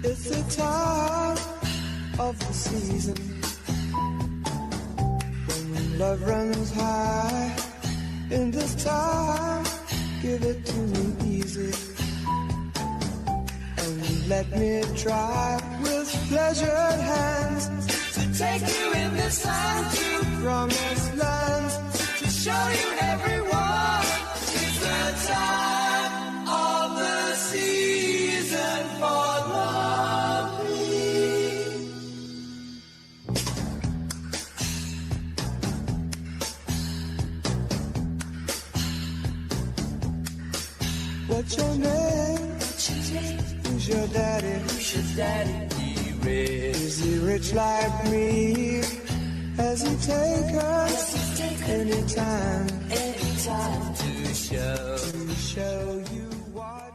It's the time of the season when love runs high. In this time, give it to me easy, and let me try with pleasured hands to take you in this time to promised lands, to show you everyone. It's the time of the season for loving. What's your name? Who's your daddy? Is he rich like me? Has he take us anytime to show you what?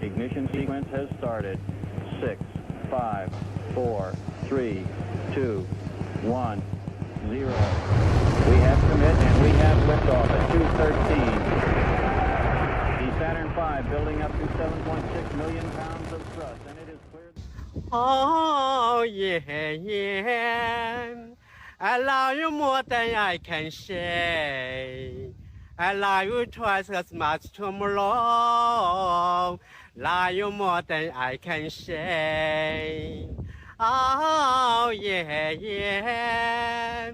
Ignition sequence has started. 6, 5, 4, 3, 2, 1, 0. We have commit and we have liftoff at 2:13. The Saturn V building up to 7.6 million pounds of thrust, and it is cleared. Oh, yeah, yeah. I love you more than I can say. I love you twice as much tomorrow. Love you more than I can say. Oh, yeah, yeah.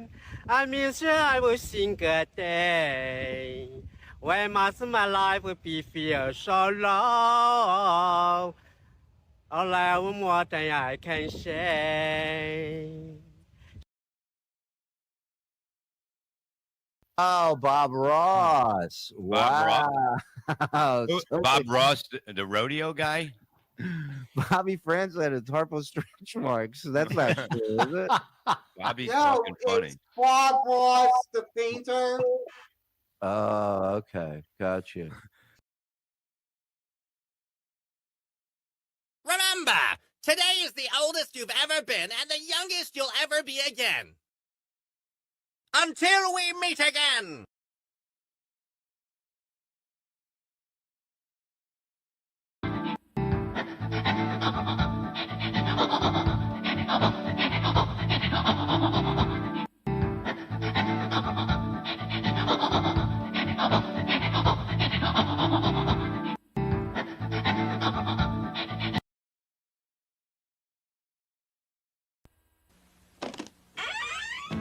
I miss you every single day. Why must my life be feel so low? I love you more than I can say. Oh, Bob Ross. Wow. Bob Ross, the rodeo guy? Bobby Franz had a Harpo stretch marks. So that's not true, is it? Bobby's fucking funny. It's Bob Ross, the painter. Oh, okay. Gotcha. Remember, today is the oldest you've ever been and the youngest you'll ever be again. Until we meet again!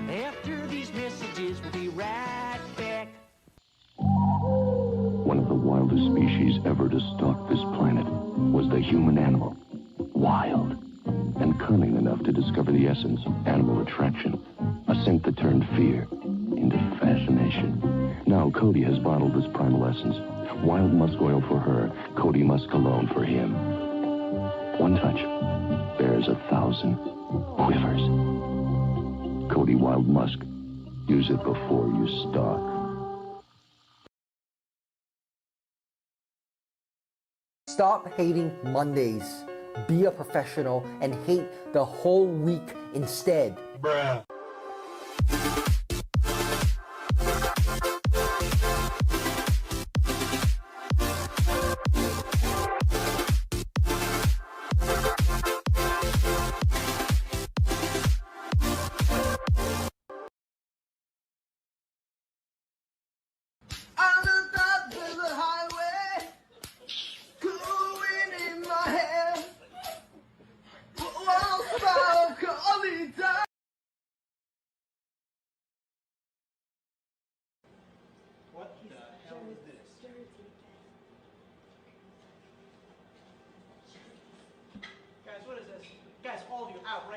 After these messages, we'll be right back. One of the wildest species ever to stalk this planet was the human animal. Wild and cunning enough to discover the essence of animal attraction. A scent that turned fear into fascination. Now Cody has bottled this primal essence. Wild musk oil for her, Cody musk cologne for him. One touch, bears 1,000 quivers. Cody Wild Musk. Use it before you stalk. Stop hating Mondays. Be a professional and hate the whole week instead. Bruh.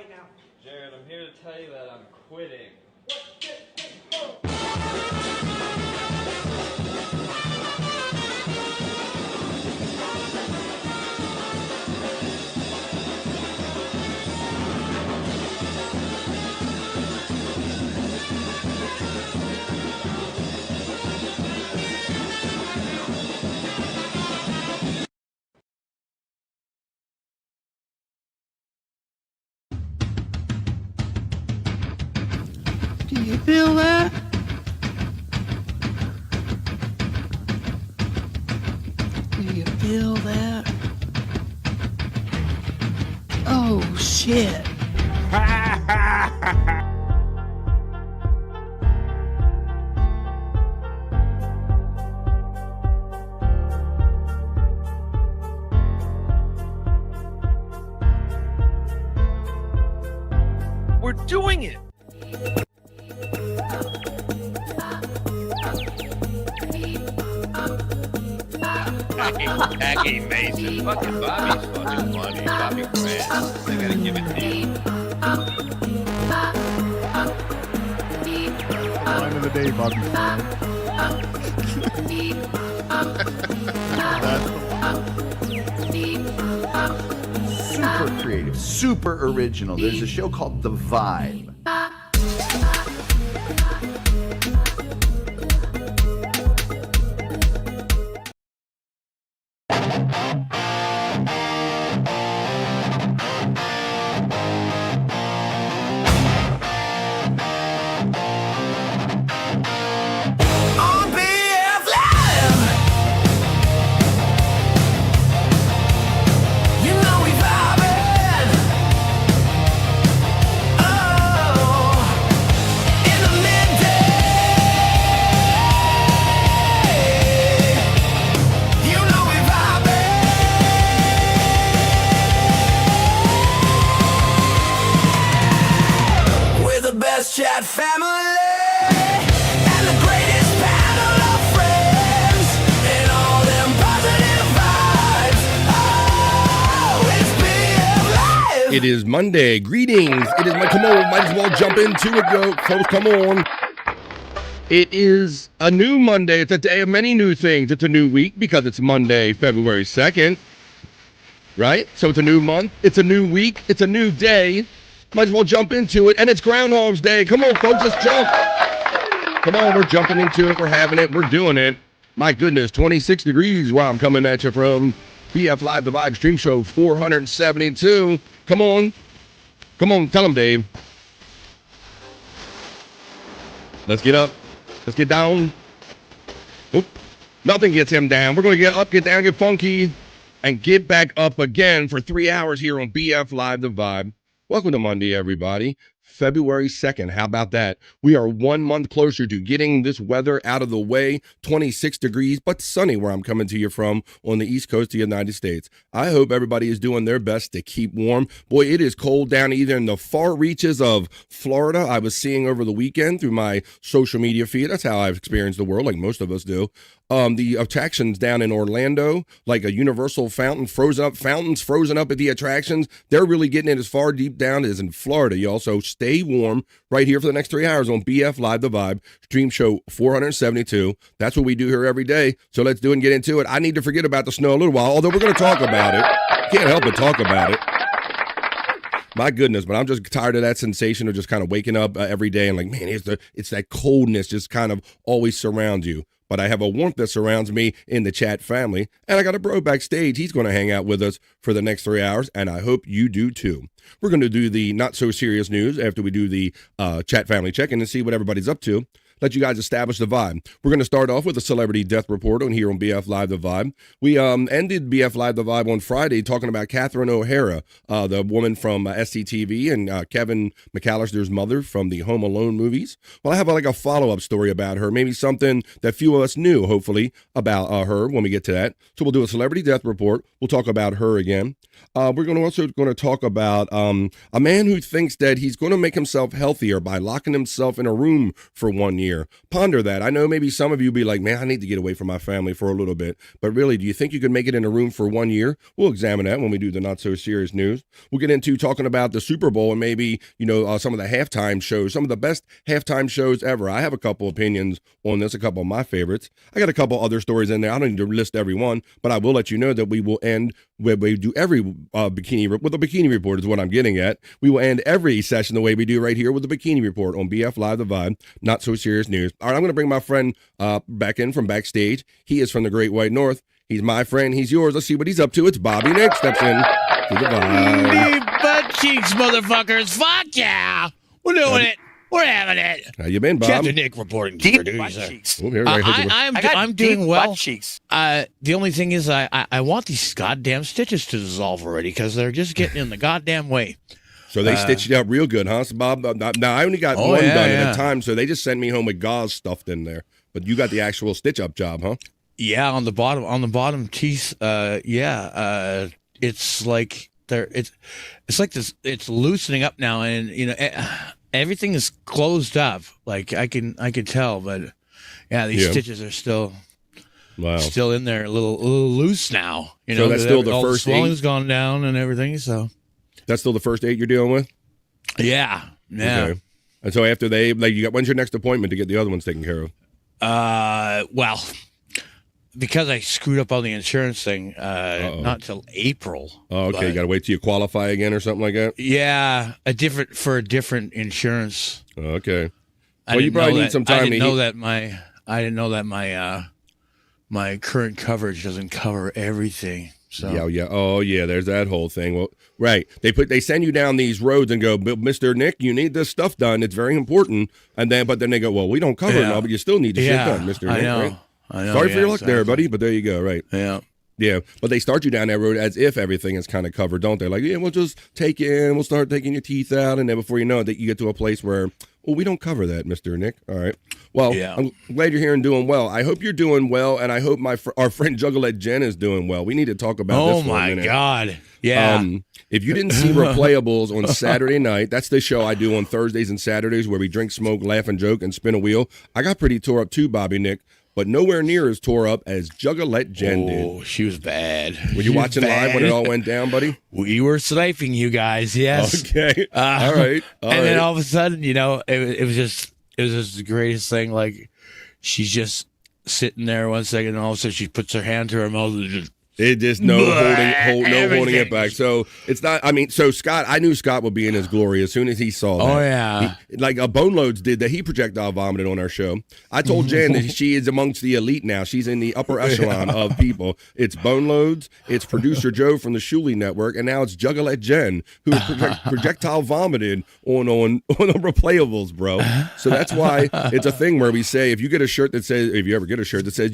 right now? Jared, I'm here to tell you that I'm quitting. Do you feel that? Do you feel that? Oh, shit. We're doing it. Jackie Mason. Fucking Bobby's fucking funny. Bobby Grant. I gotta give it to you. Line of the day, Bobby Super creative, super original. There's a show called The Vibe. Chat family and the greatest panel of friends and all them positive vibes. Oh, it's BF Live. It is Monday. Greetings. It is come on, might as well jump into it, yo. Folks, come on. It is a new Monday. It's a day of many new things. It's a new week because it's Monday, February 2nd. Right? So it's a new month. It's a new week. It's a new day. Might as well jump into it. And it's Groundhog's Day. Come on, folks, let's jump. Come on, we're jumping into it. We're having it. We're doing it. My goodness, 26 degrees while I'm coming at you from BF Live, the live stream show 472. Come on. Come on, tell them, Dave. Let's get up. Let's get down. Oop. Nothing gets him down. We're going to get up, get down, get funky, and get back up again for 3 hours here on BF Live, the vibe. Welcome to Monday, everybody. February 2nd. How about that? We are 1 month closer to getting this weather out of the way. 26 degrees, but sunny where I'm coming to you from on the East Coast of the United States. I hope everybody is doing their best to keep warm. Boy, it is cold down either in the far reaches of Florida. I was seeing over the weekend through my social media feed. That's how I've experienced the world, like most of us do. The attractions down in Orlando, like a Universal fountain, fountains frozen up at the attractions. They're really getting it as far deep down as in Florida, y'all. So stay warm right here for the next 3 hours on BF Live, the vibe, stream show 472. That's what we do here every day. So let's do it and get into it. I need to forget about the snow a little while, although we're going to talk about it. Can't help but talk about it. My goodness, but I'm just tired of that sensation of just kind of waking up every day and like, man, it's that coldness just kind of always surrounds you. But I have a warmth that surrounds me in the chat family, and I got a bro backstage. He's going to hang out with us for the next 3 hours, and I hope you do too. We're going to do the not so serious news after we do the chat family check-in and see what everybody's up to. Let you guys establish the vibe. We're going to start off with a celebrity death report on here on BF Live The Vibe. We ended BF Live The Vibe on Friday talking about Catherine O'Hara, the woman from SCTV, and Kevin McAllister's mother from the Home Alone movies. Well, I have a follow-up story about her, maybe something that few of us knew, hopefully, about her when we get to that. So we'll do a celebrity death report. We'll talk about her again. We're also going to talk about a man who thinks that he's going to make himself healthier by locking himself in a room for 1 year. year. Ponder that. I know maybe some of you be like, man, I need to get away from my family for a little bit. But really, do you think you could make it in a room for 1 year? We'll examine that when we do the not so serious news. We'll get into talking about the Super Bowl and maybe, some of the halftime shows, some of the best halftime shows ever. I have a couple opinions on this, a couple of my favorites. I got a couple other stories in there. I don't need to list every one, but I will let you know that we will end where we do every bikini report is what I'm getting at. We will end every session the way we do right here with the bikini report on BF Live The Vibe, not so serious news. All right, I'm going to bring my friend back in from backstage. He is from the Great White North. He's my friend. He's yours. Let's see what he's up to. It's Bobby Nick steps in to the vibe. Deep butt cheeks, motherfuckers. Fuck yeah. We're doing it. We're having it. How you been, Bob? Captain Nick reporting to Deep producer. butt cheeks. I'm doing well. Butt cheeks. The only thing is I want these goddamn stitches to dissolve already because they're just getting in the goddamn way. So they stitched it up real good, huh? So Bob, now I only got one done at a time, so they just sent me home with gauze stuffed in there. But you got the actual stitch up job, huh? Yeah, on the bottom teeth. It's like it's like this. It's loosening up now, and everything is closed up. Like I can tell, but yeah, these stitches are still in there, a little loose now. So that's still the all first the swelling's 8? gone down and everything. So that's still the first 8 you're dealing with. Yeah. Okay. And so after when's your next appointment to get the other ones taken care of? Well, because I screwed up on the insurance thing, not till April. Oh, okay. You got to wait till you qualify again or something like that? Yeah, a different insurance. Okay. Well, you probably need some time. I didn't know that my current coverage doesn't cover everything. So. Yeah. Oh, yeah. There's that whole thing. Well, right. They send you down these roads and go, Mr. Nick, you need this stuff done. It's very important. But then they go, well, we don't cover it now, but you still need the shit done, Mr. Nick. I know. Right? I know. Sorry for your luck there, buddy. But there you go. Right. Yeah. Yeah. But they start you down that road as if everything is kind of covered, don't they? Like, yeah, we'll just take you in. We'll start taking your teeth out. And then before you know it, you get to a place where, well, we don't cover that, Mr. Nick. All right. Well, I'm glad you're here and doing well. I hope you're doing well, and I hope our friend Juggalette Jen is doing well. We need to talk about this for a minute. Oh, my God. Yeah. If you didn't see Replayables on Saturday night, that's the show I do on Thursdays and Saturdays where we drink, smoke, laugh, and joke and spin a wheel. I got pretty tore up too, Bobby Nick, but nowhere near as tore up as Juggalette Jen did. Oh, she was bad. Were you watching live when it all went down, buddy? We were sniping you guys, yes. Okay. All right. Then all of a sudden, it was just the greatest thing. Like, she's just sitting there 1 second, and all of a sudden she puts her hand to her mouth and just... It just no holding it back. So it's not. I mean, so Scott, I knew Scott would be in his glory as soon as he saw that. Oh yeah, like Bone Loads did that. He projectile vomited on our show. I told Jan that she is amongst the elite now. She's in the upper echelon of people. It's Bone Loads, it's producer Joe from the Shuley Network, and now it's Juggalette Jen who projectile vomited on Replayables, bro. So that's why it's a thing where we say if you get a shirt that says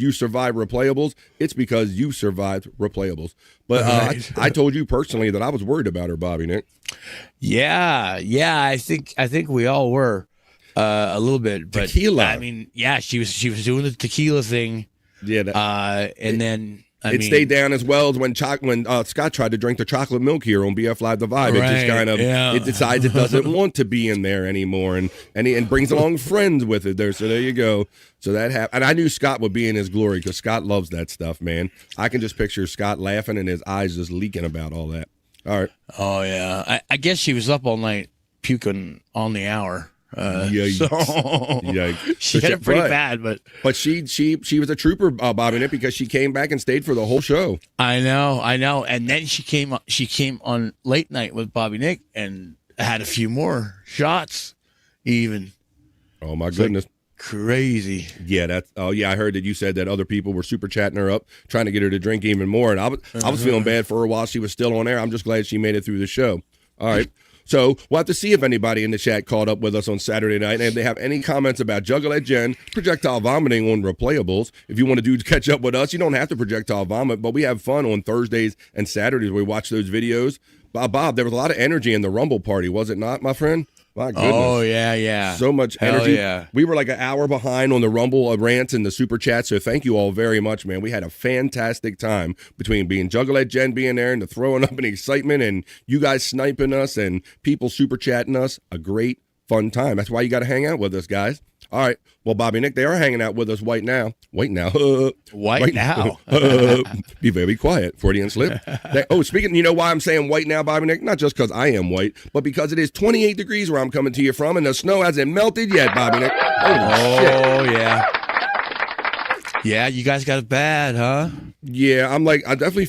you survived Replayables, it's because you survived Replayables. But I told you personally that I was worried about her, Bobby Nick. Yeah. I think we all were a little bit. But tequila. I mean, yeah, she was doing the tequila thing. Yeah. Then it stayed down as well as when Scott tried to drink the chocolate milk here on BF Live The Vibe. It just kind of it decides it doesn't want to be in there anymore, and brings along friends with it there. So there you go. So that happened, and I knew Scott would be in his glory because Scott loves that stuff, man. I can just picture Scott laughing and his eyes just leaking about all that. All right. Oh yeah, I guess she was up all night puking on the hour. Yikes. Yikes. She had it pretty bad, but she was a trooper, Bobby Nick, because she came back and stayed for the whole show. I know, and then she came on late night with Bobby Nick and had a few more shots, even. Oh my goodness. Like crazy. Yeah, I heard that you said that other people were super chatting her up, trying to get her to drink even more, and I was feeling bad for her while she was still on air. I'm just glad she made it through the show. All right. So we'll have to see if anybody in the chat caught up with us on Saturday night, and if they have any comments about Juggalette Jen projectile vomiting on Replayables. If you want to catch up with us, you don't have to projectile vomit, but we have fun on Thursdays and Saturdays where we watch those videos. Bob, there was a lot of energy in the Rumble party, was it not, my friend? My goodness. Oh, yeah. So much energy. Yeah. We were like an hour behind on the Rumble rants and the Super Chat, so thank you all very much, man. We had a fantastic time between being Juggalette Jen being there and the throwing up and excitement and you guys sniping us and people Super Chatting us. A great fun time. That's why you got to hang out with us, guys. All right. Well, Bobby Nick, they are hanging out with us right now. Wait now. White now. Be very quiet. Freudian slip. Speaking, you know why I'm saying white now, Bobby Nick? Not just because I am white, but because it is 28 degrees where I'm coming to you from, and the snow hasn't melted yet, Bobby Nick. Oh, yeah. Yeah, you guys got it bad, huh? Yeah, I'm definitely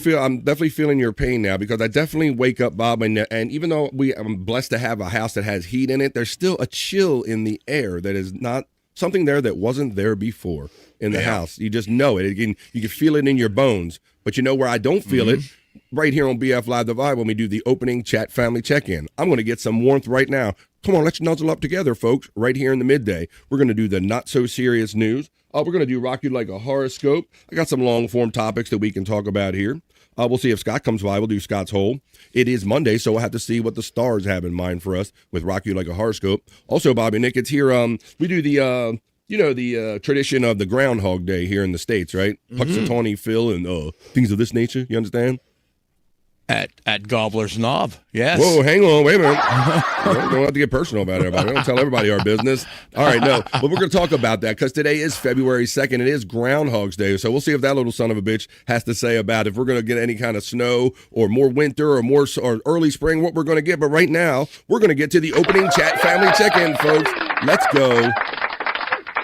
feeling your pain now, because I definitely wake up, Bob, and even though I'm blessed to have a house that has heat in it, there's still a chill in the air that is not something there that wasn't there before in the house. You just know it. You can feel it in your bones. But you know where I don't feel it? Right here on BF Live The Vibe when we do the opening chat family check-in. I'm going to get some warmth right now. Come on, let's nuzzle up together, folks, right here in the midday. We're going to do the not-so-serious news. We're going to do Rock You Like a Horoscope. I got some long-form topics that we can talk about here. We'll see if Scott comes by. We'll do Scott's Hole. It is Monday, so we'll have to see what the stars have in mind for us with Rock You Like a Horoscope. Also, Bobby Nick, it's here. We do the tradition of the Groundhog Day here in the States, right? Puxatawny Phil and things of this nature. You understand? At Gobbler's Knob, yes. Whoa, hang on, wait a minute. Don't have to get personal about everybody. Don't tell everybody our business. All right, no, but we're going to talk about that because today is February 2nd. It is Groundhog's Day, so we'll see if that little son of a bitch has to say about if we're going to get any kind of snow or more winter or early spring, what we're going to get. But right now, we're going to get to the opening chat family check-in, folks. Let's go.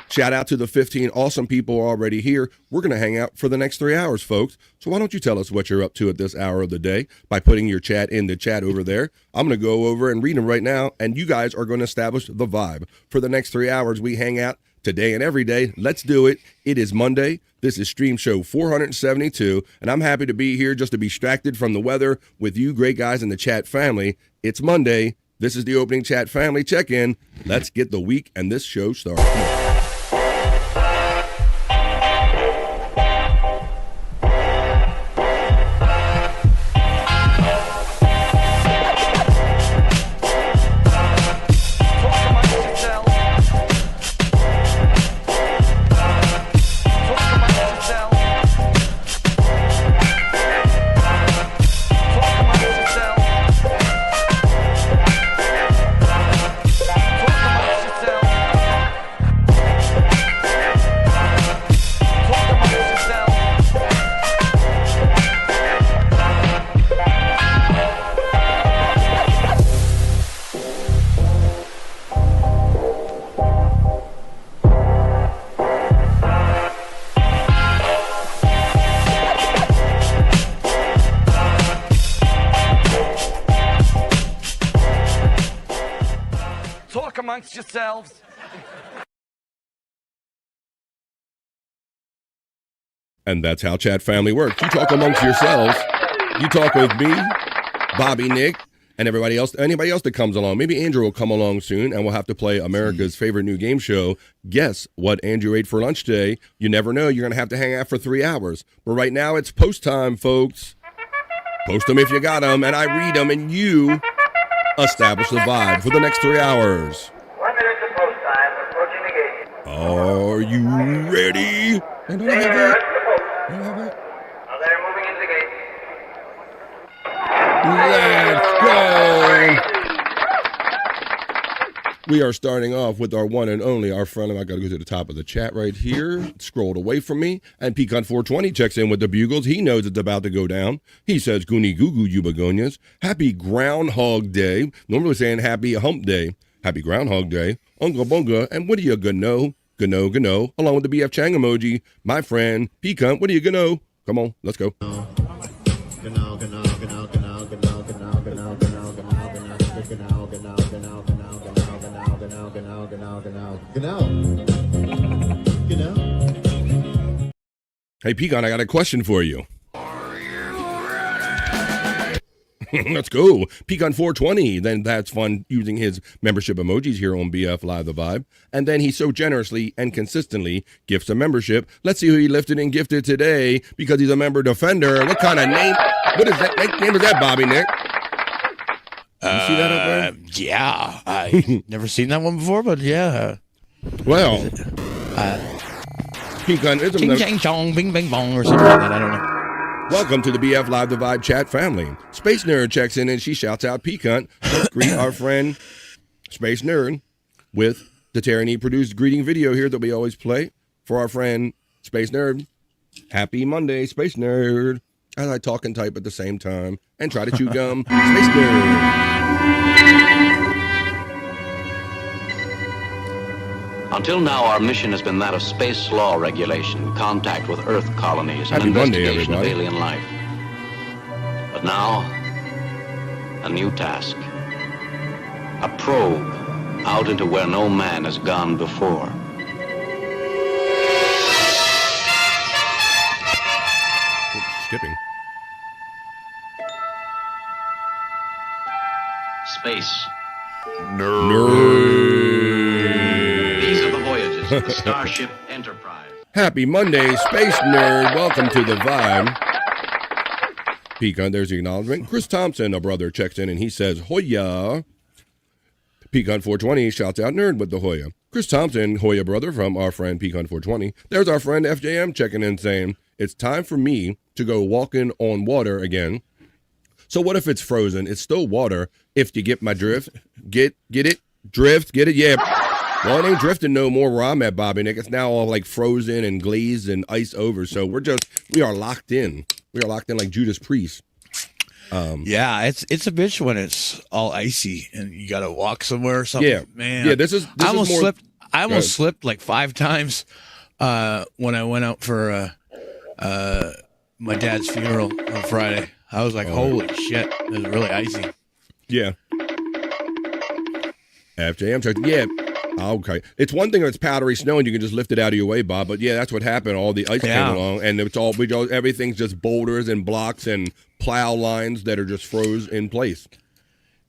Shout out to the 15 awesome people already here. We're going to hang out for the next 3 hours, folks. So why don't you tell us what you're up to at this hour of the day by putting your chat in the chat over there. I'm going to go over and read them right now, and you guys are going to establish the vibe. For the next 3 hours, we hang out today and every day. Let's do it. It is Monday. This is Stream Show 472, and I'm happy to be here just to be distracted from the weather with you great guys in the chat family. It's Monday. This is the opening chat family check-in. Let's get the week and this show started. amongst yourselves. And that's how chat family works. You talk amongst yourselves. You talk with me, Bobby, Nick, and everybody else. Anybody else that comes along. Maybe Andrew will come along soon, and we'll have to play America's favorite new game show. Guess what Andrew ate for lunch today? You never know. You're going to hang out for 3 hours. But right now, it's post time, folks. Post them if you got them, and I read them, and you establish the vibe for the next 3 hours. 1 minute to post time. Approaching the gate. Are you ready? And don't have it. Don't have it. Now they're moving into the gate. Let's go. We are starting off with our one and only, our friend. I got to go to the top of the chat right here. Scrolled away from me. And Pecan 420 checks in with the bugles. He knows it's about to go down. He says, Goonie Goo Goo, you begonias. Happy Groundhog Day. Normally saying happy hump day. Happy Groundhog Day. Unga bunga. And what do you gonna know? Gano, gano. Along with the BF Chang emoji. My friend, Pecan, what do you gonna? Come on, let's go. Hey, Pecan, I got a question for you. Let's go. Pecan 420. Then that's fun using his membership emojis here on BF Live The Vibe. And then he so generously and consistently gifts a membership. Let's see who he lifted and gifted today because he's a member defender. What kind of name? What is that name? Is that Bobby, Nick? You see that up there? Yeah. I never seen that one before, but yeah. Well, Pecan is a Ching chang chong, bing bing bong, or something like that. I don't know. Welcome to the BF Live The Vibe chat family. Space Nerd checks in and she shouts out Pecan. Let's greet our friend, Space Nerd. with the Tyranny produced greeting video here that we always play for our friend Space Nerd. Happy Monday, Space Nerd. As I talk and type at the same time and try to chew gum, Space Nerd. Until now, our mission has been that of space law regulation, contact with Earth colonies, and Happy Monday, investigation of everybody. alien life. But now, a new task. A probe out into where no man has gone before. Skipping. Space. Nerd. These are the voyages of the Starship Enterprise. Happy Monday, Space Nerd. Welcome to the Vibe. Pecan, there's the acknowledgement. Chris Thompson, a brother, checks in and he says, Hoya. Pecan 420 shouts out Nerd with the Hoya. Chris Thompson, Hoya brother from our friend Pecan 420. There's our friend FJM checking in saying, it's time for me to go walking on water again. So what if it's frozen? It's still water if you get my drift. Get it? Drift, get it? Yeah. Well, it ain't drifting no more where I'm at, Bobby Nick. It's now all like frozen and glazed and ice over. So we are locked in. We are locked in like Judas Priest. Yeah, it's a bitch when it's all icy and you got to walk somewhere or something. Yeah, man. Yeah, this is more. I almost slipped like 5 times when I went out for my dad's funeral on Friday. I was like, holy shit, it was really icy. Yeah. FJM, yeah. Okay. It's one thing if it's powdery snow and you can just lift it out of your way, Bob. But yeah, that's what happened. All the ice came along, and it's everything's just boulders and blocks and plow lines that are just froze in place.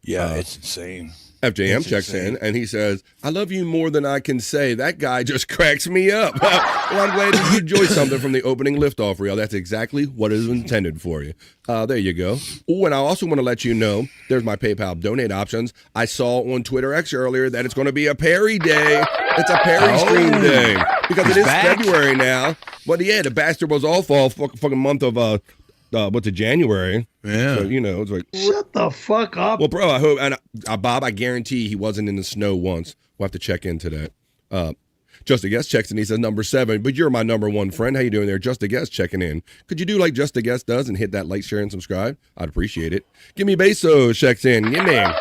Yeah, it's insane. FJM checks in and he says, I love you more than I can say. That guy just cracks me up. Well, I'm glad you enjoyed something from the opening liftoff reel. That's exactly what is intended for you. There you go. Oh, and I also want to let you know, there's my PayPal donate options. I saw on Twitter X earlier that it's going to be a Perry Day. It's a Perry stream day. Because it is February now. But yeah, the bastard was off all fucking month of what's it, January? Yeah. So, it's like, shut the fuck up. Well, bro, I hope, and Bob, I guarantee he wasn't in the snow once. We'll have to check into that. Just a Guest checks in. He says, number 7, but you're my number 1 friend. How you doing there? Just a Guest checking in. Could you do like Just a Guest does and hit that like, share, and subscribe? I'd appreciate it. Give me Bezos checks in. Yeah, man.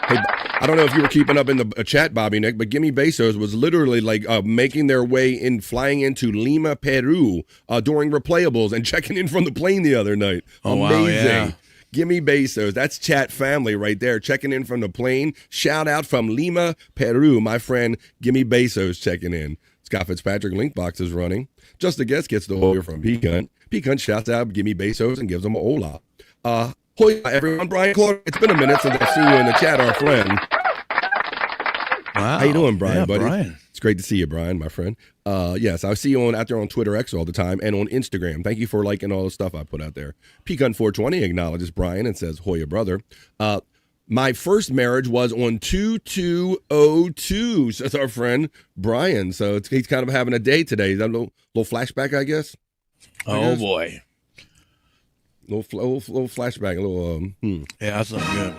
Hey, I don't know if you were keeping up in the chat, Bobby Nick, but Gimme Bezos was literally like making their way in, flying into Lima, Peru during replayables and checking in from the plane the other night. Oh, amazing. wow, yeah. Gimme Bezos. That's chat family right there, checking in from the plane. Shout out from Lima, Peru. My friend Gimme Bezos checking in. Scott Fitzpatrick Linkbox is running. Just a Guest gets the Hoya from Pecan. Pecan shouts out Gimme Bezos and gives him a hola. Hoya, everyone. Brian Clark, it's been a minute since I've seen you in the chat, our friend. Wow. How you doing, Brian, buddy? Brian. It's great to see you, Brian, my friend. Yes, I see you out there on Twitter X all the time and on Instagram. Thank you for liking all the stuff I put out there. Pecan420 acknowledges Brian and says, Hoya, brother. My first marriage was on 2202, says our friend Brian. So he's kind of having a day today. Is that a little flashback, I guess? Oh, boy. Little flashback, a little, Yeah, that's not good.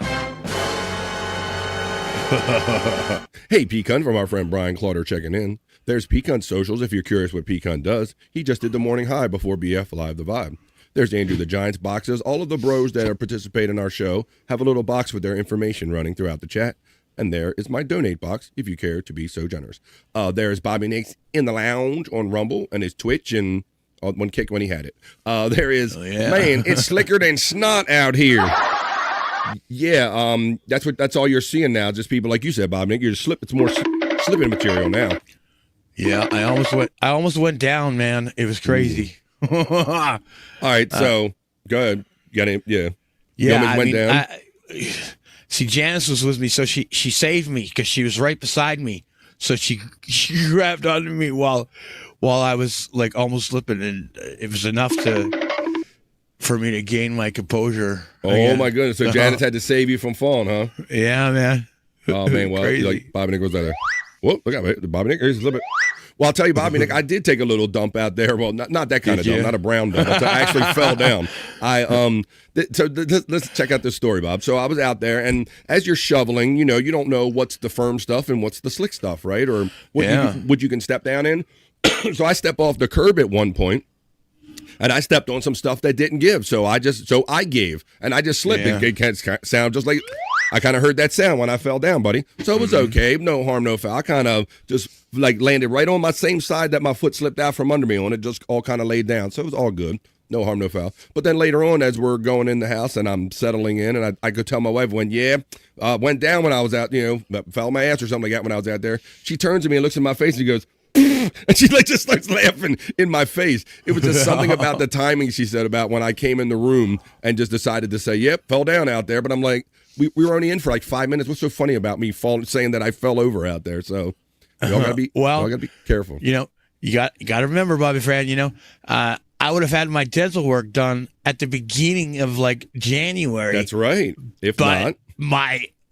Hey, Pecan, from our friend Brian Clauder checking in. There's Pecan socials if you're curious what Pecan does. He just did the morning high before BF Live the Vibe. There's Andrew the Giants boxes. All of the bros that participate in our show have a little box with their information running throughout the chat. And there is my donate box if you care to be so generous. There's Bobby Nix in the lounge on Rumble and his Twitch and one kick when he had it. There is, man, it's slicker than snot out here. Yeah, that's all you're seeing now. Just people like you said, Bob Nick. It's more slipping material now. Yeah, I almost went down, man. It was crazy. All right, so go ahead. Got him? Yeah. Yeah, went down. See, Janice was with me, so she saved me because she was right beside me. So she grabbed onto me while I was like almost slipping, and it was enough for me to gain my composure. Oh my goodness! So Janice had to save you from falling, huh? Yeah, man. Oh man, well, like Bobby Nick was there. Whoop! Look at me, Bobby Nick. Here's a little bit. Well, I'll tell you, Bobby, Nick, I did take a little dump out there. Well, not that kind of dump, not a brown dump. I actually fell down. Let's check out this story, Bob. So I was out there, and as you're shoveling, you don't know what's the firm stuff and what's the slick stuff, right? Or what you can step down in. So I step off the curb at one point. And I stepped on some stuff that didn't give, so I gave, and I just slipped. It can't sound just like I kind of heard that sound when I fell down, buddy. So it was okay, no harm, no foul. I kind of just like landed right on my same side that my foot slipped out from under me on. It just all kind of laid down, so it was all good, no harm, no foul. But then later on, as we're going in the house and I'm settling in, and I could tell my wife went down when I was out, fell on my ass or something like that when I was out there. She turns to me and looks in my face and she goes. And she just starts laughing in my face. It was just something about the timing, she said, about when I came in the room and just decided to say, yep, fell down out there. But I'm like, we were only in for like 5 minutes. What's so funny about me saying that I fell over out there? So you all gotta be careful. You got to remember, Bobby Fran, I would have had my dental work done at the beginning of like January. That's right. But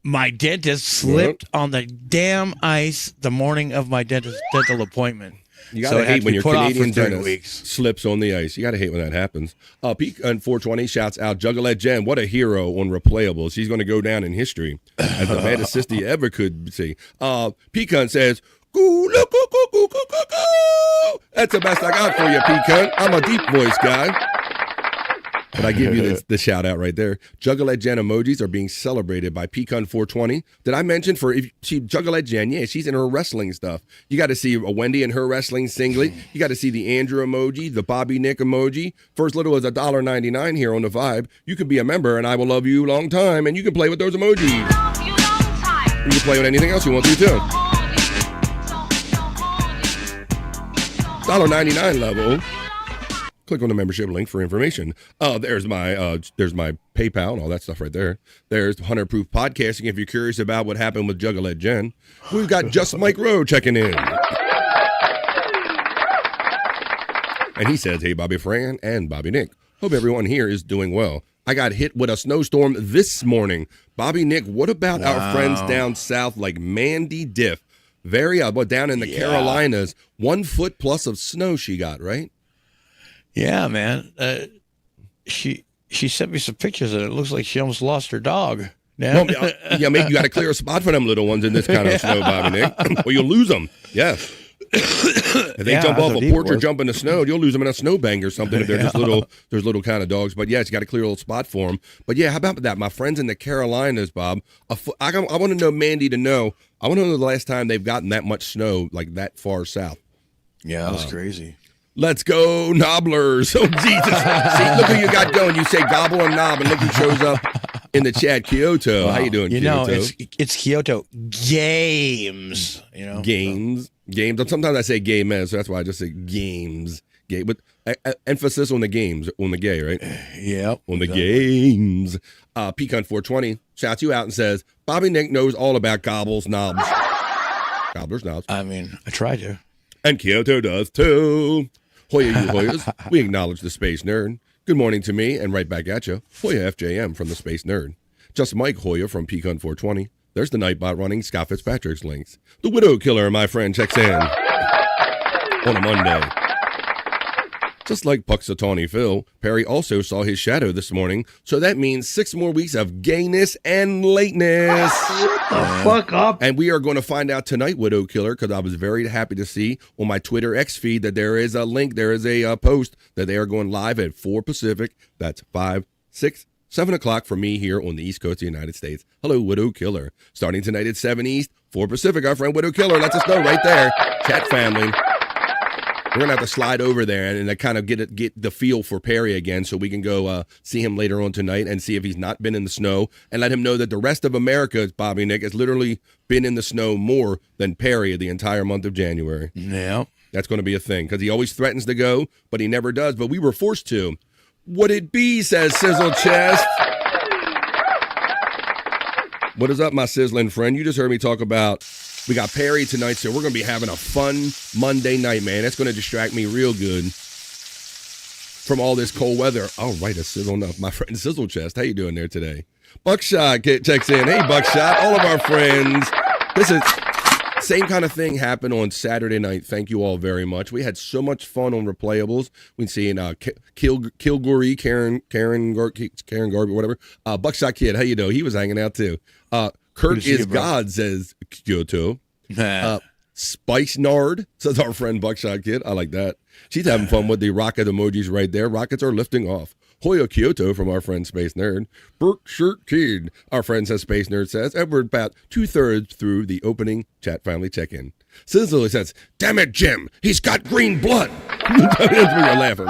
my dentist slipped on the damn ice the morning of my dental appointment. You gotta hate when your Canadian dentist slips on the ice. You gotta hate when that happens. Peak on 420 shouts out Juggalette Jen. What a hero on Replayables. She's going to go down in history as the baddest sister you ever could see. Pecan says, that's the best I got for you, Pecan. I'm a deep voice guy. But I give you the shout out right there. Juggalette Jen emojis are being celebrated by Pecan 420. Did I mention Juggalette Jen? Yeah, she's in her wrestling stuff. You got to see a Wendy in her wrestling singlet. You got to see the Andrew emoji, the Bobby Nick emoji. For as little as $1.99 here on the Vibe, you can be a member, and I will love you long time. And you can play with those emojis. You can play with anything else you want to too. $1.99 level. Click on the membership link for information. There's my PayPal and all that stuff right there. There's 100 Proof Podcasting if you're curious about what happened with Juggalette Jen. We've got Just Mike Rowe checking in. And he says, hey, Bobby Fran and Bobby Nick. Hope everyone here is doing well. I got hit with a snowstorm this morning. Bobby Nick, what about our friends down south like Mandy Diff? Down in the Carolinas, 1 foot plus of snow she got, right? Yeah, man. She sent me some pictures, and it looks like she almost lost her dog. Yeah, maybe you got to clear a spot for them little ones in this kind of snow, Bobby Nick, or you'll lose them. Yes. If they jump off a porch or jump in the snow, you'll lose them in a snowbank or something if they're just there's little kind of dogs. But, yes, you got to clear a little spot for them. But, yeah, how about that? My friends in the Carolinas, Bob, I want to know, Mandy, I want to know the last time they've gotten that much snow, like that far south. Yeah, that's crazy. Let's go, Nobblers. Oh, Jesus. See, look who you got going. You say gobble and knob, and look who shows up in the chat. Kyoto. Wow. How you doing, Kyoto? It's Kyoto Games. Games. Sometimes I say gay men, so that's why I just say games. Gay, but emphasis on the games, on the gay, right? Yeah. On the games. Pecan 420 shouts you out and says, Bobby Nick knows all about gobbles, knobs. Gobblers, knobs. I mean, I try to. And Kyoto does too. Hoya, you Hoyas. We acknowledge the Space Nerd. Good morning to me, and right back at you. Hoya FJM from the Space Nerd. Just Mike Hoya from Pecan 420. There's the Nightbot running Scott Fitzpatrick's links. The Widow Killer, my friend, checks in on a Monday. Just like Puxatawny Phil, Perry also saw his shadow this morning, so that means 6 more weeks of gayness and lateness. Shut the fuck up. And we are going to find out tonight, Widow Killer, because I was very happy to see on my Twitter X feed that there is a link, there is a post that they are going live at 4 Pacific. That's 5, 6, 7 o'clock for me here on the East Coast of the United States. Hello, Widow Killer. Starting tonight at 7 East, 4 Pacific, our friend Widow Killer lets us know right there. Chat family. We're going to have to slide over there and kind of get the feel for Perry again so we can go see him later on tonight and see if he's not been in the snow and let him know that the rest of America, Bobby Nick, has literally been in the snow more than Perry the entire month of January. Yeah. That's going to be a thing because he always threatens to go, but he never does. But we were forced to. Would it be, says Sizzle Chest. What is up, my sizzling friend? You just heard me talk about we got Perry tonight, so we're going to be having a fun Monday night, man. That's going to distract me real good from all this cold weather. All right, a sizzle up. My friend Sizzle Chest, how you doing there today? Buckshot checks in. Hey, Buckshot, all of our friends. Same kind of thing happened on Saturday night. Thank you all very much. We had so much fun on replayables. We see Kilgory, Karen Garby, whatever. Buckshot Kid, how you doing? He was hanging out too. Kurt is God, says Kyoto. Spice Nard, says our friend Buckshot Kid. I like that. She's having fun with the rocket emojis right there. Rockets are lifting off. Hoya Kyoto from our friend Space Nerd. Berkshire Kid, our friend says Space Nerd says. And we're about 2/3 through the opening chat family check-in. Sizzle says, damn it, Jim, he's got green blood. That's when you're laughing.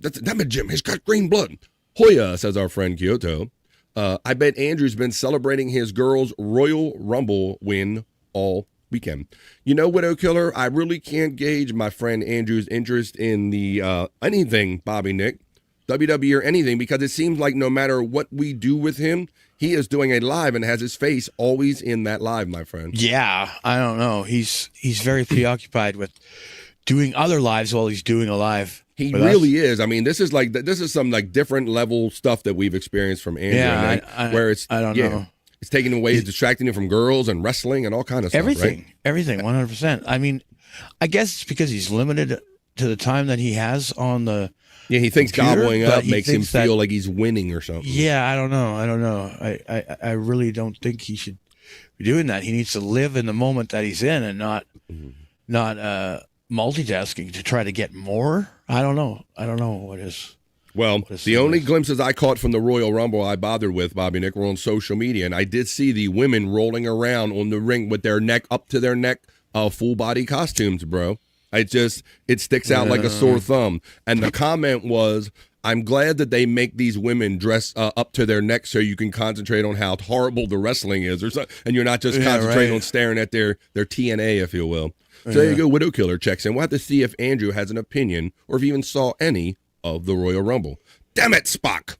Damn it, Jim, he's got green blood. Hoya, says our friend Kyoto. I bet Andrew's been celebrating his girls' Royal Rumble win all weekend. You know, Widow Killer, I really can't gauge my friend Andrew's interest in the anything, Bobby Nick, WWE or anything, because it seems like no matter what we do with him, he is doing a live and has his face always in that live, my friend. Yeah, I don't know. He's very preoccupied with doing other lives while he's doing a live. He really is. I mean, this is some like different level stuff that we've experienced from Andrew. Yeah, where it's I don't know. It's taking away, distracting him from girls and wrestling and all kind of stuff. Everything, right? everything, 100%. I mean, I guess it's because he's limited to the time that he has on the. Yeah, he thinks computer, gobbling up makes him feel like he's winning or something. Yeah, I don't know. I really don't think he should be doing that. He needs to live in the moment that he's in and not multitasking to try to get more. I don't know what is. Well, the only glimpses I caught from the Royal Rumble I bothered with, Bobby Nick, were on social media, and I did see the women rolling around on the ring with their neck up to their neck, full body costumes, bro. It sticks out like a sore thumb. And the comment was, I'm glad that they make these women dress up to their neck so you can concentrate on how horrible the wrestling is, or something, and you're not just concentrating on staring at their TNA, if you will. So there you go. Widow Killer checks in. We'll have to see if Andrew has an opinion or if he even saw any of the Royal Rumble. Damn it, Spock!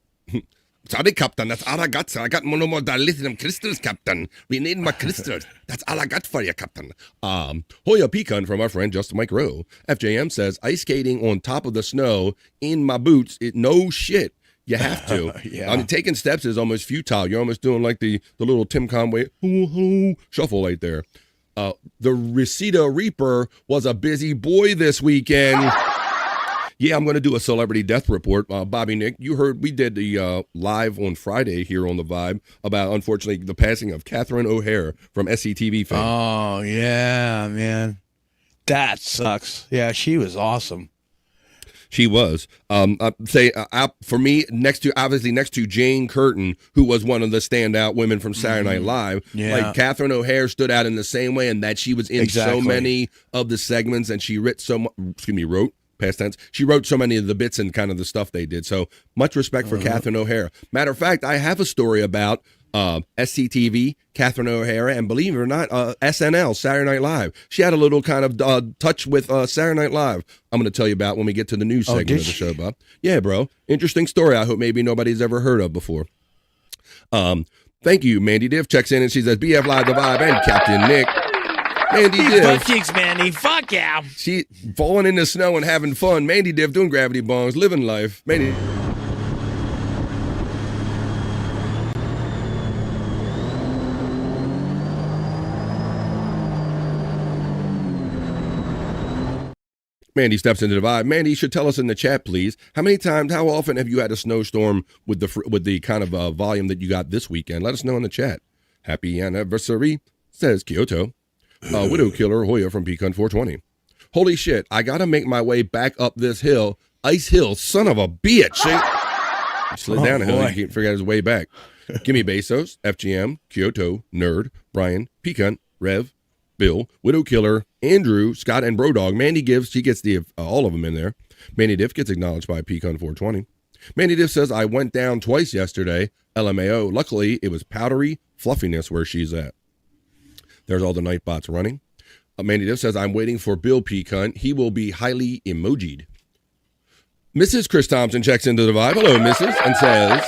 Sorry, Captain. That's all I got. I got no more dilithium crystals, Captain. We need more crystals. That's all I got for you, Captain. Hoya Pecan from our friend Just Mike Rowe. FJM says, ice skating on top of the snow in my boots. No shit. You have to. Yeah. I mean, taking steps is almost futile. You're almost doing like the little Tim Conway shuffle right there. The Reseda Reaper was a busy boy this weekend. Yeah, I'm going to do a celebrity death report. Bobby Nick, you heard we did the live on Friday here on The Vibe about, unfortunately, the passing of Catherine O'Hare from SCTV fame. Oh, yeah, man. That sucks. Yeah, she was awesome. She was. For me, next to Jane Curtin, who was one of the standout women from Saturday Night Live. Yeah. Like Catherine O'Hare stood out in the same way, and that she was in so many of the segments, and she wrote past tense. She wrote so many of the bits and kind of the stuff they did. So much respect for Catherine O'Hara. Matter of fact, I have a story about SCTV, Catherine O'Hara, and believe it or not, SNL, Saturday Night Live. She had a little kind of touch with Saturday Night Live. I'm going to tell you about when we get to the news segment of the show, Bob. Yeah, bro. Interesting story. I hope maybe nobody's ever heard of before. Thank you. Mandy Div checks in and she says, BF Live The Vibe and Captain Nick. Mandy Div. Butt cheeks, Mandy. Fuck yeah. She falling in the snow and having fun. Mandy Div doing gravity bongs, living life. Mandy. Mandy steps into the vibe. Mandy, you should tell us in the chat, please. How often have you had a snowstorm with the kind of volume that you got this weekend? Let us know in the chat. Happy anniversary, says Kyoto. Widow Killer Hoya from Pecan 420. Holy shit, I gotta make my way back up this hill. Ice Hill, son of a bitch. He slid down a hill, he can't figure out his way back. Gimme Bezos, FGM, Kyoto, Nerd, Brian, Pecan, Rev, Bill, Widow Killer, Andrew, Scott, and Brodog. Mandy gives, she gets all of them in there. Mandy Diff gets acknowledged by Pecan 420. Mandy Diff says, I went down twice yesterday. LMAO. Luckily, it was powdery fluffiness where she's at. There's all the night bots running. Mandy Diff says, I'm waiting for Bill Pecan. He will be highly emojied. Mrs. Chris Thompson checks into the vibe. Hello, Mrs. And says,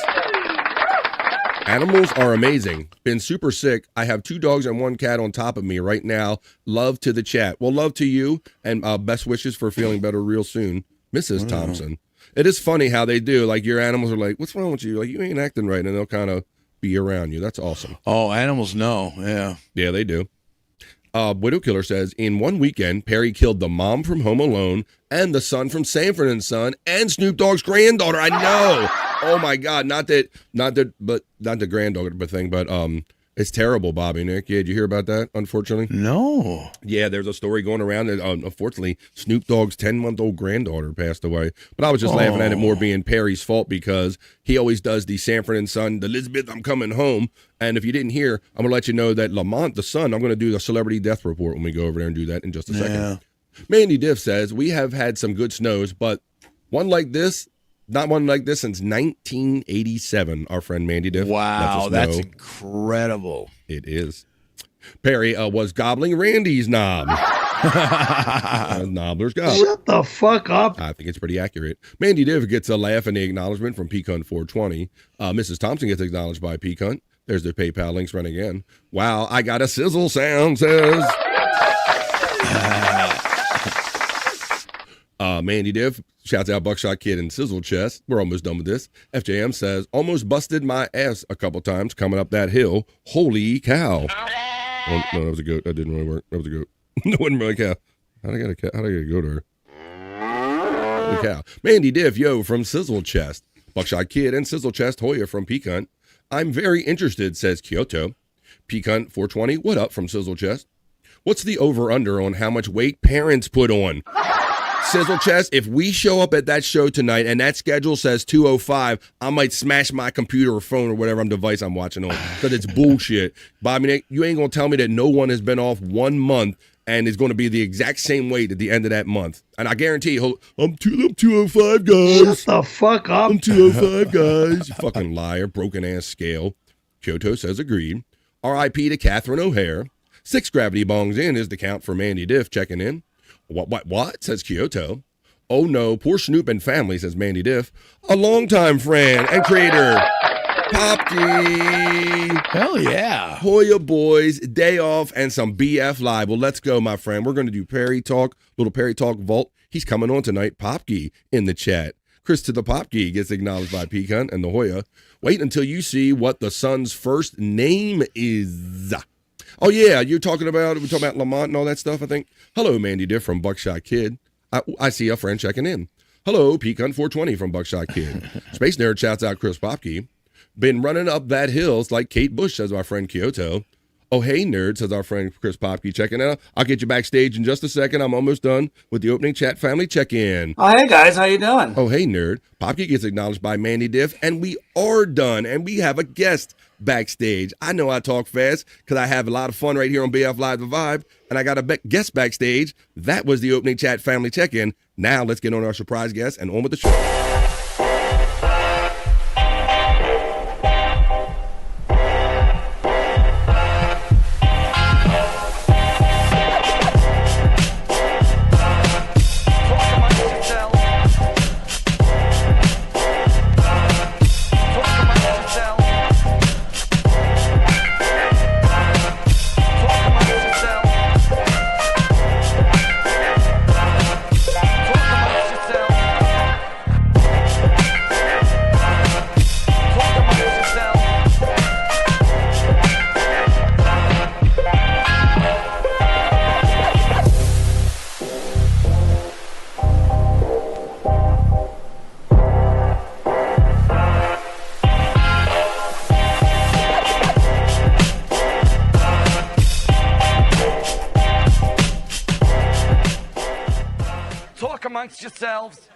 animals are amazing. Been super sick. I have 2 dogs and 1 cat on top of me right now. Love to the chat. Well, love to you, and best wishes for feeling better real soon. Mrs. Thompson. It is funny how they do. Like, your animals are like, what's wrong with you? Like, you ain't acting right. And they'll kind of be around you. That's awesome. Oh, animals know. Yeah. Yeah, they do. Widow Killer says, in one weekend, Perry killed the mom from Home Alone and the son from Sanford and Son and Snoop Dogg's granddaughter. I know. Oh my God. Not the granddaughter thing, but it's terrible, Bobby, Nick. Yeah, did you hear about that, unfortunately? No. Yeah, there's a story going around that, unfortunately, Snoop Dogg's 10-month-old granddaughter passed away. But I was just laughing at it more being Perry's fault because he always does the Sanford and Son, Elizabeth, I'm coming home. And if you didn't hear, I'm going to let you know that Lamont, the son, I'm going to do the celebrity death report when we go over there and do that in just a second. Mandy Diff says, we have had some good snows, but one like this, not one like this since 1987, our friend Mandy Diff. Wow, that's incredible. It is. Perry was gobbling Randy's knob. Nobbler's gob. Shut the fuck up. I think it's pretty accurate. Mandy Diff gets a laugh and the acknowledgement from Peacunt 420. Mrs. Thompson gets acknowledged by Peacunt. There's their PayPal links run again. Wow, I got a sizzle sound, says. Mandy Diff shouts out Buckshot Kid and Sizzle Chest. We're almost done with this. FJM says, almost busted my ass a couple times coming up that hill. Holy cow. Oh, no, that was a goat. That didn't really work. That was a goat. That wasn't really a cow. How'd I get a goat to her? Holy cow. Mandy Diff, yo, from Sizzle Chest. Buckshot Kid and Sizzle Chest. Hoya from Peacunt. I'm very interested, says Kyoto. Peacunt 420, what up from Sizzle Chest? What's the over-under on how much weight parents put on? Sizzle Chest, if we show up at that show tonight and that schedule says 205, I might smash my computer or phone or whatever device I'm watching on because it's bullshit. Bobby, Nick, you ain't going to tell me that no one has been off 1 month and is going to be the exact same weight at the end of that month. And I guarantee I'm 205, guys. Shut the fuck up. I'm 205, guys. You fucking liar. Broken-ass scale. Kyoto says agreed. R.I.P. to Catherine O'Hare. 6 gravity bongs in is the count for Mandy Diff checking in. What? Says Kyoto. Oh no, poor Snoop and family, says Mandy Diff. A longtime friend and creator, Popke. Hell yeah. Hoya boys, day off, and some BF Live. Well, let's go, my friend. We're going to do Perry Talk, little Perry Talk Vault. He's coming on tonight. Popke in the chat. Chris to the Popke gets acknowledged by Peacunt and the Hoya. Wait until you see what the son's first name is. Oh, yeah, we're talking about Lamont and all that stuff, I think. Hello, Mandy Diff from Buckshot Kid. I see a friend checking in. Hello, Peacunt 420 from Buckshot Kid. Space Nerd shouts out Chris Popke. Been running up that hill, it's like Kate Bush, says my friend Kyoto. Oh, hey, nerd, says our friend Chris Popke checking out. I'll get you backstage in just a second. I'm almost done with the opening chat family check-in. Oh, hey, guys, how you doing? Oh, hey, nerd. Popke gets acknowledged by Mandy Diff, and we are done, and we have a guest backstage. I know I talk fast because I have a lot of fun right here on BF Live The Vibe, and I got a guest backstage. That was the opening chat family check-in. Now let's get on our surprise guest and on with the show. Amongst yourselves.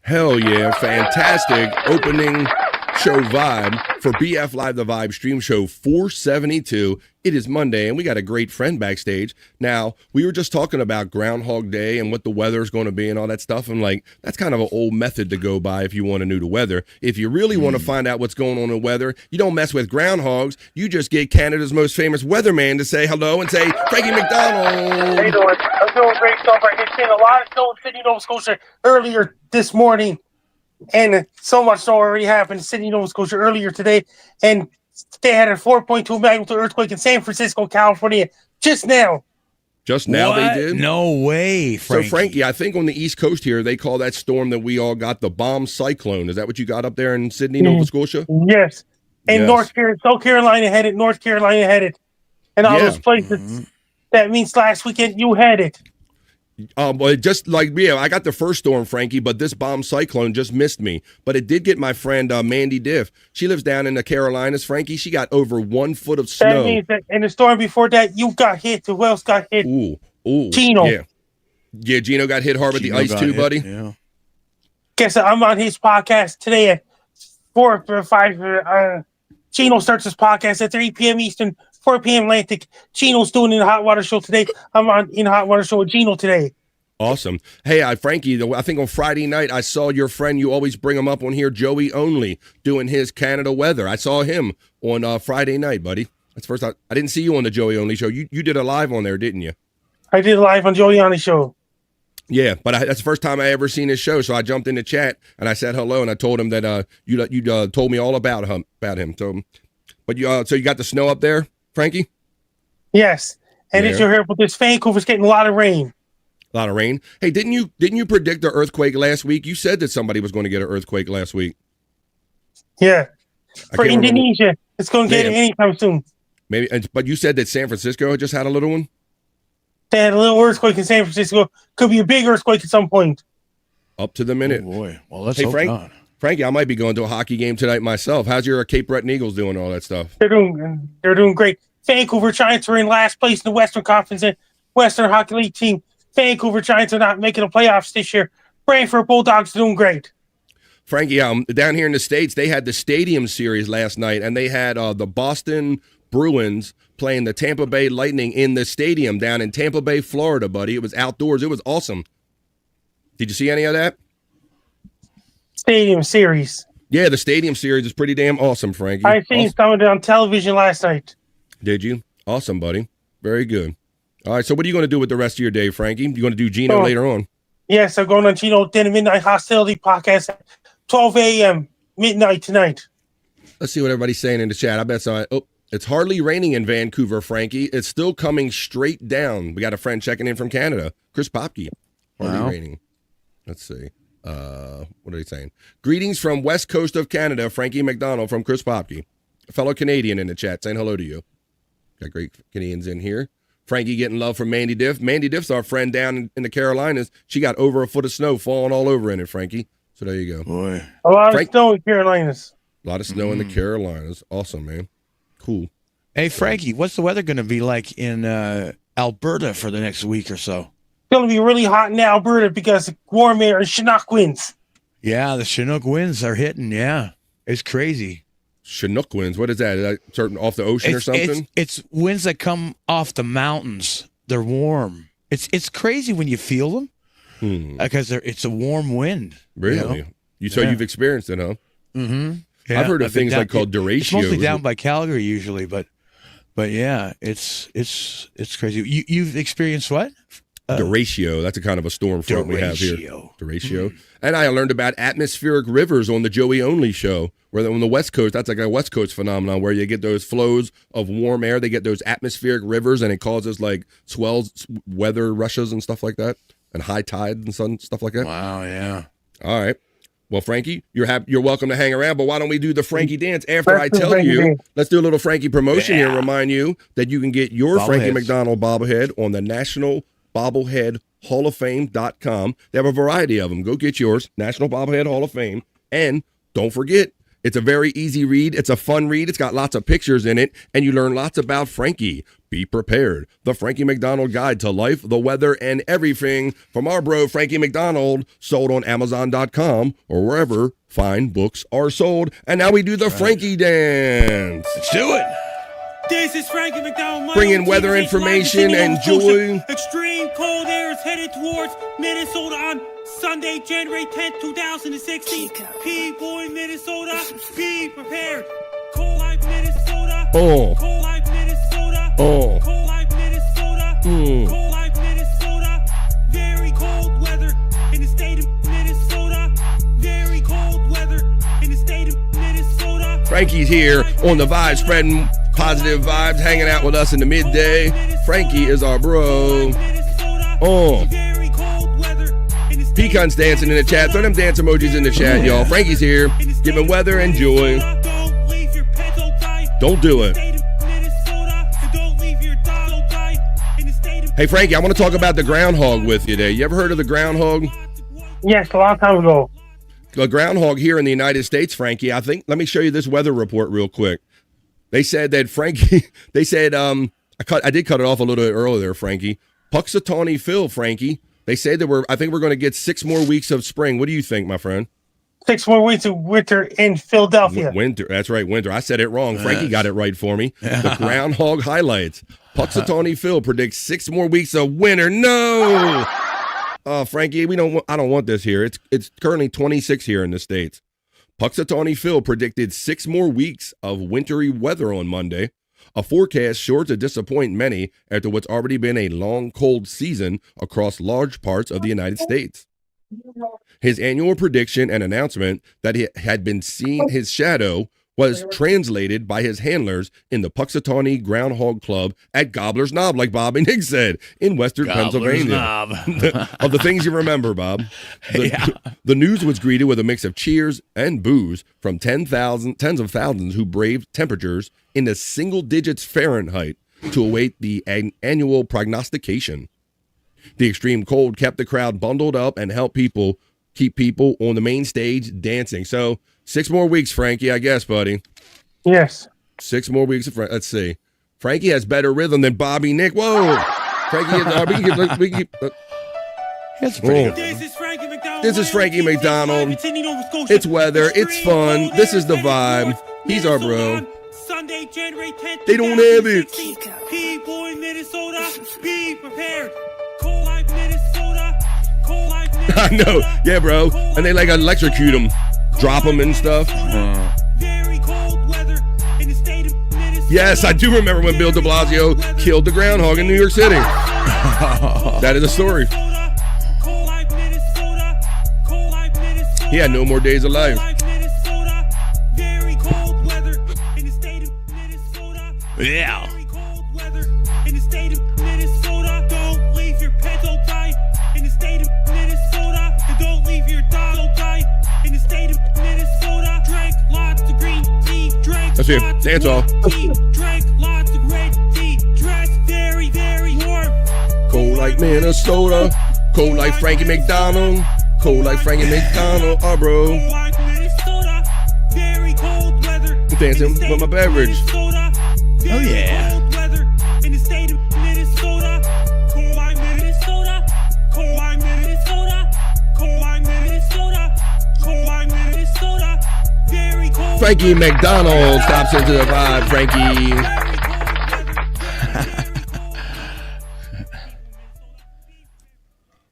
Hell yeah, fantastic opening show vibe for BF Live The Vibe stream show 472. It is Monday, and we got a great friend backstage. Now, we were just talking about Groundhog Day and what the weather's going to be and all that stuff. I'm like, that's kind of an old method to go by if you want to know the weather. If you really want to find out what's going on in the weather, you don't mess with groundhogs. You just get Canada's most famous weatherman to say hello and say, Frankie McDonald. How you doing? I'm doing great so far. It's been a lot of snow in Sydney, Nova Scotia earlier this morning. And so much snow already happened in Sydney, Nova Scotia earlier today. And they had a 4.2 magnitude earthquake in San Francisco, California just now. Just now What? they did? No way, Frankie. So, Frankie, I think on the East Coast here, they call that storm that we all got the bomb cyclone. Is that what you got up there in Sydney, Nova Scotia? Yes. And Yes. South Carolina had it, North Carolina had it, and all those places. That means last weekend you had it. Well, just like me, I got the first storm, Frankie, but this bomb cyclone just missed me. But it did get my friend Mandy Diff. She lives down in the Carolinas, Frankie. She got over 1 foot of snow. That means that in the storm before that, you got hit. Who else got hit? Ooh, Gino. Yeah, Gino got hit hard with the ice too, buddy. Yeah. Guess I'm on his podcast today at 4 or 5. Gino starts his podcast at 3 p.m. Eastern, 4 p.m. Atlantic. Gino's doing it in the Hot Water Show today. I'm in the Hot Water Show with Gino today. Awesome. Hey, Frankie, I think on Friday night, I saw your friend, you always bring him up on here, Joey Only, doing his Canada weather. I saw him on Friday night, buddy. That's the first time. I didn't see you on the Joey Only show. You did a live on there, didn't you? I did a live on Joey Only show. Yeah, but that's the first time I ever seen his show, so I jumped in the chat and I said hello, and I told him that you told me all about him. So, but so you got the snow up there, Frankie? Yes, and as you heard, but this Vancouver's getting a lot of rain. A lot of rain. Hey, didn't you predict the earthquake last week? You said that somebody was going to get an earthquake last week. Yeah, for Indonesia, it's going to get it anytime soon. Maybe, but you said that San Francisco just had a little one. They had a little earthquake in San Francisco. Could be a big earthquake at some point. Up to the minute. Oh boy. Well, let's hope not. Frankie, I might be going to a hockey game tonight myself. How's your Cape Breton Eagles doing all that stuff? They're doing great. Vancouver Giants are in last place in the Western Conference and Western Hockey League team. Vancouver Giants are not making the playoffs this year. Brantford Bulldogs are doing great. Frankie, down here in the States, they had the Stadium Series last night, and they had the Boston Bruins playing the Tampa Bay Lightning in the stadium down in Tampa Bay, Florida, buddy. It was outdoors. It was awesome. Did you see any of that? Stadium Series. Yeah, the Stadium Series is pretty damn awesome, Frankie. I seen some of it on television last night. Did you? Awesome, buddy. Very good. All right, so what are you going to do with the rest of your day, Frankie? You going to do Gino later on? Yes, I'm going on Gino Dinner Midnight Hostility podcast at 12 a.m. midnight tonight. Let's see what everybody's saying in the chat. I bet so. It's hardly raining in Vancouver, Frankie. It's still coming straight down. We got a friend checking in from Canada, Chris Popke. Hardly raining. Let's see. What are they saying? Greetings from West Coast of Canada, Frankie McDonald from Chris Popke. A fellow Canadian in the chat saying hello to you. Got great Canadians in here. Frankie getting love from Mandy Diff. Mandy Diff's our friend down in the Carolinas. She got over a foot of snow falling all over in it, Frankie. So there you go. Boy. A lot of snow in the Carolinas. A lot of snow in the Carolinas. Awesome, man. Cool. Hey, Frankie, what's the weather going to be like in Alberta for the next week or so? It's going to be really hot in Alberta because of warm air and Chinook winds. Yeah, the Chinook winds are hitting. Yeah, it's crazy. Chinook winds. What is that? Is that certain off the ocean or something? It's winds that come off the mountains. They're warm. It's crazy when you feel them because it's a warm wind. Really? You've experienced it, huh? Mm-hmm. Yeah, I've heard of things like called derecho. It's mostly down by Calgary usually, but yeah, it's crazy. You've experienced what? Derecho. That's a kind of a storm front we have here. Derecho. And I learned about atmospheric rivers on the Joey Only show, where on the West Coast, that's like a West Coast phenomenon where you get those flows of warm air. They get those atmospheric rivers, and it causes like swells, weather rushes, and stuff like that, and high tide and stuff like that. Wow, yeah. All right. Well, Frankie, you're welcome to hang around, but why don't we do the Frankie dance after I tell you? Let's do a little Frankie promotion here. Remind you that you can get your Frankie McDonald bobblehead on the National Bobblehead Hall of Fame.com. They have a variety of them. Go get yours, National Bobblehead Hall of Fame. And don't forget, it's a very easy read. It's a fun read. It's got lots of pictures in it, and you learn lots about Frankie. Be prepared. The Frankie McDonald Guide to Life, the Weather, and Everything from our bro Frankie McDonald, sold on Amazon.com or wherever fine books are sold. And now we do the Frankie dance. Let's do it. This is Frankie McDonald. Bringing weather information and joy. Extreme cold air is headed towards Minnesota on Sunday, January 10th, 2016. People in Minnesota, be prepared. Cold like Minnesota. Oh. Cold like Minnesota. Oh. Cold like Minnesota. Cold like Minnesota. Very cold weather in the state of Minnesota. Very cold weather in the state of Minnesota. Frankie's here on the vibe, spreading positive vibes, hanging out with us in the midday. Frankie is our bro. Oh. Pecan's dancing in the chat. Throw them dance emojis in the chat, y'all. Frankie's here, giving weather and joy. Don't leave your pets Don't do it. Hey, Frankie, I want to talk about the groundhog with you today. You ever heard of the groundhog? Yes, a long time ago. The groundhog here in the United States, Frankie, I think, let me show you this weather report real quick. They said that, Frankie, they said, I did cut it off a little bit earlier, Frankie. Puxatawney Phil, Frankie. They say that I think we're going to get 6 more weeks of spring. What do you think, my friend? 6 more weeks of winter in Philadelphia. Winter. That's right, winter. I said it wrong. Frankie got it right for me. The groundhog highlights. Puxatawney Phil predicts 6 more weeks of winter. No. Frankie, I don't want this here. It's currently 26 here in the States. Puxatawney Phil predicted 6 more weeks of wintry weather on Monday. A forecast sure to disappoint many after what's already been a long, cold season across large parts of the United States. His annual prediction and announcement that he had been seeing his shadow was translated by his handlers in the Puxatawney Groundhog Club at Gobbler's Knob, like Bob and Nick said, in Western Pennsylvania. Of the things you remember, Bob. The news was greeted with a mix of cheers and boos from tens of thousands who braved temperatures in the single digits Fahrenheit to await the annual prognostication. The extreme cold kept the crowd bundled up and helped keep people on the main stage dancing. So 6 more weeks, Frankie, I guess, buddy. Yes. 6 more weeks. Let's see. Frankie has better rhythm than Bobby Nick. Whoa. Frankie is That's pretty good. This is Frankie McDonald. It's weather. It's fun. This is the vibe. He's our bro. Sunday, January 10th. They don't have it. People in Minnesota, be prepared. Cold like Minnesota. Cold like Minnesota. I know. Yeah, bro. And they like electrocute him. Drop them and stuff. Very cold weather in the state of Minnesota. Yes, I do remember when Bill de Blasio killed the groundhog in New York City. That is a story. He had no more days of life. Very cold weather in the state of Minnesota. Yeah. Very cold weather in the state of Minnesota. Don't leave your pet so tight in the state of Minnesota. And don't leave your dog so tight in the state of Minnesota. Drink lots of green tea. Drink That's it. lots Dance of off. white tea. Drink lots of red tea. Dress very, very warm. Cold like Minnesota. Cold like Frankie McDonald. Cold like Frankie McDonald. Oh, bro. Cold like Minnesota. Very cold weather. I'm dancing with my beverage. Oh, yeah. Cold weather in the state of Minnesota. Cold like Minnesota. Cold like Minnesota. Cold like Minnesota. Cold like Minnesota. Very cold. Frankie McDonald stops into the vibe. Frankie.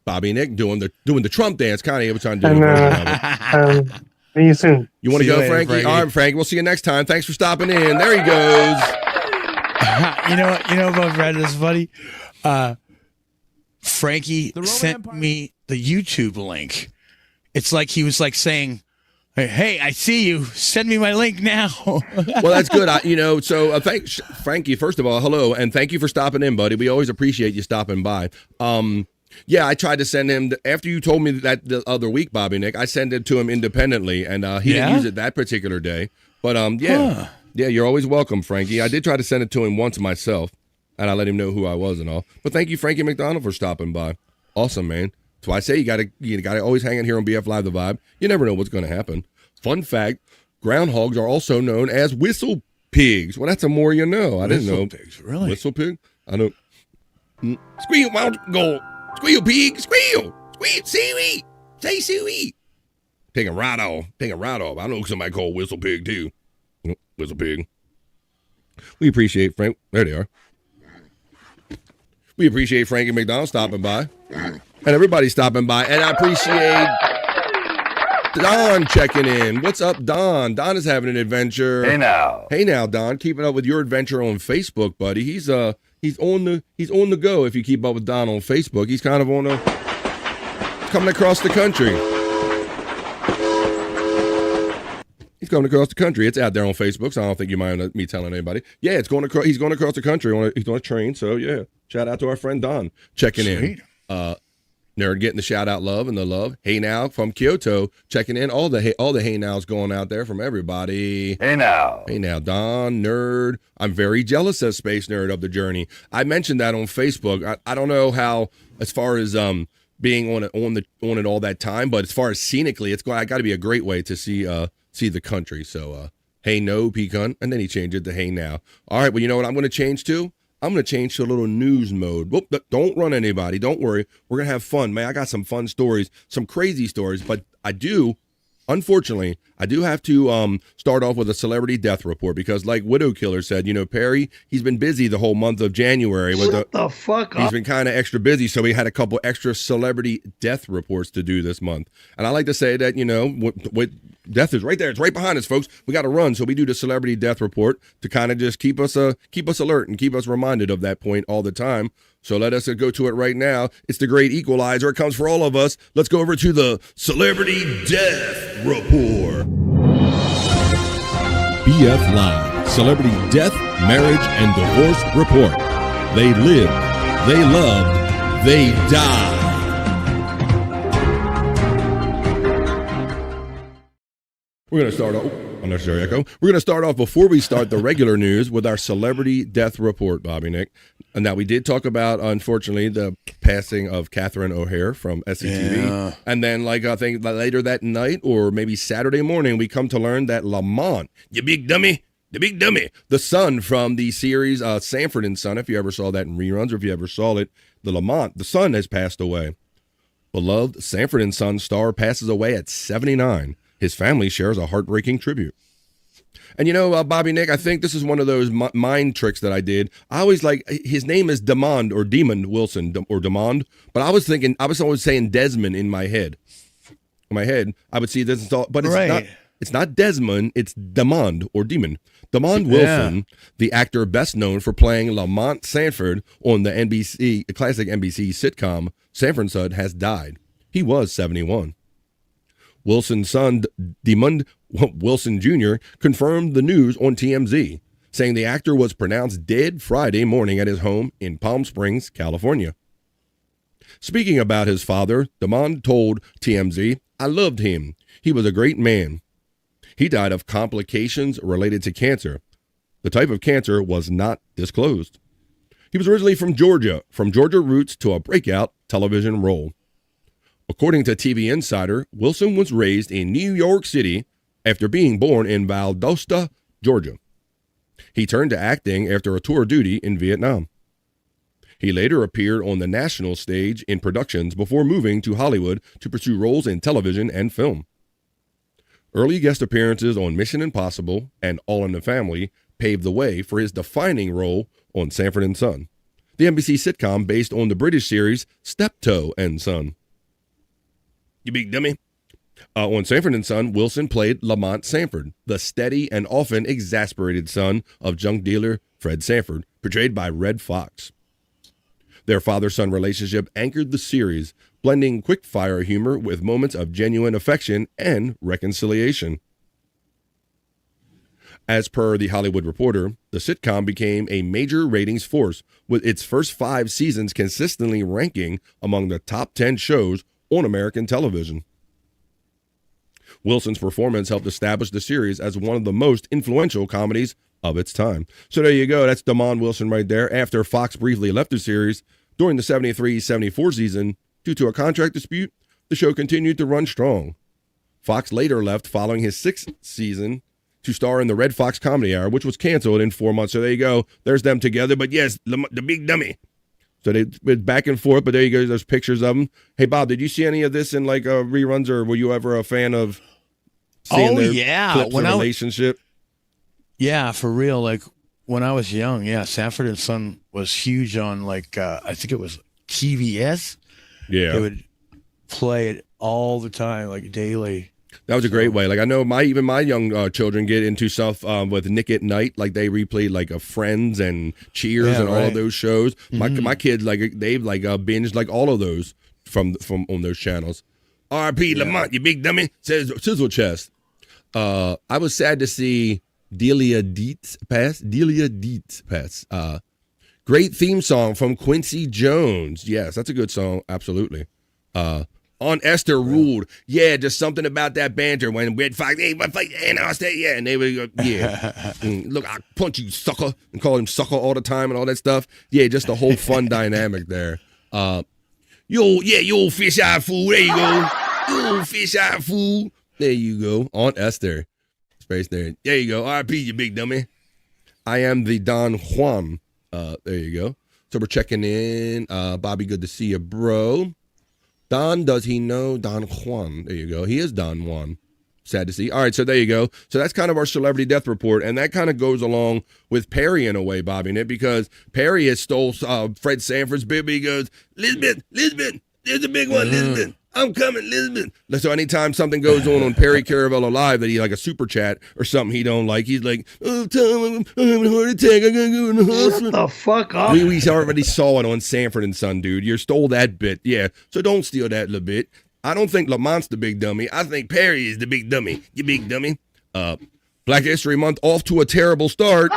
Bobby and Nick doing the Trump dance, kind of every time doing See you soon. You want to See you go, later, Frankie? Frankie. All right, Frankie. We'll see you next time. Thanks for stopping in. There he goes. You know what, Brad, is funny? Frankie sent me the YouTube link. It's like he was like saying, "Hey, I see you. Send me my link now." Well, that's good. Thanks, Frankie. First of all, hello, and thank you for stopping in, buddy. We always appreciate you stopping by. Yeah, I tried to send him after you told me that the other week, Bobby Nick. I sent it to him independently, and he didn't use it that particular day. But yeah, you're always welcome, Frankie. I did try to send it to him once myself, and I let him know who I was and all. But thank you, Frankie McDonald, for stopping by. Awesome, man. So I say you gotta always hang in here on BF Live the Vibe. You never know what's going to happen. Fun fact: groundhogs are also known as whistle pigs. Well, that's a more you know. I didn't know. Pigs, really? Whistle pig? I know. Squeal, why don't you go? Squeal, pig, squeal, squeal, seaweed, say seaweed. Take a right off. I know somebody called whistle pig too. Whistle pig. We appreciate Frank. There they are. We appreciate Frankie McDonald stopping by, and everybody stopping by, and I appreciate Don checking in. What's up, Don? Don is having an adventure. Hey now, Don. Keeping up with your adventure on Facebook, buddy. He's on the go. If you keep up with Don on Facebook, he's kind of coming across the country. He's going across the country. It's out there on Facebook, so I don't think you mind me telling anybody. Yeah, he's going across the country. He's on a train. So yeah, shout out to our friend Don checking in. Nerd getting the shout out love and the love. Hey now from Kyoto, checking in. All the hey nows going out there from everybody. Hey now. Hey now, Don, Nerd. I'm very jealous of Space Nerd of the journey. I mentioned that on Facebook. I don't know how, as far as being on it all that time, but as far as scenically, it's got to be a great way to see the country. So hey no, pecan, and then he changed it to hey now. All right, well, you know what I'm going to change to? I'm going to change to a little news mode. Whoop, don't run anybody. Don't worry. We're going to have fun, man. I got some fun stories, some crazy stories, but unfortunately, I do have to start off with a celebrity death report because, like Widow Killer said, Perry, he's been busy the whole month of January. Shut the fuck up. He's been kind of extra busy, so we had a couple extra celebrity death reports to do this month. And I like to say that, what death is right there. It's right behind us, folks. We got to run, so we do the celebrity death report to kind of just keep us alert and keep us reminded of that point all the time. So let us go to it right now. It's the great equalizer. It comes for all of us. Let's go over to the Celebrity Death Report. BF Live, Celebrity Death, Marriage, and Divorce Report. They lived, they loved, they died. We're going to start off, unnecessary echo. We're going to start off before we start the regular news with our celebrity death report, Bobby Nick. And now we did talk about, unfortunately, the passing of Catherine O'Hare from SCTV. Yeah. And then, I think later that night or maybe Saturday morning, we come to learn that Lamont, the big dummy, the son from the series Sanford and Son, if you ever saw that in reruns or if you ever saw it, the son has passed away. Beloved Sanford and Son star passes away at 79. His family shares a heartbreaking tribute. And Bobby Nick, I think this is one of those mind tricks that I did. I always his name is Demond or Demond Wilson or Demond, but I was always saying Desmond in my head. In my head, I would see this, but it's not. It's not Desmond, it's Demond or Demon. Demond Wilson, the actor best known for playing Lamont Sanford on the classic NBC sitcom Sanford and Son, has died. He was 71. Wilson's son, Demond Wilson Jr., confirmed the news on TMZ, saying the actor was pronounced dead Friday morning at his home in Palm Springs, California. Speaking about his father, Demond told TMZ, "I loved him. He was a great man. He died of complications related to cancer. The type of cancer was not disclosed. He was originally from Georgia roots to a breakout television role." According to TV Insider, Wilson was raised in New York City after being born in Valdosta, Georgia. He turned to acting after a tour duty in Vietnam. He later appeared on the national stage in productions before moving to Hollywood to pursue roles in television and film. Early guest appearances on Mission Impossible and All in the Family paved the way for his defining role on Sanford and Son, the NBC sitcom based on the British series Steptoe and Son. You big dummy. On Sanford and Son, Wilson played Lamont Sanford, the steady and often exasperated son of junk dealer Fred Sanford, portrayed by Red Fox. Their father-son relationship anchored the series, blending quick-fire humor with moments of genuine affection and reconciliation. As per The Hollywood Reporter, the sitcom became a major ratings force, with its first 5 seasons consistently ranking among the top 10 shows on American television. Wilson's performance helped establish the series as one of the most influential comedies of its time. So there you go. That's Demond Wilson right there. After Fox briefly left the series during the 73-74 season due to a contract dispute, the show continued to run strong. Fox later left following his 6th season to star in the Red Fox Comedy Hour, which was canceled in 4 months. So there you go. There's them together. But yes, the big dummy. So they went back and forth, but there you go. There's pictures of them. Hey, Bob, did you see any of this in reruns, or were you ever a fan of seeing their clips of relationship? Yeah, for real. When I was young, Sanford and Son was huge on I think it was TVS. Yeah. They would play it all the time, daily. That was a great way. I know my young children get into stuff with Nick at Night. They replay a Friends and Cheers and all of those shows. Mm-hmm. My kids they've binged all of those from on those channels. R.P. Lamont, you big dummy, says Sizzle Chest. I was sad to see Delia Dietz pass. Great theme song from Quincy Jones. Yes, that's a good song. Absolutely. On Esther ruled. Yeah, just something about that banter when Red Fox, hey, what fight? And I said, yeah, and they would go, yeah. Look, I punch you, sucker, and call him sucker all the time and all that stuff. Yeah, just the whole fun dynamic there. You old fish-eyed fool. There you go. You old fish-eyed fool. There you go. Aunt Esther. Space there. There you go. R.I.P. you big dummy. I am the Don Juan. There you go. So we're checking in. Bobby, good to see you, bro. Don, does he know Don Juan? There you go. He is Don Juan. Sad to see. All right, so there you go. So that's kind of our celebrity death report, and that kind of goes along with Perry in a way, Bobby, Nick, because Perry has stole Fred Sanford's bib. He goes, Lisbeth, there's a big one, Lisbeth. I'm coming, Lisbeth. So anytime something goes on Perry Caravello Live that he like a super chat or something he don't like, he's like, oh, Tom, I'm having a heart attack. I gotta go in the hospital. Shut the fuck up. We already saw it on Sanford and Son, dude. You stole that bit. Yeah. So don't steal that little bit. I don't think Lamont's the big dummy. I think Perry is the big dummy. You big dummy. Black History Month off to a terrible start.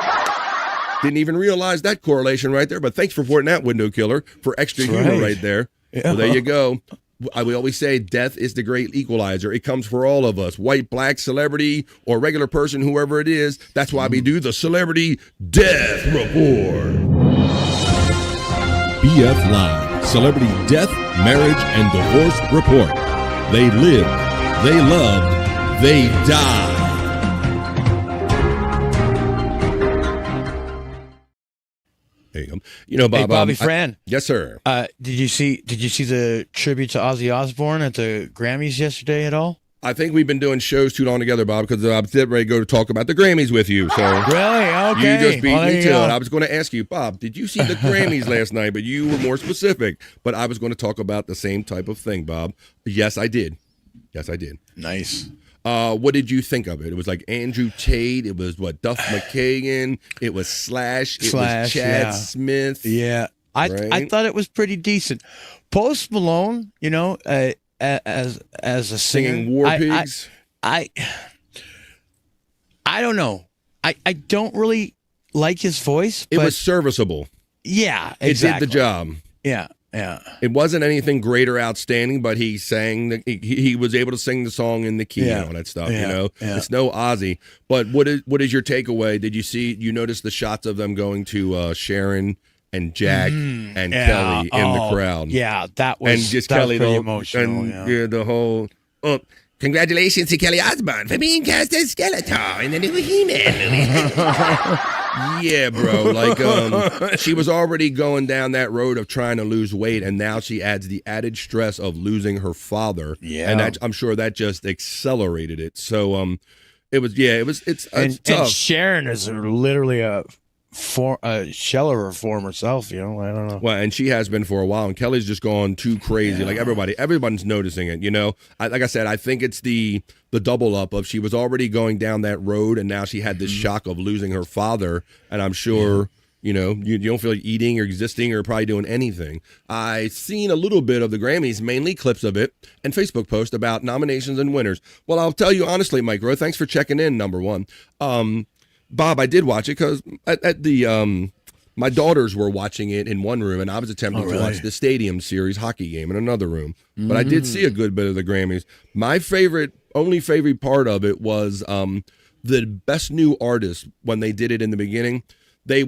Didn't even realize that correlation right there, but thanks for reporting that, Window Killer, for extra humor right there. Yeah. Well, there you go. We always say death is the great equalizer. It comes for all of us, white, black, celebrity, or regular person, whoever it is. That's why we do the Celebrity Death Report. BF Live, Celebrity Death, Marriage, and Divorce Report. They lived, they loved, they died. There you go. You know, Bob. Hey, Bobby Fran. Yes, sir. Did you see the tribute to Ozzy Osbourne at the Grammys yesterday at all? I think we've been doing shows too long together, Bob, because I'm ready to go to talk about the Grammys with you. So really, okay. You just beat me to it. I was going to ask you, Bob, did you see the Grammys last night? But you were more specific. But I was going to talk about the same type of thing, Bob. Yes, I did. Yes, I did. Nice. What did you think of it? It was like Andrew Tate. It was Duff McKagan. It was Slash. It was Chad Smith. Yeah, I thought it was pretty decent. Post Malone, you know, as a singer, singing War Pigs. I don't know. I don't really like his voice. It was serviceable. Yeah, exactly. It did the job. Yeah. Yeah, it wasn't anything great or outstanding, but he sang. He was able to sing the song in the key and all that stuff. You know, it's no Ozzy. But what is your takeaway? Did you notice the shots of them going to Sharon and Jack and Kelly in the crowd? Yeah, that was and just that Kelly was pretty the, emotional. And the whole. Congratulations to Kelly Osbourne for being cast as Skeletor in the new He-Man movie. Yeah, bro. Like, she was already going down that road of trying to lose weight, and now she adds the added stress of losing her father. Yeah, and I'm sure that just accelerated it. So, it's and tough. And Sharon is literally a shell of her former self, you know. I don't know. Well, and she has been for a while, and Kelly's just gone too crazy. Yeah. Like everyone's noticing it. You know, like I said, I think it's the double up of she was already going down that road, and now she had this shock of losing her father. And I'm sure, you know, you don't feel like eating or existing or probably doing anything. I seen a little bit of the Grammys, mainly clips of it, and Facebook post about nominations and winners. Well, I'll tell you honestly, Mike Rowe, thanks for checking in. Number one. Bob, I did watch it because at the my daughters were watching it in one room, and I was attempting to watch the Stadium Series hockey game in another room. But I did see a good bit of the Grammys. My only favorite part of it was the best new artist when they did it in the beginning. They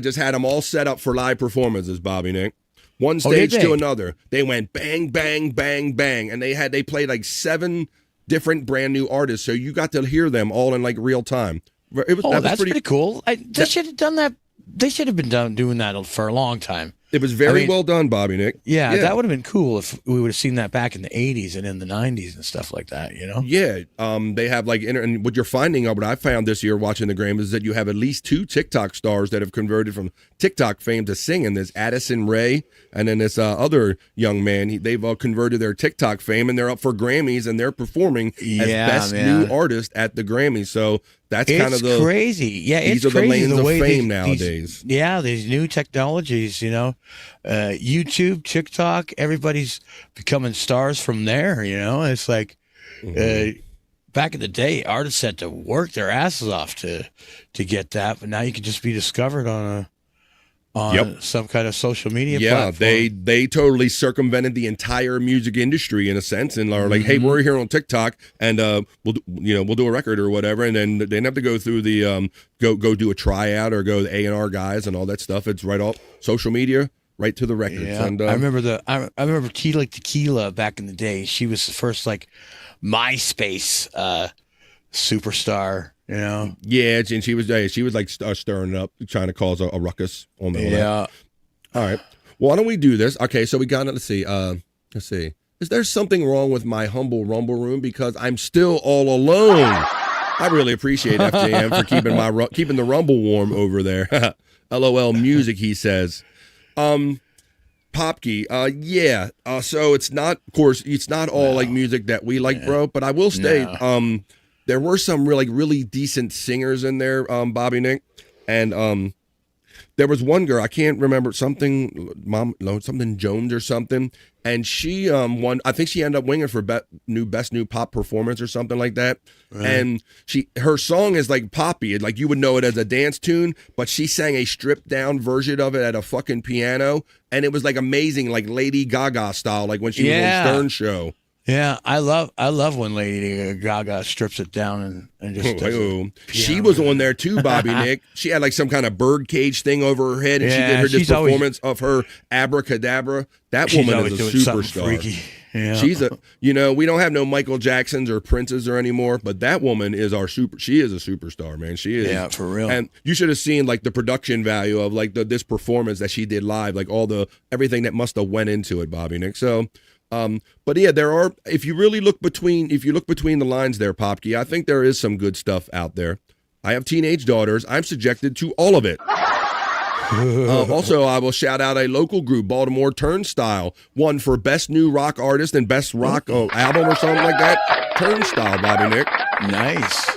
just had them all set up for live performances, Bobby Nick. One stage to another. They went bang, bang, bang, bang, and they played like 7 different brand new artists, so you got to hear them all in like real time. That's pretty cool. They should have done that. They should have been doing that for a long time. It was very well done, Bobby Nick. Yeah, that would have been cool if we would have seen that back in the 80s and in the 90s and stuff like that, you know? Yeah. They have and what you're finding out, what I found this year watching the Grammys is that you have at least 2 TikTok stars that have converted from TikTok fame to singing. There's Addison Rae and then this other young man. They've all converted their TikTok fame and they're up for Grammys and they're performing as best new artist at the Grammys. So that's kind of crazy. Yeah, these it's are crazy the lanes of fame nowadays. These new technologies, you know, YouTube, TikTok, everybody's becoming stars from there. You know, it's like back in the day, artists had to work their asses off to get that, but now you can just be discovered on on some kind of social media platform. They totally circumvented the entire music industry in a sense, and are like, hey, we're here on TikTok, and we'll do a record or whatever, and then they didn't have to go through the go do a tryout or go the A&R guys and all that stuff. It's right off social media, right to the records. Yeah, and I remember Tila Tequila back in the day. She was the first like MySpace superstar. You know, yeah, and she was like stirring it up, trying to cause a ruckus on the yeah. All right, well, why don't we do this? Okay, so we got it. Let's see. Is there something wrong with my humble rumble room because I'm still all alone? I really appreciate FJM for keeping the rumble warm over there. LOL music, he says. Popkey, yeah. So it's not, of course, it's not all like music that we like, bro. But I will state, there were some really decent singers in there, Bobby Nick, and there was one girl, I can't remember, something Jones or something, and she won. I think she ended up winning for best new pop performance or something like that. Right. And her song is like poppy, like you would know it as a dance tune, but she sang a stripped down version of it at a fucking piano, and it was like amazing, like Lady Gaga style, like when she was on Stern's show. Yeah, I love when Lady Gaga strips it down and just does it. She was on there too, Bobby Nick. She had like some kind of bird cage thing over her head, and she did her performance of her abracadabra. That woman is a superstar. Yeah. She's we don't have no Michael Jacksons or Princes or anymore, but that woman is she is a superstar, man. She is. Yeah, for real. And you should have seen like the production value of like this performance that she did live, like everything that must have went into it, Bobby Nick. So but yeah, there are, if you look between the lines there, Popkey, I think there is some good stuff out there. I have teenage daughters. I'm subjected to all of it. Also, I will shout out a local group, Baltimore Turnstile, won for best new rock artist and best rock album or something like that. Turnstile, Bobby Nick. Nice.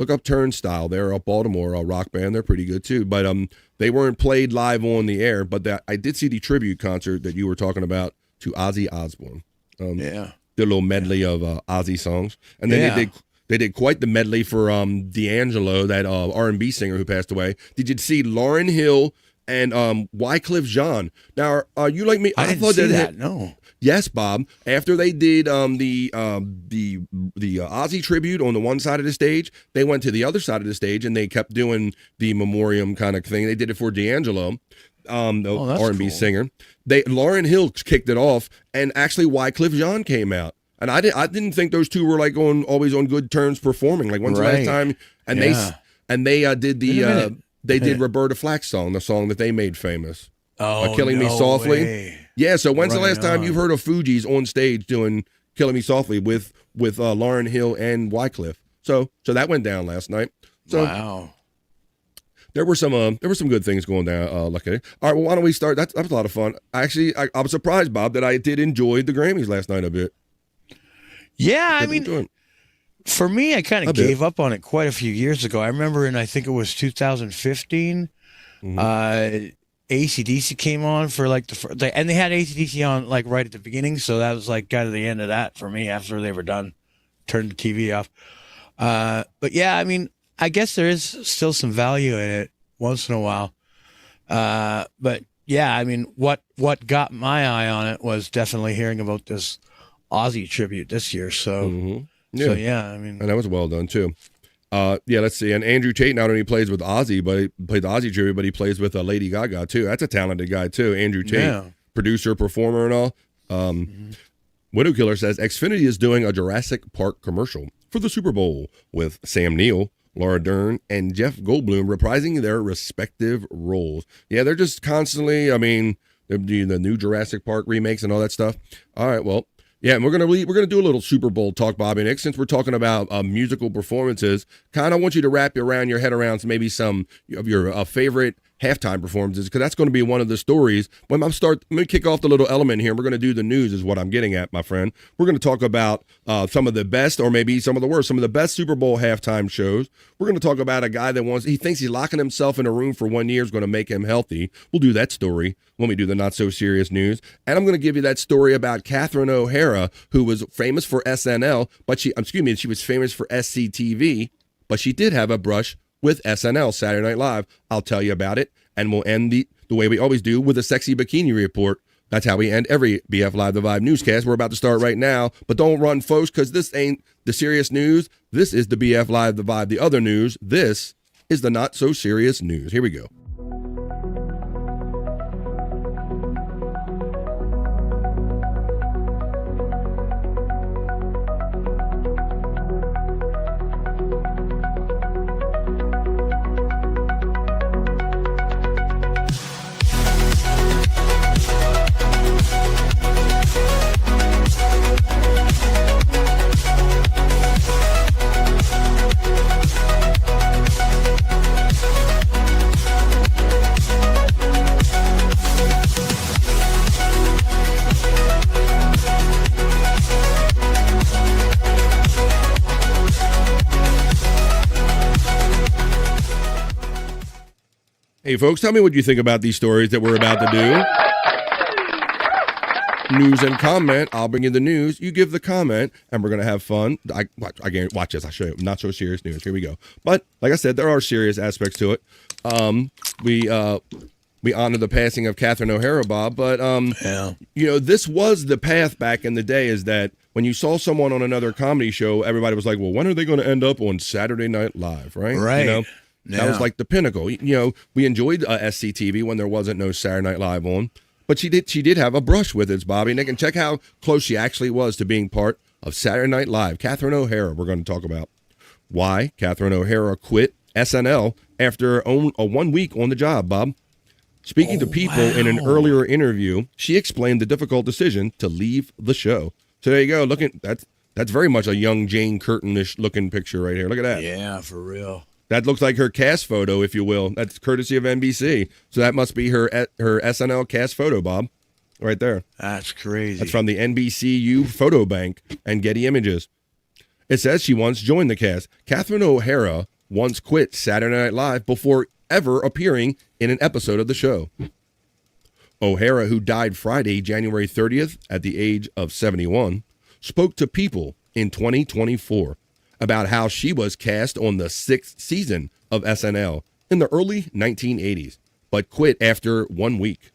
Look up Turnstile. They're a Baltimore rock band. They're pretty good too. But they weren't played live on the air. But I did see the tribute concert that you were talking about to Ozzy Osbourne. The little medley of Ozzy songs, and then they did quite the medley for D'Angelo, that R&B singer who passed away. Did you see Lauryn Hill and Wyclef Jean? Now, are you like me? I didn't see that. No. Yes, Bob. After they did the Ozzy tribute on the one side of the stage, they went to the other side of the stage and they kept doing the memoriam kind of thing. They did it for D'Angelo. The R&B singer. Lauryn Hill kicked it off, and actually Wyclef Jean came out, and I didn't think those two were like always on good terms performing. Like when's the last time? And they did did Roberta Flack's song, the song that they made famous. Killing Me Softly. Way. Yeah. So when's the last time you've heard of Fugees on stage doing Killing Me Softly with Lauryn Hill and Wyclef? So that went down last night. So, wow. There were some good things going down. Luckily. All right, well, why don't we start? That was a lot of fun. Actually, I was surprised, Bob, that I did enjoy the Grammys last night a bit. Yeah, I mean, for me, I kind of gave up on it quite a few years ago. I remember I think it was 2015, AC/DC came on for like and they had AC/DC on like right at the beginning, so that was like kind of the end of that for me after they were done. Turned the TV off. But yeah, I mean, I guess there is still some value in it once in a while. But yeah, I mean, what got my eye on it was definitely hearing about this Ozzy tribute this year. So, so yeah, I mean, and that was well done too. Let's see. And Andrew Tate not only plays with Ozzy, but he played the Ozzy tribute, but he plays with Lady Gaga too. That's a talented guy too. Andrew Tate, producer, performer, and all. Widow Killer says Xfinity is doing a Jurassic Park commercial for the Super Bowl with Sam Neill, Laura Dern, and Jeff Goldblum reprising their respective roles. Yeah, they're just constantly, I mean, they're doing the new Jurassic Park remakes and all that stuff. All right, well, yeah, and we're gonna do a little Super Bowl talk, Bobby Nick. Since we're talking about musical performances, kind of want you to wrap your head around maybe some of your favorite halftime performances, because that's going to be one of the stories. When let me kick off the little element here. We're going to do the news is what I'm getting at, my friend. We're going to talk about some of the best, or maybe some of the worst, some of the best Super Bowl halftime shows. We're going to talk about a guy that he thinks he's locking himself in a room for 1 year is going to make him healthy. We'll do that story when we do the not so serious news. And I'm going to give you that story about Catherine O'Hara, who was famous for SNL, but she was famous for SCTV, but she did have a brush with SNL, Saturday Night Live. I'll tell you about it, and we'll end the way we always do with a sexy bikini report. That's how we end every BF Live The Vibe newscast. We're about to start right now, but don't run, folks, because this ain't the serious news. This is the BF Live The Vibe, the other news. This is the not so serious news. Here we go. Hey, folks, tell me what you think about these stories that we're about to do. News and comment. I'll bring you the news. You give the comment, and we're going to have fun. Watch this. I'll show you. Not so serious news. Here we go. But, like I said, there are serious aspects to it. We honor the passing of Catherine O'Hara, Bob. But, you know, this was the path back in the day, is that when you saw someone on another comedy show, everybody was like, well, when are they going to end up on Saturday Night Live, right? Right. You know? Yeah. That was like the pinnacle. You know, we enjoyed SCTV when there wasn't no Saturday Night Live on, but she did have a brush with it, Bobby. Nick, and check how close she actually was to being part of Saturday Night Live. Catherine O'Hara, we're going to talk about why Catherine O'Hara quit SNL after a 1 week on the job, Bob. Speaking to people in an earlier interview, she explained the difficult decision to leave the show. So there you go. That's very much a young Jane Curtin-ish looking picture right here. Look at that. Yeah, for real. That looks like her cast photo, if you will. That's courtesy of NBC. So that must be her SNL cast photo, Bob, right there. That's crazy. That's from the NBCU photo bank and Getty Images. It says she once joined the cast. Catherine O'Hara once quit Saturday Night Live before ever appearing in an episode of the show. O'Hara, who died Friday, January 30th, at the age of 71, spoke to People in 2024 about how she was cast on the 6th season of SNL in the early 1980s, but quit after 1 week.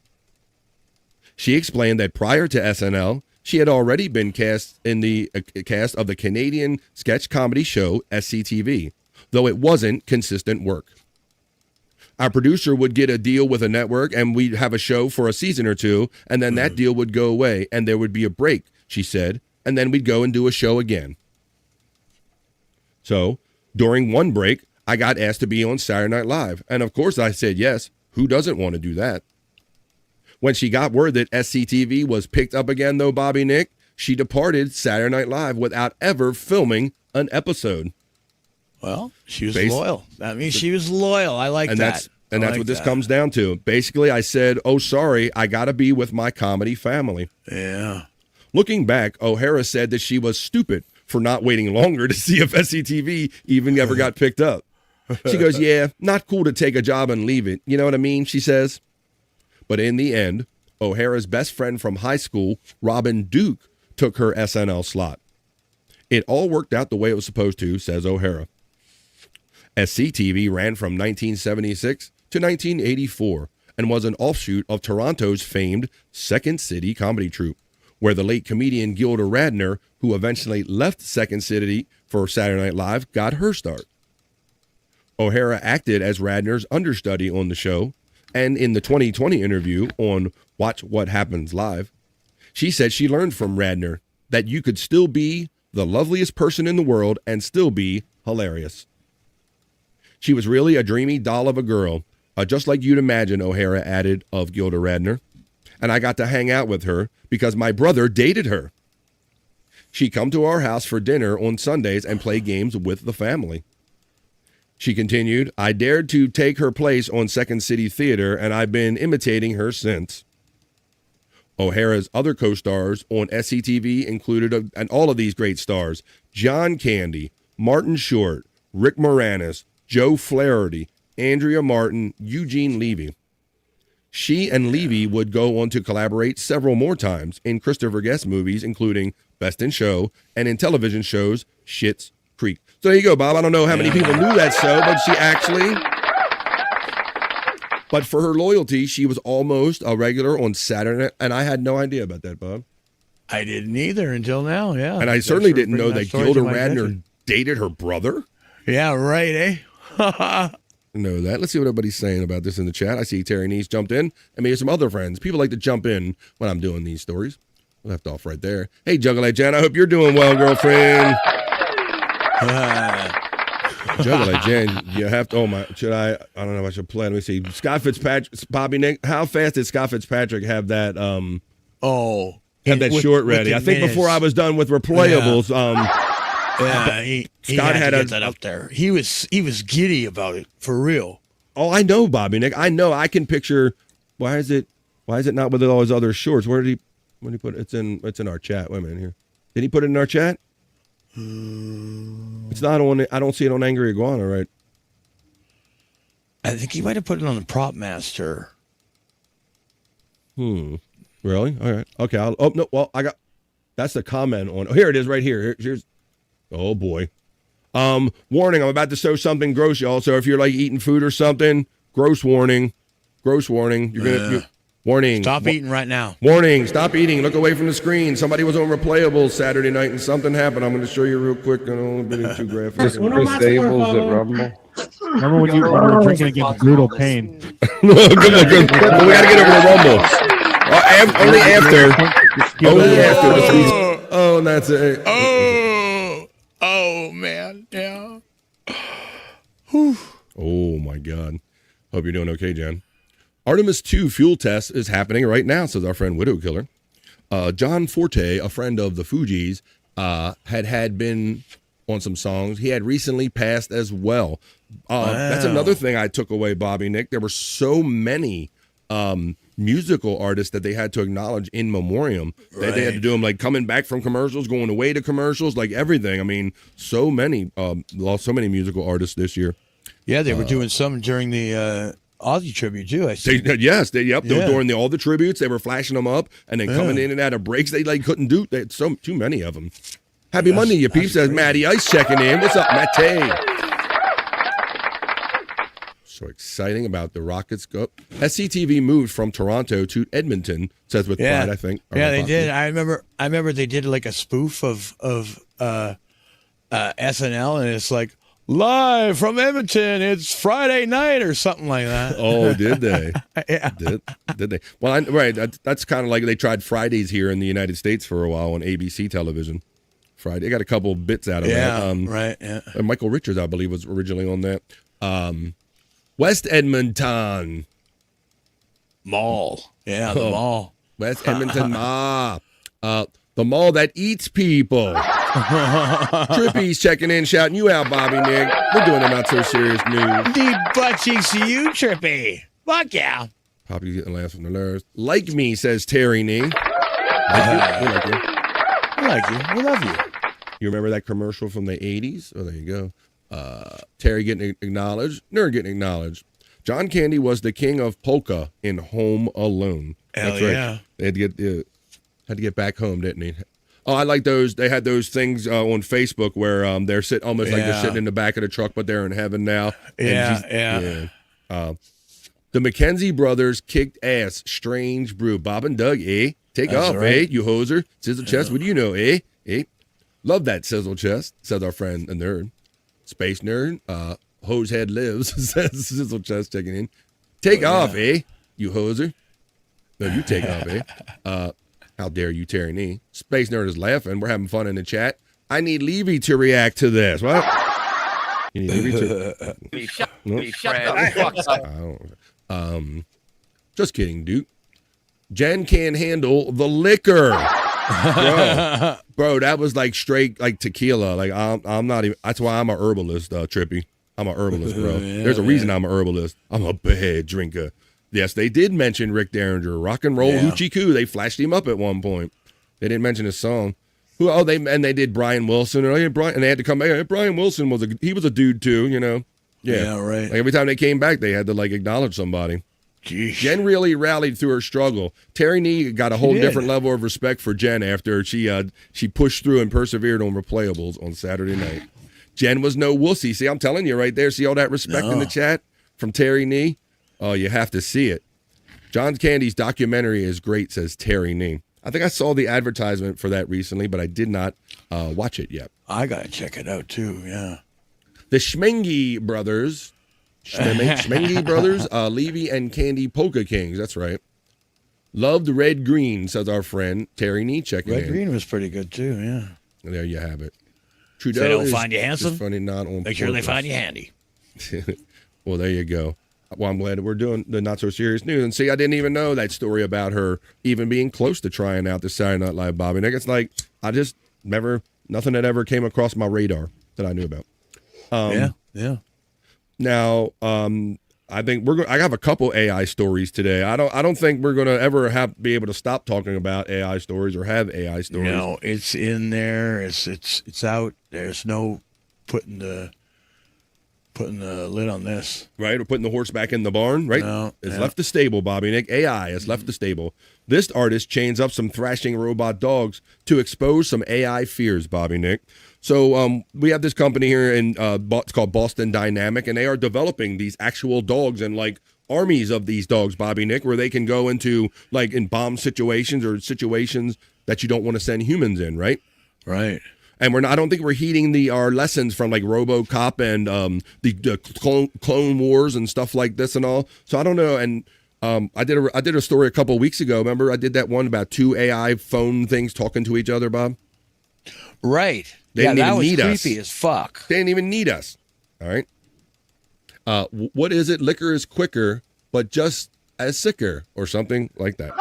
She explained that prior to SNL, she had already been cast in the cast of the Canadian sketch comedy show SCTV, though it wasn't consistent work. Our producer would get a deal with a network and we'd have a show for a season or two, and then that deal would go away and there would be a break, she said, and then we'd go and do a show again. So, during one break, I got asked to be on Saturday Night Live. And of course I said yes. Who doesn't want to do that? When she got word that SCTV was picked up again, though, Bobby Nick, she departed Saturday Night Live without ever filming an episode. Well, she was loyal. That means she was loyal. I like that. And that's what this comes down to. Basically, I said, oh, sorry, I got to be with my comedy family. Yeah. Looking back, O'Hara said that she was stupid for not waiting longer to see if SCTV even ever got picked up. She goes, yeah, not cool to take a job and leave it. You know what I mean? She says. But in the end, O'Hara's best friend from high school, Robin Duke, took her SNL slot. It all worked out the way it was supposed to, says O'Hara. SCTV ran from 1976 to 1984 and was an offshoot of Toronto's famed Second City comedy troupe, where the late comedian Gilda Radner, who eventually left Second City for Saturday Night Live, got her start. O'Hara acted as Radner's understudy on the show, and in the 2020 interview on Watch What Happens Live, she said she learned from Radner that you could still be the loveliest person in the world and still be hilarious. She was really a dreamy doll of a girl, just like you'd imagine, O'Hara added of Gilda Radner. And I got to hang out with her because my brother dated her. She'd come to our house for dinner on Sundays and play games with the family. She continued, I dared to take her place on Second City Theater, and I've been imitating her since. O'Hara's other co-stars on SCTV included, and all of these great stars, John Candy, Martin Short, Rick Moranis, Joe Flaherty, Andrea Martin, Eugene Levy. She and Levy would go on to collaborate several more times in Christopher Guest movies, including Best in Show, and in television shows Schitt's Creek. So there you go, Bob. I don't know how many people knew that show, but But for her loyalty, she was almost a regular on Saturday night, and I had no idea about that, Bob. I didn't either until now, yeah. And I certainly didn't know that Gilda Radner dated her brother. Yeah, right, eh? Know that. Let's see what everybody's saying about this in the chat. I see Terry Neese jumped in, and maybe some other friends. People like to jump in when I'm doing these stories. Left off right there. Hey, Juggalite Jen, I hope you're doing well, girlfriend. Juggalite Jen, you have to. Oh my, should I don't know if I should play. Let me see. Scott Fitzpatrick, Bobby Nick. How fast did Scott Fitzpatrick have that? Have that short ready. I think before I was done with replayables. Yeah, he Scott had to get that up there. He was giddy about it for real. Oh, I know, Bobby Nick. I know. I can picture. Why is it not with all his other shorts? Where did he put it? It's in our chat. Wait a minute here. Did he put it in our chat? It's not on. I don't see it on Angry Iguana, right? I think he might have put it on the Prop Master. Really? All right. Okay. I got. That's the comment on. Oh, here it is, right here. Here's. Oh boy. Warning, I'm about to show something gross, y'all. So if you're like eating food or something, gross warning. Gross warning. Warning. Stop eating right now. Warning, stop eating. Look away from the screen. Somebody was on Replayables Saturday night and something happened. I'm going to show you real quick. I don't want to be too graphic. Chris Staples at Rumble. Remember when you were drinking against brutal pain? Come on. We got to get over the Rumble. Only after. Only after. Oh, that's it. Oh, man. Yeah. Oh, my God. Hope you're doing okay, Jen. Artemis 2 fuel test is happening right now, says our friend Widow Killer. John Forte, a friend of the Fugees, had been on some songs. He had recently passed as well. That's another thing I took away, Bobby Nick. There were so many musical artists that they had to acknowledge in memoriam. Right. They had to do them like coming back from commercials, going away to commercials, like everything. I mean, so many lost so many musical artists this year. Yeah, they were doing some during the Aussie tribute too. I see. During all the tributes, they were flashing them up and then coming in and out of breaks. They couldn't do. They had too many of them. Happy Monday, you peeps. Says Matty Ice checking in. What's up, Matty? So exciting about the Rockets go. SCTV moved from Toronto to Edmonton. Says with pride, I think. Yeah, they did. I remember they did like a spoof of SNL, and it's like live from Edmonton. It's Friday night or something like that. Oh, did they? Yeah. Did they? Well, that's kind of like they tried Fridays here in the United States for a while on ABC television. Friday, they got a couple bits out of that. Right. Yeah. And Michael Richards, I believe, was originally on that. West Edmonton Mall. Yeah, the mall. West Edmonton Mall. The mall that eats people. Trippy's checking in, shouting you out, Bobby Nick. We're doing a not so serious news. The butt cheeks to you, Trippy. Fuck yeah. Poppy's getting laughs from the nerves. Like me, says Terry Nee. Like you. I like you. We love you. You remember that commercial from the 80s? Oh, there you go. Terry getting acknowledged. Nerd getting acknowledged. John Candy was the king of polka in Home Alone. Hell That's right. yeah. They had to get back home, didn't he? Oh, I like those. They had those things on Facebook where they're sitting almost like they're sitting in the back of the truck, but they're in heaven now. Yeah. The McKenzie brothers kicked ass. Strange brew. Bob and Doug, eh? Take That's off, right. eh? You hoser. Sizzle chest. What do you know, eh? Eh? Love that sizzle chest, says our friend, the nerd. Space nerd. Hosehead lives, says sizzle chest checking in. Take off, eh? You hoser. No, you take off, eh? How dare you, Terry Nee? Space nerd is laughing. We're having fun in the chat. I need Levy to react to this. What? You need Levy to. Shut the fuck up. Just kidding, dude. Jen can't handle the liquor. Bro, that was like straight like tequila. Like I'm not even. That's why I'm a herbalist, Trippy. I'm a herbalist, bro. There's a reason I'm a herbalist. I'm a bad drinker. Yes, they did mention Rick Derringer, Rock and Roll Hoochie Coo. They flashed him up at one point. They didn't mention his song. They did Brian Wilson. And they had to come back. Brian Wilson was a dude too, you know. Yeah, right. Like every time they came back, they had to like acknowledge somebody. Jeez. Jen really rallied through her struggle. Terry Nee got a whole different level of respect for Jen after she pushed through and persevered on Replayables on Saturday night. Jen was no wussy. See, I'm telling you right there. See all that respect in the chat from Terry Nee? Oh, you have to see it. John Candy's documentary is great, says Terry Nee. I think I saw the advertisement for that recently, but I did not watch it yet. I got to check it out, too, yeah. The Schmengi brothers, Levy and Candy Polka Kings, that's right. Loved Red Green, says our friend Terry Nee, checking in. Red Green was pretty good, too, yeah. There you have it. Trudeau they don't find you handsome? Funny, not on Make sure they find you handy. Well, there you go. Well, I'm glad we're doing the not so serious news. And see, I didn't even know that story about her even being close to trying out the Saturday Night Live Bobby Nick. It's like I just nothing that ever came across my radar that I knew about. Yeah. Now, I think I have a couple AI stories today. I don't think we're gonna ever be able to stop talking about AI stories or have AI stories. No, it's in there. It's out. There's no putting the lid on this. Right, or putting the horse back in the barn, right? No, it's left the stable, Bobby Nick. AI has left the stable. This artist chains up some thrashing robot dogs to expose some AI fears, Bobby Nick. So we have this company here it's called Boston Dynamic, and they are developing these actual dogs and like armies of these dogs, Bobby Nick, where they can go into like in bomb situations or situations that you don't want to send humans in, right? Right. And I don't think we're heeding our lessons from like RoboCop and the Clone Wars and stuff like this and all. So I don't know. And I did a story a couple of weeks ago. Remember, I did that one about 2 AI phone things talking to each other, Bob. Right. They didn't even was need us. creepy as fuck. They didn't even need us. All right. What is it? Liquor is quicker, but just as sicker, or something like that.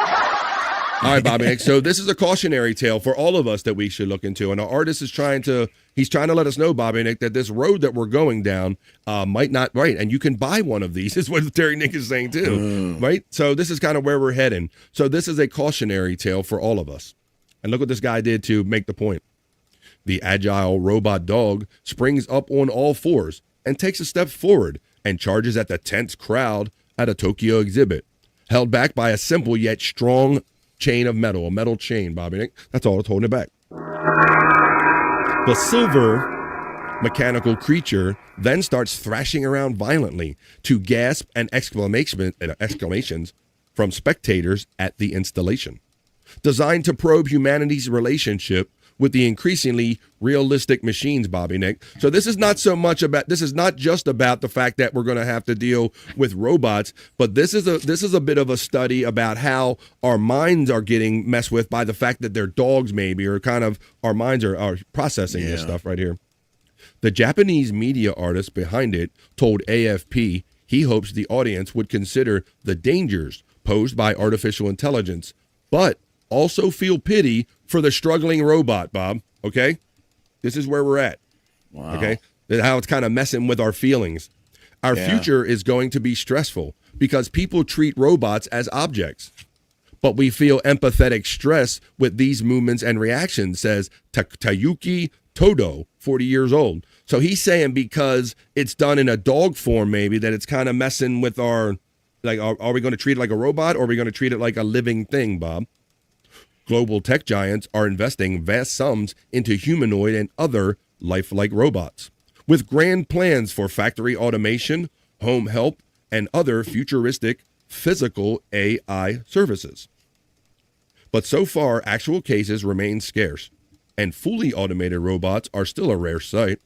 All right, Bobby. So this is a cautionary tale for all of us that we should look into. And our artist is trying to let us know, Bobby Nick, that this road that we're going down might not, right. And you can buy one of these is what Terry Nick is saying too, right? So this is kind of where we're heading. So this is a cautionary tale for all of us. And look what this guy did to make the point. The agile robot dog springs up on all fours and takes a step forward and charges at the tense crowd at a Tokyo exhibit, held back by a simple yet strong chain of metal, a metal chain, Bobby Nick. That's all that's holding it back. The silver mechanical creature then starts thrashing around violently to gasp and exclamations from spectators at the installation. Designed to probe humanity's relationship with the increasingly realistic machines, Bobby Nick. So this is not just about the fact that we're going to have to deal with robots, but this is a bit of a study about how our minds are getting messed with by the fact that they're dogs, maybe, or kind of our minds are processing this stuff right here. The Japanese media artist behind it told AFP he hopes the audience would consider the dangers posed by artificial intelligence, but also feel pity for the struggling robot, Bob. Okay? This is where we're at. Wow. Okay? How it's kind of messing with our feelings. Our future is going to be stressful because people treat robots as objects. But we feel empathetic stress with these movements and reactions, says Tayuki Todo, 40 years old. So he's saying because it's done in a dog form, maybe, that it's kind of messing with our, like, are we going to treat it like a robot or are we going to treat it like a living thing, Bob? Global tech giants are investing vast sums into humanoid and other lifelike robots, with grand plans for factory automation, home help, and other futuristic physical AI services. But so far, actual cases remain scarce, and fully automated robots are still a rare sight,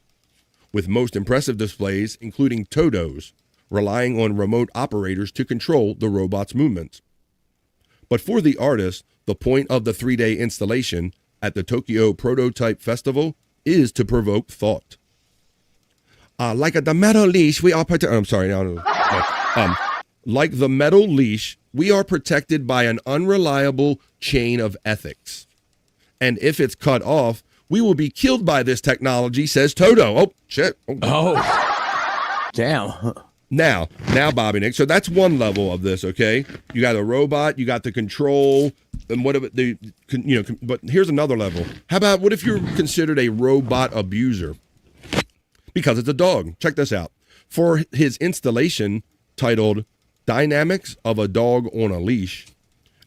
with most impressive displays, including Todos, relying on remote operators to control the robot's movements. But for the artist, the point of the 3-day installation at the Tokyo Prototype Festival is to provoke thought. Like the metal leash, we are like the metal leash, we are protected by an unreliable chain of ethics. And if it's cut off, we will be killed by this technology, says Toto. Oh, shit. Oh. Damn. Now, Bobby Nick. So that's one level of this, okay? You got a robot, you got the control, and but here's another level. How about what if you're considered a robot abuser? Because it's a dog. Check this out. For his installation titled Dynamics of a Dog on a Leash,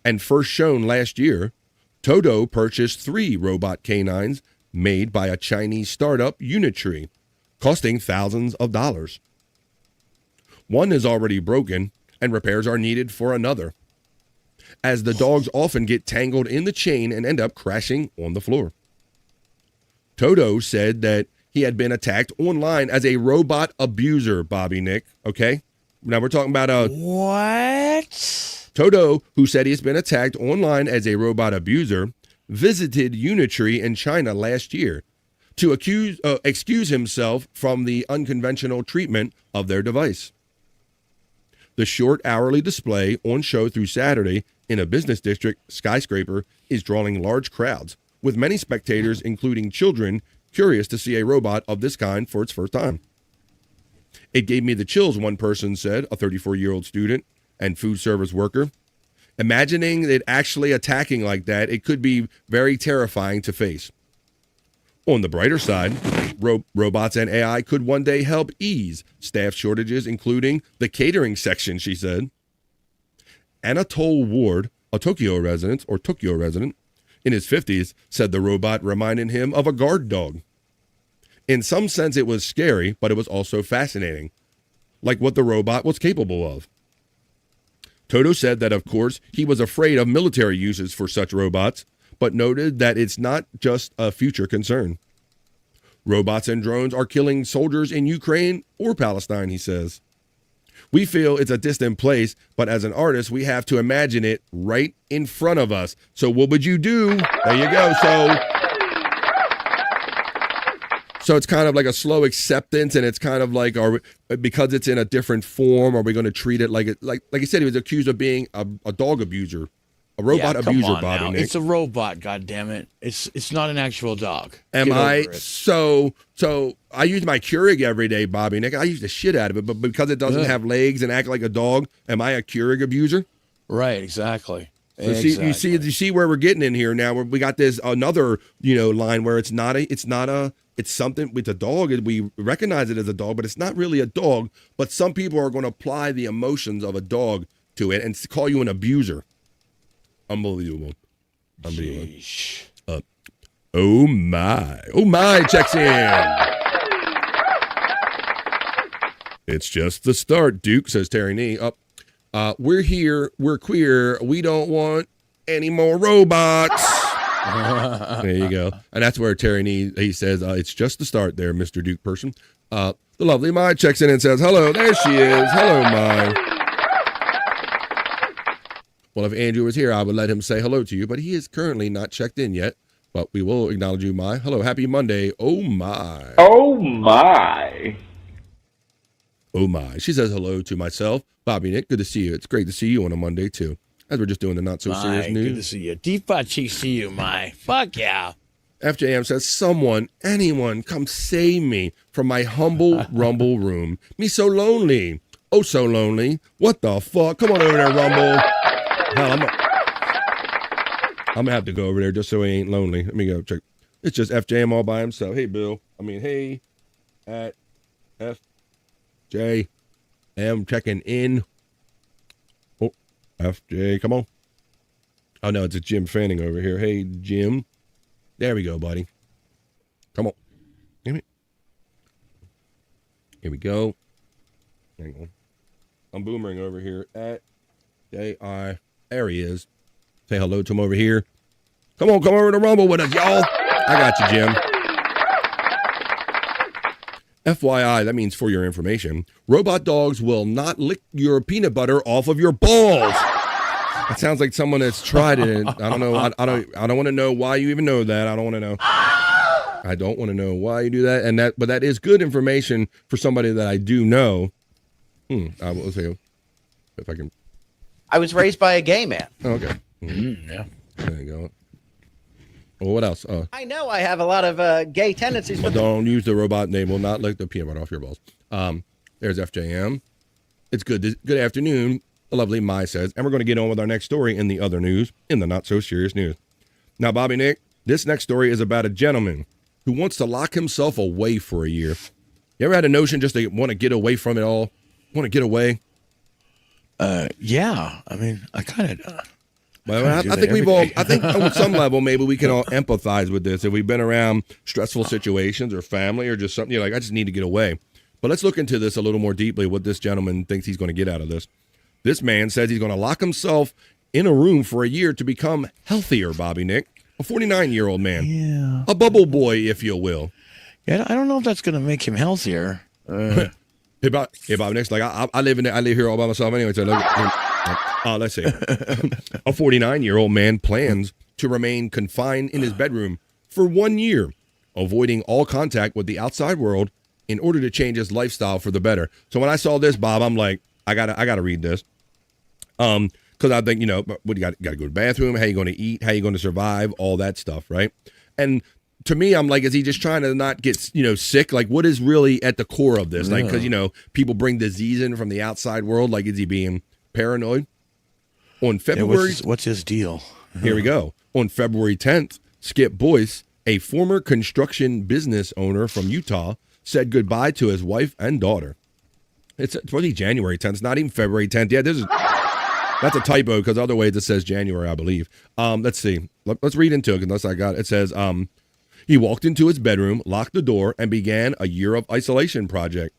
and first shown last year, Toto purchased 3 robot canines made by a Chinese startup, Unitree, costing thousands of dollars. One is already broken, and repairs are needed for another, as the dogs often get tangled in the chain and end up crashing on the floor. Toto said that he had been attacked online as a robot abuser, Bobby Nick, okay? Now we're talking about What? Toto, who said he has been attacked online as a robot abuser, visited Unitree in China last year to excuse himself from the unconventional treatment of their device. The short hourly display on show through Saturday in a business district skyscraper is drawing large crowds, with many spectators, including children, curious to see a robot of this kind for its first time. It gave me the chills, one person said, a 34-year-old student and food service worker. Imagining it actually attacking like that, it could be very terrifying to face. On the brighter side, robots and AI could one day help ease staff shortages, including the catering section, she said. Anatole Ward, a Tokyo resident, in his 50s, said the robot reminded him of a guard dog. In some sense, it was scary, but it was also fascinating, like what the robot was capable of. Toto said that, of course, he was afraid of military uses for such robots, but noted that it's not just a future concern. Robots and drones are killing soldiers in Ukraine or Palestine, he says. We feel it's a distant place, but as an artist, we have to imagine it right in front of us. So what would you do? There you go. So it's kind of like a slow acceptance, and it's kind of like, because it's in a different form, are we going to treat it like I said, he was accused of being a dog abuser, a robot abuser, Bobby now. Nick. It's a robot, goddammit. It's not an actual dog. Am I so I use my Keurig every day, Bobby Nick. I use the shit out of it, but because it doesn't have legs and act like a dog, am I a Keurig abuser? Right, exactly. So you see where we're getting in here now. Where we got this another line where it's something with a dog. We recognize it as a dog, but it's not really a dog. But some people are going to apply the emotions of a dog to it and call you an abuser. Unbelievable. Oh my checks in. It's just the start, Duke, says Terry Nee. We're here, we're queer, we don't want any more robots. There you go. And that's where Terry Nee, he says, it's just the start there, Mr. Duke person. The lovely Mai checks in and says, hello, there she is. Hello, Mai. Well, if Andrew was here, I would let him say hello to you, but he is currently not checked in yet. But we will acknowledge you, Mai. Hello, happy Monday. Oh, my. Oh, my. Oh, my. She says hello to myself. Bobby Nick, good to see you. It's great to see you on a Monday, too. As we're just doing the not-so-serious news. Good to see you. Deep butt cheeks to you, Mai. Fuck yeah. FJM says, anyone, come save me from my humble Rumble room. Me so lonely. Oh, so lonely. What the fuck? Come on over there, Rumble. Hell, I'm going to have to go over there just so he ain't lonely. Let me go check. It's just FJM all by himself. Hey, Bill. Hey, at FJM checking in. Oh, FJ, come on. Oh, no, it's a Jim Fanning over here. Hey, Jim. There we go, buddy. Come on. Here we go. Hang on. I'm boomering over here at J.I. There he is. Say hello to him over here. Come over to Rumble with us, y'all. I got you, Jim. FYI, that means for your information, robot dogs will not lick your peanut butter off of your balls. That sounds like someone that's tried it. I don't know. I don't want to know why you even know that. I don't want to know. I don't want to know why you do that. But that is good information for somebody that I do know. I will say if I can. I was raised by a gay man. Okay. Yeah. There you go. Well, what else? I know I have a lot of gay tendencies. But don't use the robot name. Will not lick the peanut butter off your balls. There's FJM. It's good. Good afternoon. The lovely Mai says, and we're going to get on with our next story in the other news, in the not so serious news. Now, Bobby Nick, this next story is about a gentleman who wants to lock himself away for a year. You ever had a notion just to want to get away from it all? Want to get away? Yeah. I mean, I kind of. I think we've all. I think on some level, maybe we can all empathize with this. If we've been around stressful situations or family or just something, you're like, I just need to get away. But let's look into this a little more deeply. What this gentleman thinks he's going to get out of this. This man says he's going to lock himself in a room for a year to become healthier, Bobby Nick. A 49-year-old man. Yeah. A bubble boy, if you will. Yeah, I don't know if that's going to make him healthier. Hey, Bobby Nick's like, I live here all by myself anyway. So let's see. A 49-year-old man plans to remain confined in his bedroom for 1 year, avoiding all contact with the outside world in order to change his lifestyle for the better. So when I saw this, Bob, I'm like, I gotta read this. Because I think, what you got to go to the bathroom, how you going to eat, how you going to survive, all that stuff, right? And to me, I'm like, is he just trying to not get, sick? Like, what is really at the core of this? Like, because, people bring disease in from the outside world. Like, is he being paranoid? On February... what's his deal? Here we go. On February 10th, Skip Boyce, a former construction business owner from Utah, said goodbye to his wife and daughter. It's probably January 10th. It's not even February 10th. Yeah, that's a typo because otherwise it says January, I believe. Let's see. Let's read into it unless I got it. It says, he walked into his bedroom, locked the door, and began a year of isolation project.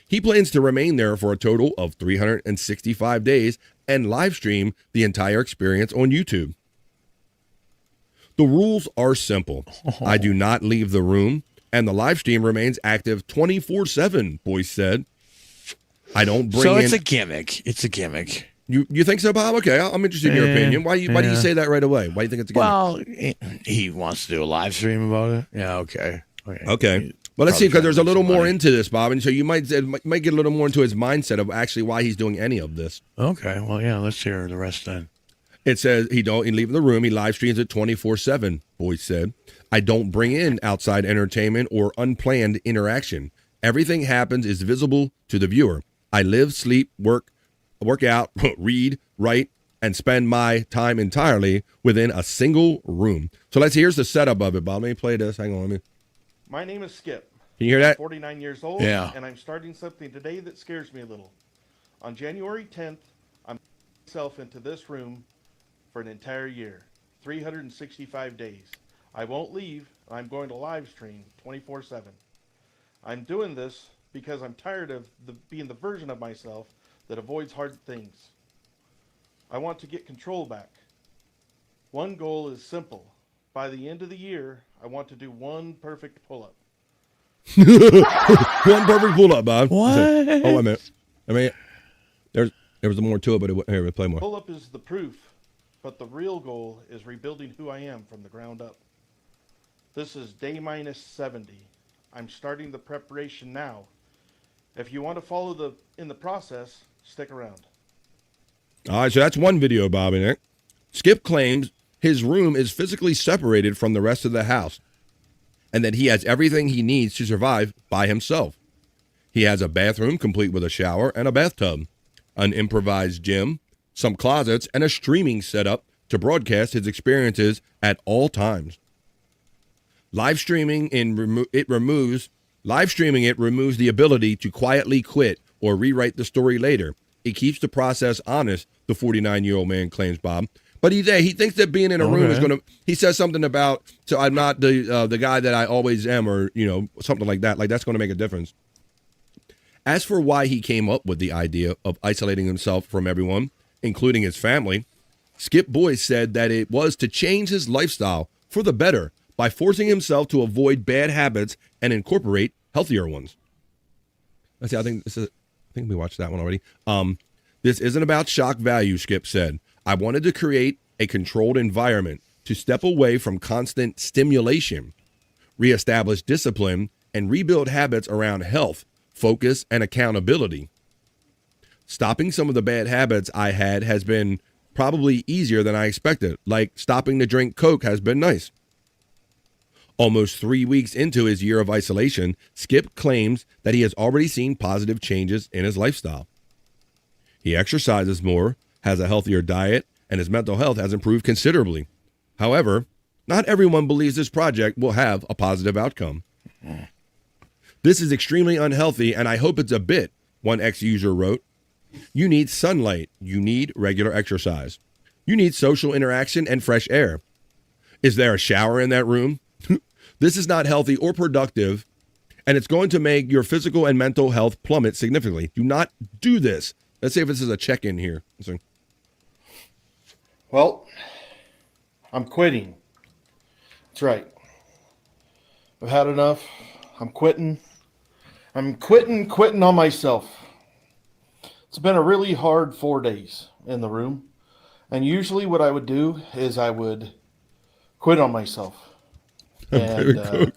He plans to remain there for a total of 365 days and live stream the entire experience on YouTube. The rules are simple. I do not leave the room, and the live stream remains active 24/7, Boyce said. I don't bring in... So it's a gimmick. It's a gimmick. You think so, Bob? Okay, I'm interested in your opinion. Why do you say that right away? Why do you think it's a gimmick? Well, he wants to do a live stream about it. Yeah, okay. Well, let's see, because there's a little more into this, Bob, and so you might get a little more into his mindset of actually why he's doing any of this. Okay, well, yeah, let's hear the rest then. It says he leave the room. He live streams it 24/7, Boyce said. I don't bring in outside entertainment or unplanned interaction. Everything happens is visible to the viewer. I live, sleep, work out, read, write, and spend my time entirely within a single room. So here's the setup of it, Bob. Let me play this. Hang on. My name is Skip. Can you hear that? I'm 49 years old, and I'm starting something today that scares me a little. On January 10th, I'm putting myself into this room for an entire year, 365 days. I won't leave. I'm going to live stream 24/7. I'm doing this because I'm tired of being the version of myself that avoids hard things. I want to get control back. One goal is simple. By the end of the year, I want to do one perfect pull-up. One perfect pull-up, Bob. What? Oh, wait a minute. I mean, there was more to it, but here, we'll play more. Pull-up is the proof, but the real goal is rebuilding who I am from the ground up. This is day minus 70. I'm starting the preparation now. If you want to follow in the process, stick around. All right, so that's one video, Bobby Nick. Skip claims his room is physically separated from the rest of the house and that he has everything he needs to survive by himself. He has a bathroom complete with a shower and a bathtub, an improvised gym, some closets, and a streaming setup to broadcast his experiences at all times. Live streaming it removes the ability to quietly quit or rewrite the story later. It keeps the process honest, the 49-year-old man claims, Bob. But he thinks that being in a room is going to, he says something about, so I'm not the guy that I always am, or, something like that. Like, that's going to make a difference. As for why he came up with the idea of isolating himself from everyone, including his family, Skip Boyce said that it was to change his lifestyle for the better by forcing himself to avoid bad habits and incorporate healthier ones. Let's see, I think we watched that one already. This isn't about shock value, Skip said. I wanted to create a controlled environment to step away from constant stimulation, reestablish discipline, and rebuild habits around health, focus, and accountability. Stopping some of the bad habits I had has been probably easier than I expected, like stopping to drink Coke has been nice. Almost 3 weeks into his year of isolation, Skip claims that he has already seen positive changes in his lifestyle. He exercises more, has a healthier diet, and his mental health has improved considerably. However, not everyone believes this project will have a positive outcome. This is extremely unhealthy, and I hope it's a bit, one ex-user wrote. You need sunlight. You need regular exercise. You need social interaction and fresh air. Is there a shower in that room? This is not healthy or productive, and it's going to make your physical and mental health plummet significantly. Do not do this. Let's see if this is a check-in here. Well, I'm quitting. That's right. I've had enough. I'm quitting. I'm quitting on myself. It's been a really hard 4 days in the room. And usually what I would do is I would quit on myself. And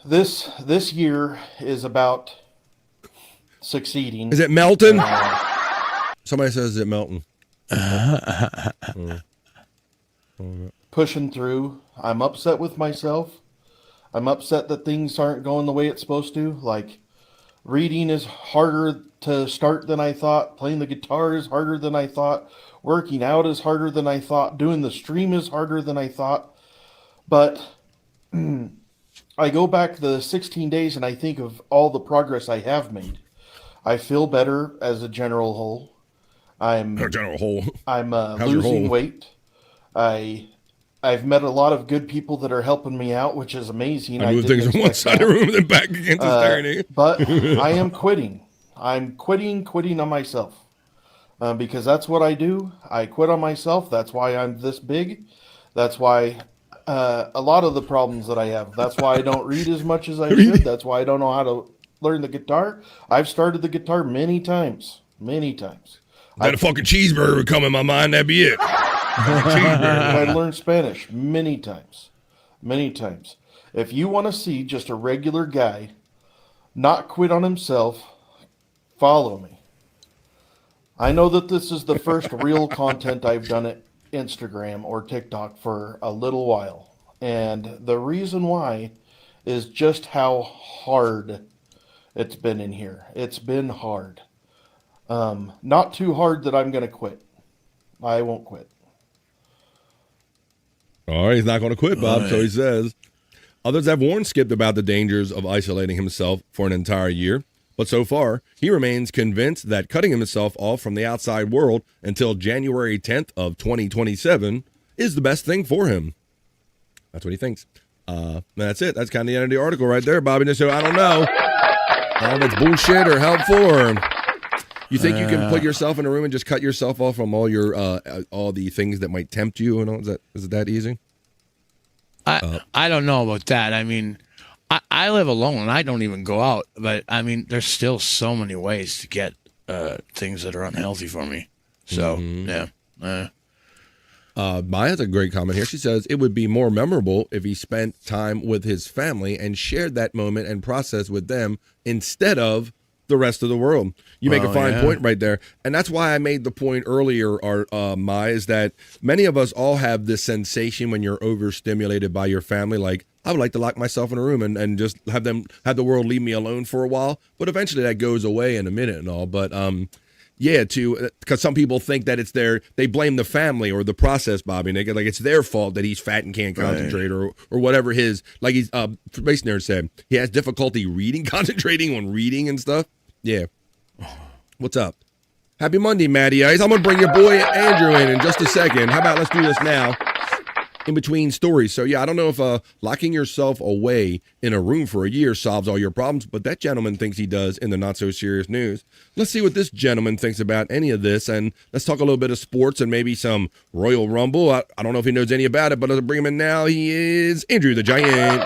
this year is about succeeding. Is it Melton? Somebody says, is it Melton? Pushing through. I'm upset with myself. I'm upset that things aren't going the way it's supposed to. Like, reading is harder to start than I thought. Playing the guitar is harder than I thought. Working out is harder than I thought. Doing the stream is harder than I thought. But I go back the 16 days and I think of all the progress I have made. I feel better as a general whole. I'm losing weight. I've met a lot of good people that are helping me out, which is amazing. I move things on one side of the room and then back against the steering. But I am quitting. I'm quitting on myself. Because that's what I do. I quit on myself. That's why I'm this big. That's why a lot of the problems that I have. That's why I don't read as much as I should. That's why I don't know how to learn the guitar. I've started the guitar many times. Many times. That a fucking cheeseburger would come in my mind, that'd be it. I learned Spanish many times. Many times. If you want to see just a regular guy not quit on himself, follow me. I know that this is the first real content I've done at Instagram or TikTok for a little while. And the reason why is just how hard it's been in here. It's been hard. Not too hard that I'm going to quit. I won't quit. All right, he's not going to quit, Bob, so he says. Others have warned Skip about the dangers of isolating himself for an entire year, but so far, he remains convinced that cutting himself off from the outside world until January 10th of 2027 is the best thing for him. That's what he thinks. That's it. That's kind of the end of the article right there, Bobby. So I don't know if it's bullshit or helpful, or you think you can put yourself in a room and just cut yourself off from all your all the things that might tempt you, and all? Is it that easy? I don't know about that. I mean, I live alone and I don't even go out, but I mean, there's still so many ways to get things that are unhealthy for me. So yeah. Maya has a great comment here. She says it would be more memorable if he spent time with his family and shared that moment and process with them instead of the rest of the world. You make a fine point right there. And that's why I made the point earlier, Maya, is that many of us all have this sensation when you're overstimulated by your family, like, I would like to lock myself in a room and just have the world leave me alone for a while. But eventually that goes away in a minute and all. But because some people think that they blame the family or the process, Bobby. And they get like it's their fault that he's fat and can't concentrate or whatever like he's Space Nerd said, he has difficulty concentrating on reading and stuff. Yeah. What's up? Happy Monday, Matty Ice. I'm going to bring your boy Andrew in just a second. How about let's do this now in between stories. So, yeah, I don't know if locking yourself away in a room for a year solves all your problems, but that gentleman thinks he does in the not-so-serious news. Let's see what this gentleman thinks about any of this, and let's talk a little bit of sports and maybe some Royal Rumble. I don't know if he knows any about it, but let's bring him in now. He is Andrew the Giant.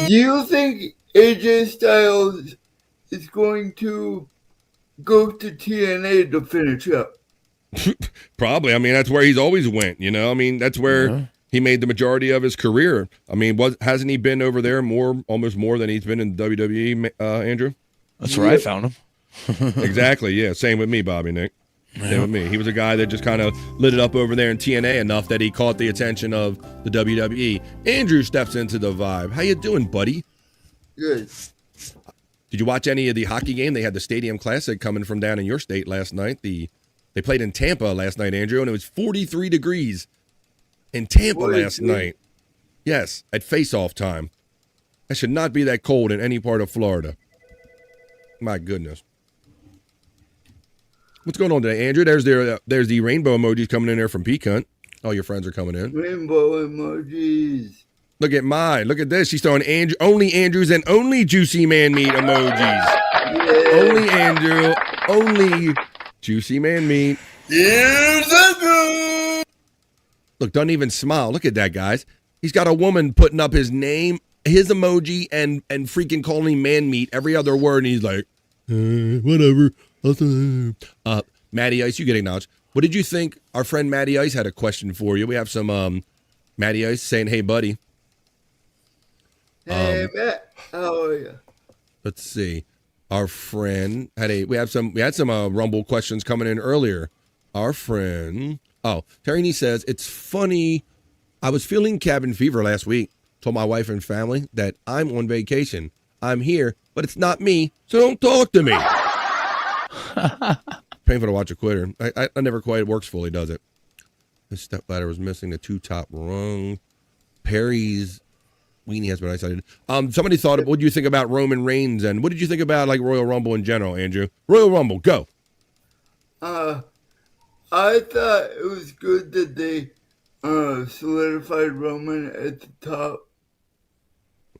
Do you think AJ Styles is going to go to TNA to finish up? Probably. I mean, that's where he's always went, you know? I mean, that's where he made the majority of his career. I mean, hasn't he been over there almost more than he's been in WWE, Andrew? That's where I found him. Exactly, yeah. Same with me, Bobby, Nick. Same with me. He was a guy that just kind of lit it up over there in TNA enough that he caught the attention of the WWE. Andrew steps into the vibe. How you doing, buddy? Good. Did you watch any of the hockey game? They had the Stadium Classic coming from down in your state last night. They played in Tampa last night, Andrew, and it was 43 degrees in Tampa last night. Yes, at face-off time. That should not be that cold in any part of Florida. My goodness. What's going on today, Andrew? There's the rainbow emojis coming in there from Peacunt. All your friends are coming in. Rainbow emojis. Look at mine. Look at this. She's throwing only Andrews and only Juicy Man Meat emojis. Only Andrew, only Juicy Man Meat. Look, doesn't even smile. Look at that, guys. He's got a woman putting up his name, his emoji, and freaking calling him man meat every other word, and he's like, whatever. Matty Ice, you get acknowledged. What did you think? Our friend Matty Ice had a question for you. We have some Matty Ice saying, "Hey, buddy." Hey, Matt. How are you? Let's see. Our friend we had some Rumble questions coming in earlier. Our friend, Terry says, it's funny. I was feeling cabin fever last week. Told my wife and family that I'm on vacation. I'm here, but it's not me, so don't talk to me. Painful to watch a quitter. I never quite works fully, does it? This stepladder was missing the 2 top rungs. Perry's weenie has been isolated. Somebody thought, what do you think about Roman Reigns, and what did you think about like Royal Rumble in general, Andrew? Royal Rumble, go. I thought it was good that they solidified Roman at the top.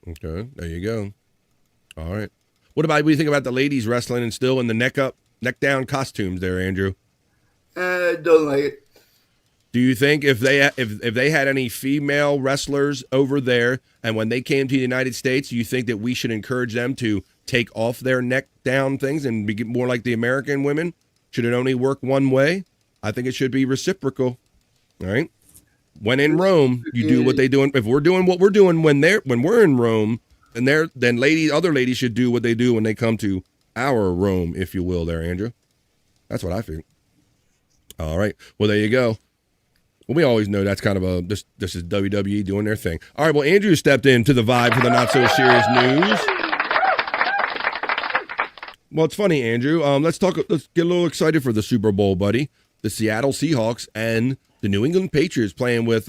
Okay, there you go. All right. What do you think about the ladies wrestling and still in the neck down costumes there, Andrew? I don't like it. Do you think if they had any female wrestlers over there, and when they came to the United States, do you think that we should encourage them to take off their neck down things and be more like the American women? Should it only work one way? I think it should be reciprocal. All right. When in Rome, you do what they do. If we're doing what we're doing when we're in Rome, then other ladies should do what they do when they come to our Rome, if you will, there, Andrew. That's what I think. All right. Well, there you go. Well, we always know that's kind of this is WWE doing their thing. All right. Well, Andrew stepped into the vibe for the not so serious news. Well, it's funny, Andrew. Let's get a little excited for the Super Bowl, buddy. The Seattle Seahawks and the New England Patriots playing with,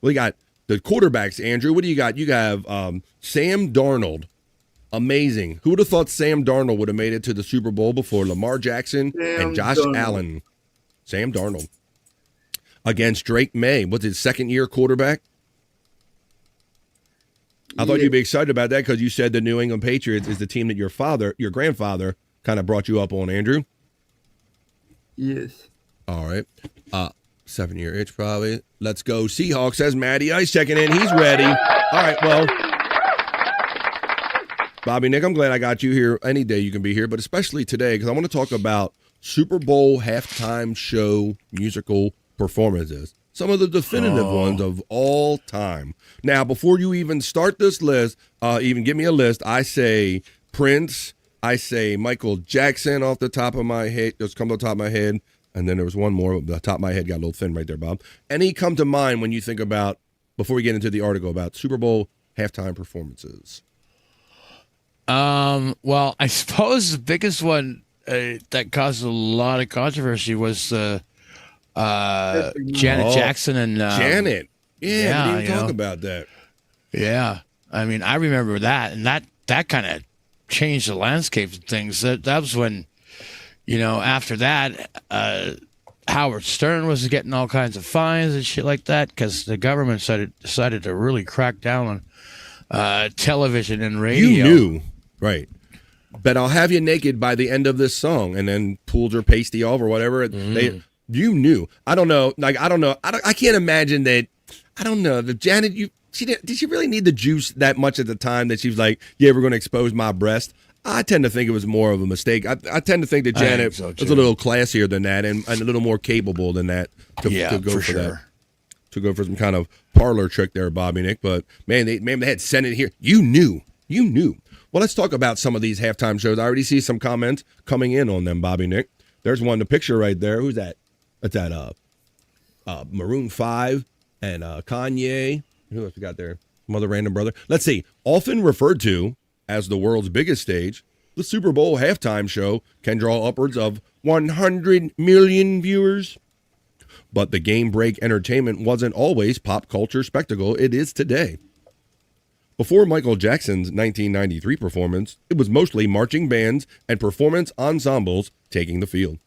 we got the quarterbacks, Andrew. What do you got? You have Sam Darnold. Amazing. Who would have thought Sam Darnold would have made it to the Super Bowl before Lamar Jackson and Josh Allen? Sam Darnold. Against Drake May. What's his second-year quarterback? I thought you'd be excited about that because you said the New England Patriots is the team that your grandfather kind of brought you up on, Andrew. Yes. All right. 7-year itch probably. Let's go Seahawks, says Matty Ice checking in. He's ready. All right, well. Bobby Nick, I'm glad I got you here. Any day you can be here, but especially today because I want to talk about Super Bowl halftime show musical performances. Some of the definitive ones of all time. Now, before you even start this list, even give me a list, I say Prince, I say Michael Jackson off the top of my head, just come to the top of my head, and then there was one more, the top of my head got a little thin right there, Bob. Any come to mind when you think about, before we get into the article, about Super Bowl halftime performances? Well, I suppose the biggest one that caused a lot of controversy was Janet Jackson and Janet. Yeah, we didn't even talk know, about that. Yeah, I mean, I remember that, and that kind of changed the landscape of things. That was when, after that, Howard Stern was getting all kinds of fines and shit like that because the government decided to really crack down on television and radio. You knew, right? But I'll have you naked by the end of this song, and then pulled her pasty off or whatever. You knew. I don't know. I can't imagine that. I don't know. The Janet, did she really need the juice that much at the time that she was like, yeah, we're going to expose my breast? I tend to think it was more of a mistake. I tend to think that Janet was a little classier than that and a little more capable than that to go for that. To go for some kind of parlor trick there, Bobby Nick. But man, they had sent it here. You knew. Well, let's talk about some of these halftime shows. I already see some comments coming in on them, Bobby Nick. There's one, the picture right there. Who's that? That's that Maroon 5 and Kanye. Who else we got there? Some other random brother. Let's see. Often referred to as the world's biggest stage, the Super Bowl halftime show can draw upwards of 100 million viewers. But the game break entertainment wasn't always pop culture spectacle it is today. Before Michael Jackson's 1993 performance, it was mostly marching bands and performance ensembles taking the field.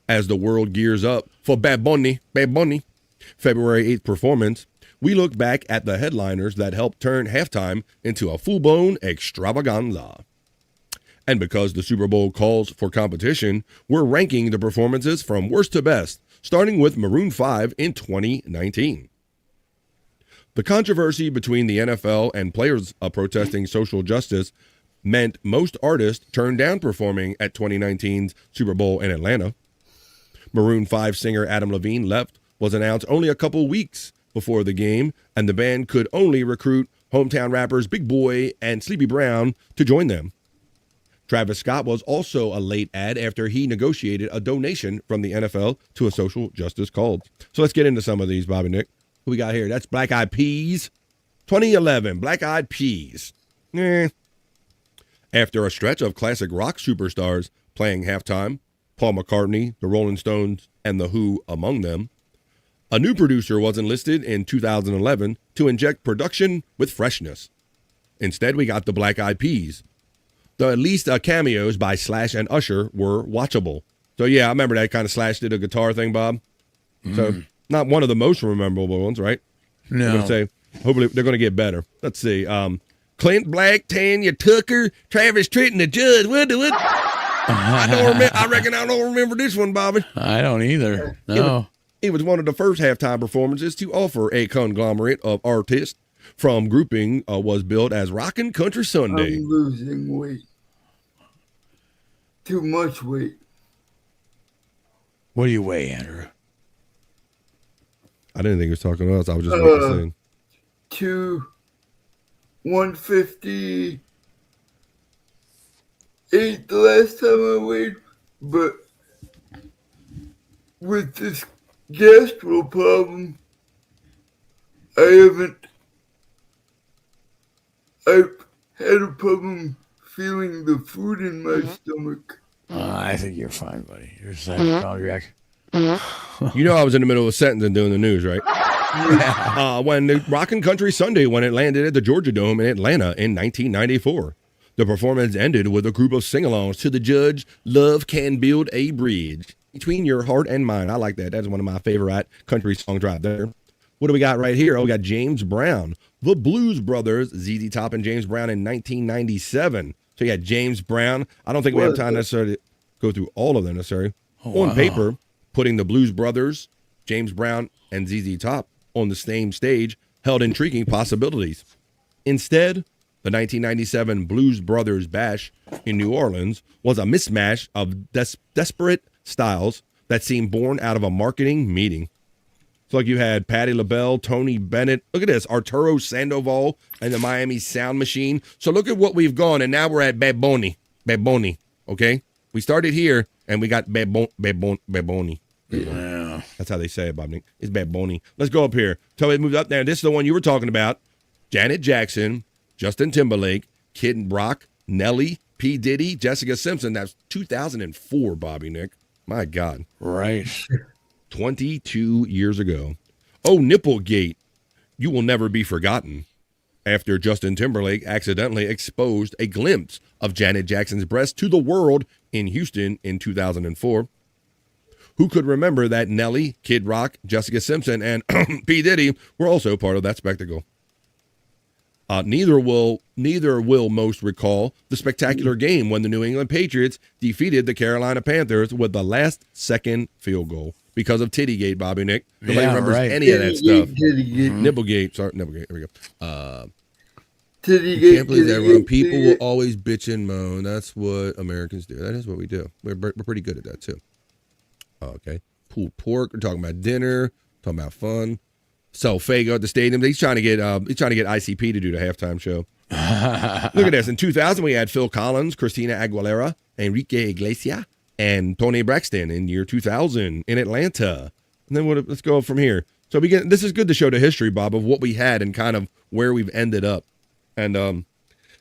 As the world gears up for Bad Bunny, February 8th performance we look back at the headliners that helped turn halftime into a full-blown extravaganza. And because the Super Bowl calls for competition, we're ranking the performances from worst to best, starting with Maroon 5 in 2019. The controversy between the NFL and players protesting social justice meant most artists turned down performing at 2019's Super Bowl in Atlanta. Maroon 5 singer Adam Levine was announced only a couple weeks before the game, and the band could only recruit hometown rappers Big Boy and Sleepy Brown to join them. Travis Scott was also a late ad after he negotiated a donation from the NFL to a social justice cause. So let's get into some of these, Bobby Nick. Who we got here? That's Black Eyed Peas. 2011, Black Eyed Peas. After a stretch of classic rock superstars playing halftime, Paul McCartney, the Rolling Stones, and The Who among them, a new producer was enlisted in 2011 to inject production with freshness. Instead, we got the Black Eyed Peas. The at least cameos by Slash and Usher were watchable. So yeah, I remember that kind of Slash did a guitar thing, Bob. So not one of the most memorable ones, right? No. I'm going to say, hopefully they're going to get better. Let's see. Clint Black, Tanya Tucker, Travis Tritt, and the Judge. What? I reckon I don't remember this one, Bobby. I don't either. No. It was one of the first halftime performances to offer a conglomerate of artists from grouping was billed as Rockin' Country Sunday. I'm losing weight. Too much weight. What do you weigh, Andrew? I didn't think he was talking to us. I was just saying. 158 the last time I weighed, but with this gastro problem, I've had a problem feeling the food in my stomach. I think you're fine, buddy. You're set. You know I was in the middle of a sentence and doing the news, right? When the Rockin' Country Sunday, when it landed at the Georgia Dome in Atlanta in 1994. The performance ended with a group of sing-alongs to the Judge, Love Can Build a Bridge Between Your Heart and Mine. I like that. That's one of my favorite country songs right there. What do we got right here? Oh, we got James Brown, the Blues Brothers, ZZ Top and James Brown in 1997. So you got James Brown. I don't think we have time necessarily to go through all of them necessarily. On paper, putting the Blues Brothers, James Brown, and ZZ Top on the same stage held intriguing possibilities. Instead, the 1997 Blues Brothers Bash in New Orleans was a mismatch of desperate styles that seemed born out of a marketing meeting. It's like you had Patti LaBelle, Tony Bennett. Look at this, Arturo Sandoval and the Miami Sound Machine. So look at what we've gone, and now we're at Bad Bunny, okay? We started here, and we got Bad Bunny. Yeah. That's how they say it, Bob Nick. It's Bad Bunny. Let's go up here. So it moved up there. This is the one you were talking about. Janet Jackson, Justin Timberlake, Kid Rock, Nelly, P. Diddy, Jessica Simpson. That's 2004, Bobby Nick. My God. Right. 22 years ago. Oh, Nipplegate. You will never be forgotten. After Justin Timberlake accidentally exposed a glimpse of Janet Jackson's breast to the world in Houston in 2004. Who could remember that Nelly, Kid Rock, Jessica Simpson, and P. Diddy were also part of that spectacle? Neither will most recall the spectacular game when the New England Patriots defeated the Carolina Panthers with the last-second field goal because of Tittygate, Bobby Nick. Nobody remembers any of that stuff. Nipplegate. Sorry, Nipplegate. There we go. Tittygate. Can't believe everyone. People will always bitch and moan. That's what Americans do. That is what we do. We're pretty good at that, too. Okay. Pulled pork. We're talking about dinner. Talking about fun. So Fago at the stadium. He's trying to get ICP to do the halftime show. Look at this. In 2000, we had Phil Collins, Christina Aguilera, Enrique Iglesias, and Tony Braxton in year 2000 in Atlanta. And then let's go from here. So this is good to show the history, Bob, of what we had and kind of where we've ended up. And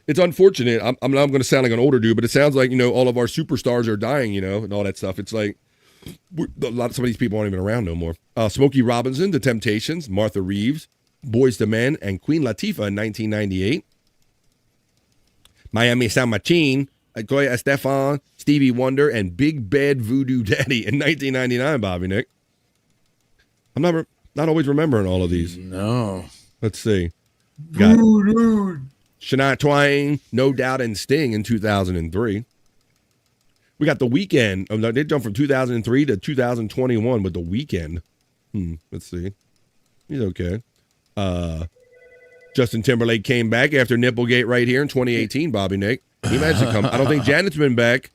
it's unfortunate. I'm going to sound like an older dude, but it sounds like, all of our superstars are dying, and all that stuff. It's like some of these people aren't even around no more. Smokey Robinson, The Temptations, Martha Reeves, Boyz II Men, and Queen Latifah in 1998. Miami Sound Machine, Gloria Estefan, Stevie Wonder, and Big Bad Voodoo Daddy in 1999, Bobby Nick. I'm Not always remembering all of these. No. Let's see. Got Shania Twain, No Doubt, and Sting in 2003. We got The Weeknd. They jumped from 2003 to 2021 with The Weeknd. Let's see. He's okay. Justin Timberlake came back after Nipplegate right here in 2018, Bobby Nick. He managed to come. I don't think Janet's been back,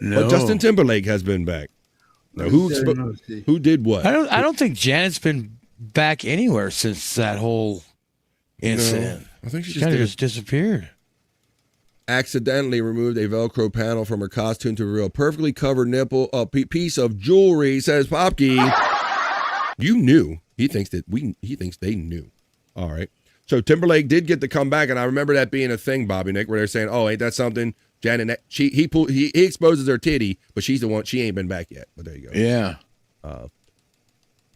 but Justin Timberlake has been back. Now, who did what? I don't think Janet's been back anywhere since that whole incident. No, I think she kind of just disappeared. Accidentally removed a Velcro panel from her costume to reveal a perfectly covered nipple, a piece of jewelry, says Popke. You knew. He thinks they knew. All right. So Timberlake did get to come back, and I remember that being a thing, Bobby Nick, where they're saying, "Oh, ain't that something?" Janet, he exposes her titty, but she's the one. She ain't been back yet. But there you go. Yeah.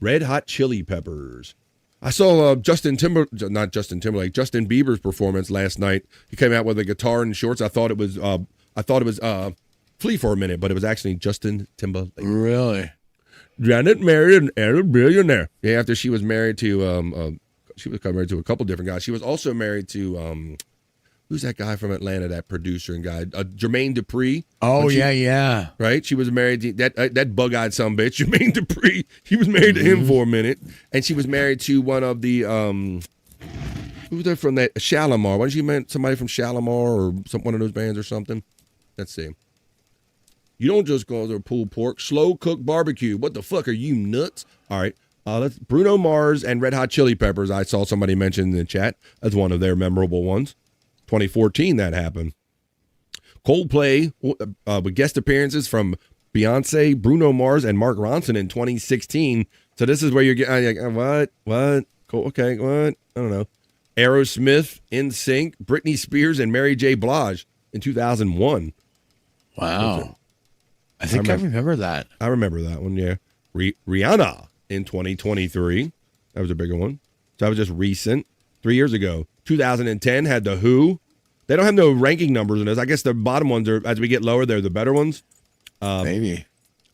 Red Hot Chili Peppers. I saw Justin Bieber's performance last night. He came out with a guitar and shorts. I thought it was Flea for a minute, but it was actually Justin Timberlake. Really? Janet married a billionaire. Yeah, after she was married to she was married to a couple different guys. She was also married to who's that guy from Atlanta? That producer and guy, Jermaine Dupri. Oh yeah. Right. She was married to that bug-eyed sumbitch, Jermaine Dupri. He was married to him for a minute, and she was married to one of the who was there from that Shalimar? Wasn't she meant somebody from Shalimar or one of those bands or something? Let's see. You don't just go to pulled pork, slow cooked barbecue. What the fuck are you nuts? All right. That's Bruno Mars and Red Hot Chili Peppers. I saw somebody mention in the chat as one of their memorable ones. 2014 that happened. Coldplay with guest appearances from Beyonce, Bruno Mars, and Mark Ronson in 2016. So this is where you're getting what? Cool. Okay, what? I don't know. Aerosmith, NSYNC, Britney Spears, and Mary J. Blige in 2001. Wow. I think I remember that. I remember that one, yeah. Rihanna in 2023. That was a bigger one. So that was just recent. 3 years ago. 2010 had The Who. They don't have no ranking numbers in this. I guess the bottom ones are, as we get lower, they're the better ones. Maybe.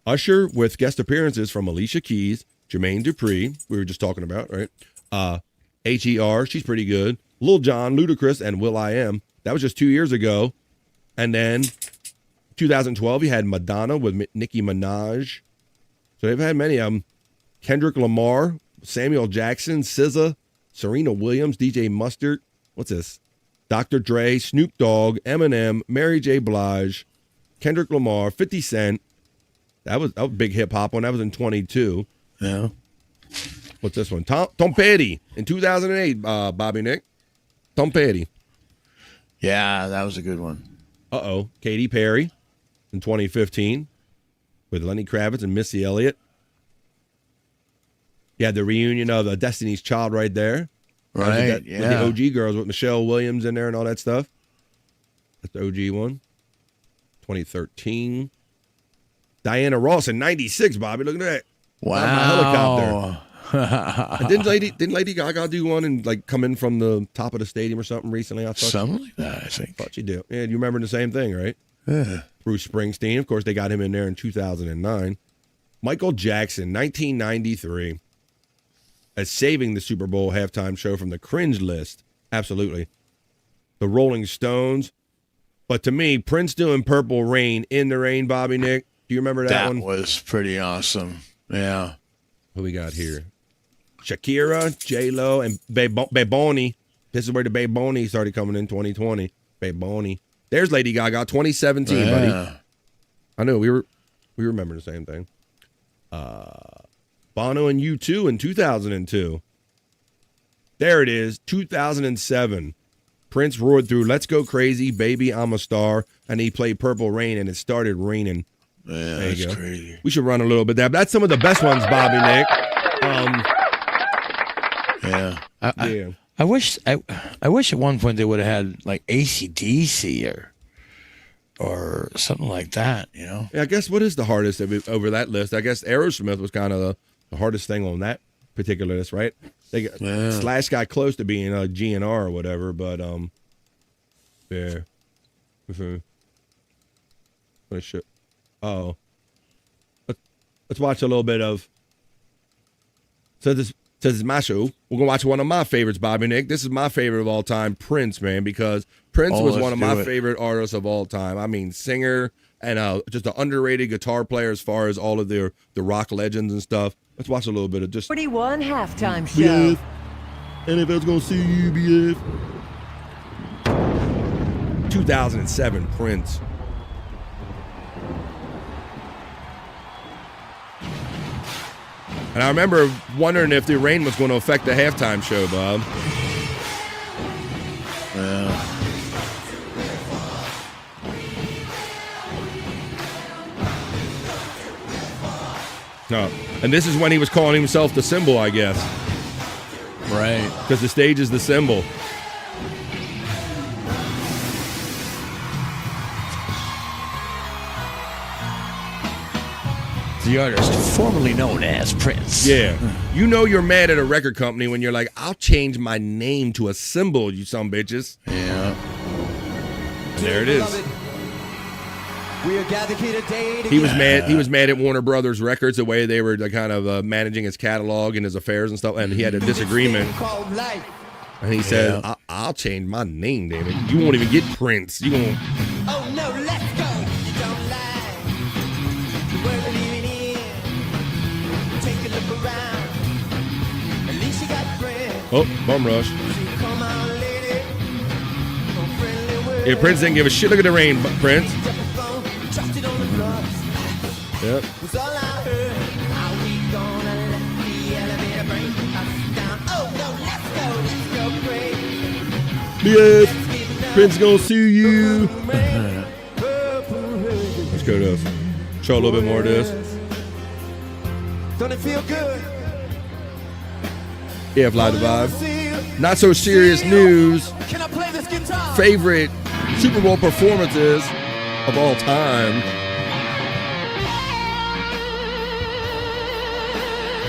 Usher with guest appearances from Alicia Keys, Jermaine Dupri, we were just talking about, right? H.E.R., she's pretty good. Lil Jon, Ludacris, and Will.I.am. That was just 2 years ago. And then 2012, you had Madonna with Nicki Minaj. So they've had many of them. Kendrick Lamar, Samuel Jackson, SZA, Serena Williams, DJ Mustard. What's this? Dr. Dre, Snoop Dogg, Eminem, Mary J. Blige, Kendrick Lamar, 50 Cent. That was a big hip hop one. That was in 22. Yeah. What's this one? Tom Petty in 2008, Bobby Nick. Tom Petty. Yeah, that was a good one. Katy Perry in 2015 with Lenny Kravitz and Missy Elliott. Yeah, the reunion of Destiny's Child right there. Right, With the OG girls with Michelle Williams in there and all that stuff. That's the OG one. 2013. Diana Ross in 96, Bobby. Look at that. Wow. Helicopter. Didn't Lady Gaga do one and like come in from the top of the stadium or something recently? I thought something like that, I think. Thought you did. Yeah, you remember the same thing, right? Yeah. Bruce Springsteen. Of course, they got him in there in 2009. Michael Jackson, 1993. As saving the Super Bowl halftime show from the cringe list. Absolutely. The Rolling Stones. But to me, Prince doing Purple Rain in the Rain, Bobby Nick. Do you remember that one? That was pretty awesome. Yeah. Who we got here? Shakira, J-Lo, and Baboni. This is where the Baboni started coming in 2020. Baboni. There's Lady Gaga, 2017, buddy. I know, we remember the same thing. Bono and U2 in 2002. There it is, 2007. Prince roared through Let's Go Crazy, Baby, I'm a Star, and he played Purple Rain, and it started raining. Yeah, there you that's go. crazy. We should run a little bit there. That's some of the best ones, Bobby Nick. Yeah. I wish at one point they would have had like AC/DC or something like that, you know? Yeah, I guess what is the hardest over that list? I guess Aerosmith was kind of the hardest thing on that particular list, right? Slash got close to being a GNR or whatever, but yeah. Let's watch a little bit of. So this Says it's my show. We're going to watch one of my favorites, Bobby Nick. This is my favorite of all time, Prince, man, because Prince was one of my favorite artists of all time. I mean, singer and just an underrated guitar player as far as all of the rock legends and stuff. Let's watch a little bit of just 41 halftime show. BF. NFL's going to see you, BF. 2007, Prince. And I remember wondering if the rain was going to affect the halftime show, Bob. No. And this is when he was calling himself the symbol, I guess. Right. Because the stage is the symbol. The artist formerly known as Prince. Yeah. You know you're mad at a record company when you're like, I'll change my name to a symbol, you some bitches. Yeah. And there it is. We are gathered here today He was mad. He was mad at Warner Brothers Records, the way they were kind of managing his catalog and his affairs and stuff, and he had a disagreement. And he said, I'll change my name, damn it. You won't even get Prince. You won't. Oh no, let's go. You don't lie. The world we're living in. Take a look around. At least you got friends. Oh, bum rush. Come on, lady. Yeah, Prince didn't give a shit. Look at the rain, Prince. Trusted on the bluff. Yep. Was all I heard. Are we gonna let the elevator bring us down? Oh no, let's go crazy. Yes. Prince gonna sue you. Let's go to this. Show a little bit more of this. Don't it feel good? Yeah, Fly the Vibe. Not so serious news. Can I play this guitar? Favorite Super Bowl performances of all time.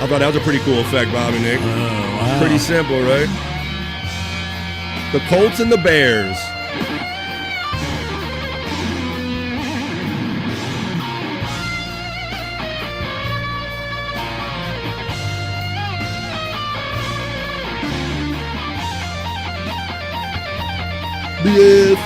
I thought that was a pretty cool effect, Bobby Nick. Wow. Pretty simple, right? The Colts and the Bears. BF.